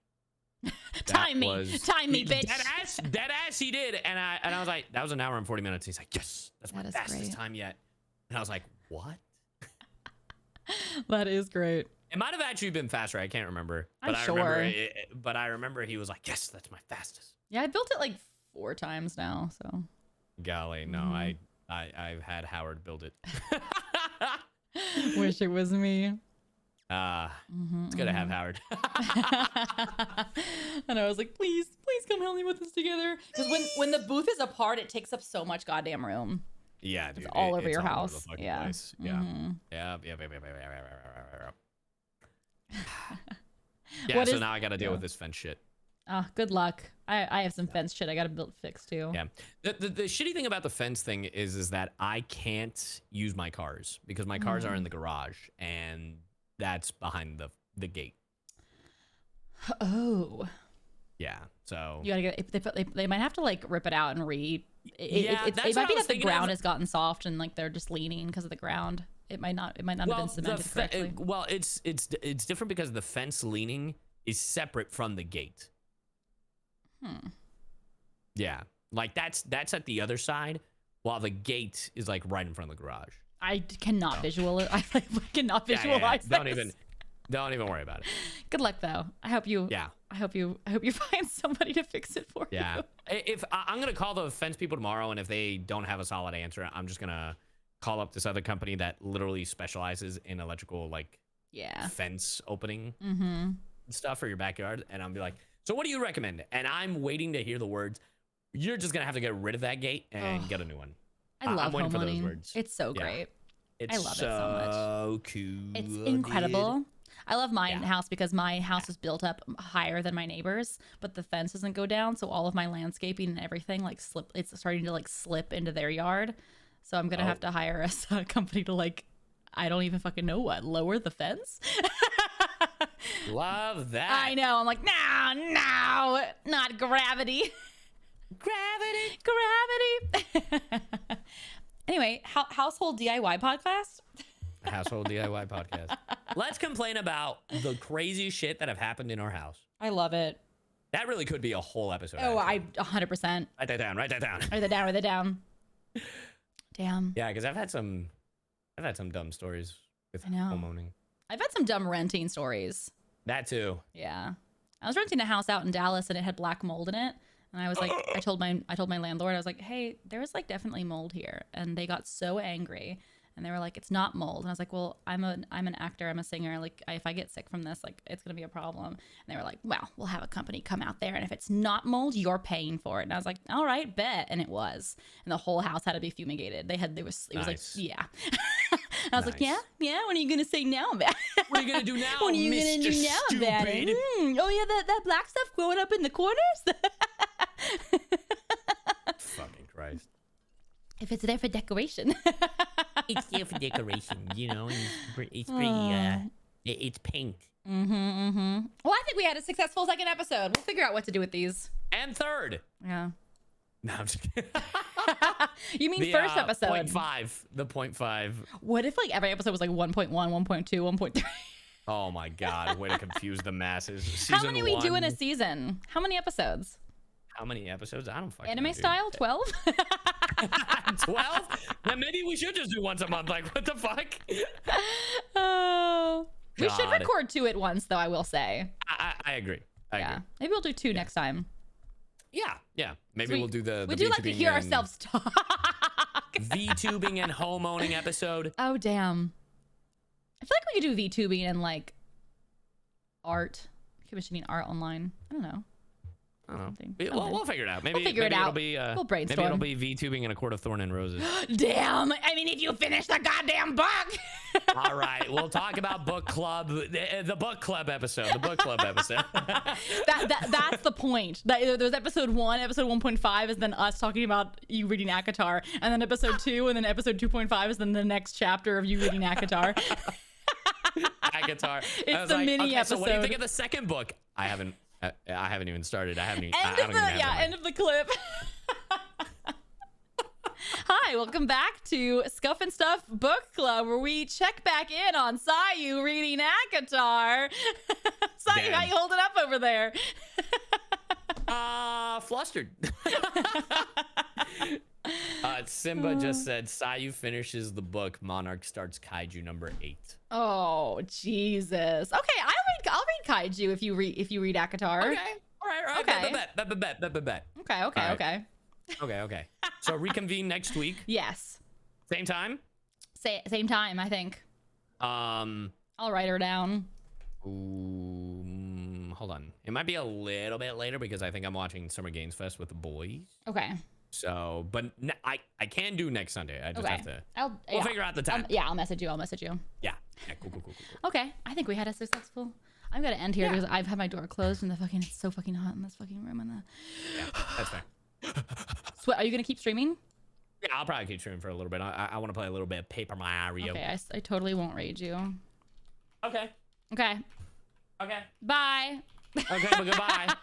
Time me, bitch. Dead ass he did, and I was like, that was 1 hour and 40 minutes. He's like, yes, that's my fastest time yet. And I was like, what? That is great. It might have actually been faster. I can't remember. I'm But sure. I remember he was like, yes, that's my fastest. Yeah, I built it like 4 times now. So. Golly, no, I've had Howard build it. Wish it was me. It's good to have Howard. And I was like, please come help me with this together. Because when the booth is apart, it takes up so much goddamn room. Yeah, dude. It's all over your house. Yeah. Place. Yeah. Yeah. So now I got to deal with this fence shit. Oh, good luck. I have some fence shit I got to fix too. Yeah. The shitty thing about the fence thing is that I can't use my cars because my cars are in the garage and that's behind the gate. Oh. Yeah. So you gotta get. They might have to like rip it out and it might be that the ground has gotten soft and like they're just leaning because of the ground. It might not have been cemented correctly. Well, it's different because the fence leaning is separate from the gate. Yeah, like that's at the other side, while the gate is like right in front of the garage. I cannot visualize. I cannot visualize. Don't even. Don't even worry about it. Good luck though. I hope you find somebody to fix it for you. If I'm gonna call the fence people tomorrow, and if they don't have a solid answer, I'm just gonna call up this other company that literally specializes in electrical fence opening stuff for your backyard, and I'll be like, so what do you recommend? And I'm waiting to hear the words. You're just gonna have to get rid of that gate and get a new one. I love I'm waiting for those homeowning. words. It's so great. It's I love it so much. So cool. It's incredible. I love my house because my house is built up higher than my neighbors, but the fence doesn't go down, so all of my landscaping and everything it's starting to slip into their yard. So I'm gonna have to hire a company to I don't even fucking know what, lower the fence. Love that. I know. I'm like, no, not gravity. Gravity. Anyway, household DIY podcast. Household DIY podcast. Let's complain about the crazy shit that have happened in our house. I love it. That really could be a whole episode. Oh, 100%. Write that down. Write that down. Damn. Yeah, because I've had some dumb stories with homeowning. I've had some dumb renting stories. That too. Yeah. I was renting a house out in Dallas and it had black mold in it. And I was like, I told my landlord, I was like, hey, there's definitely mold here. And they got so angry. And they were like, it's not mold. And I was like, well, I'm an actor. I'm a singer. If I get sick from this, it's going to be a problem. And they were like, well, we'll have a company come out there. And if it's not mold, you're paying for it. And I was like, all right, bet. And it was. And the whole house had to be fumigated. It was like, yeah. I was like, yeah. What are you going to say now about it? What are you going to do now, what are you going to do now about it? Oh, yeah, that black stuff growing up in the corners? Fucking Christ. If it's there for decoration. It's there for decoration, it's pretty, it's pink. Well, I think we had a successful second episode. We'll figure out what to do with these. And third. Yeah. No, I'm just kidding. You mean first episode? 0.5. The 0.5. What if every episode was 1.1, 1.2, 1.3? Oh my God. Way to confuse the masses. How many we do in a season? How many episodes? How many episodes? I don't fucking Anime know, style? 12? 12? Then maybe we should just do once a month. What the fuck? We should record 2 at once, though, I will say. I agree. I agree. Maybe we'll do 2 next time. Yeah. Maybe we'll do the We do like to hear ourselves talk. Vtubing and homeowning episode. Oh, damn. I feel like we could do Vtubing and art. Commissioning art online. I don't know. We'll figure it out. Maybe, we'll figure it out. It'll be, we'll brainstorm. Maybe it'll be Vtubing and a quart of thorn and roses. Damn! I mean, if you finish the goddamn book. All right, we'll talk about book club, the book club episode. The book club episode. That's the point. There's episode 1, episode 1.5 is then us talking about you reading ACOTAR, and then episode 2, and then episode 2.5 is then the next chapter of you reading ACOTAR. ACOTAR. It's the mini episode. So what do you think of the second book? I haven't even started. End of the clip. Hi, welcome back to Scuff and Stuff Book Club, where we check back in on CyYu reading ACOTAR. CyYu, how you holding up over there? Flustered. Simba just said CyYu finishes the book. Monarch starts Kaiju number 8. Oh Jesus. Okay, I'll read Kaiju if you read ACOTAR. Okay. All right. Okay. Bet. Okay. Okay. So reconvene next week. Yes. Same time? Same time, I think. I'll write her down. Ooh, hold on. It might be a little bit later because I think I'm watching Summer Games Fest with the boys. Okay. So, but I can do next Sunday. I just have to. We'll figure out the time. I'll message you. Yeah. Cool. Okay. I think we had a successful. I'm gonna end here because I've had my door closed and it's so fucking hot in this fucking room. Yeah, that's fair. So, are you gonna keep streaming? Yeah, I'll probably keep streaming for a little bit. I want to play a little bit of Paper Mario. Okay, I totally won't raid you. Okay. Bye. Okay, but goodbye.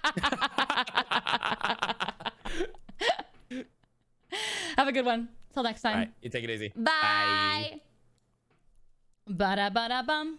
Have a good one. Till next time. All right, you take it easy. Bye. Ba-da-ba-da-bum.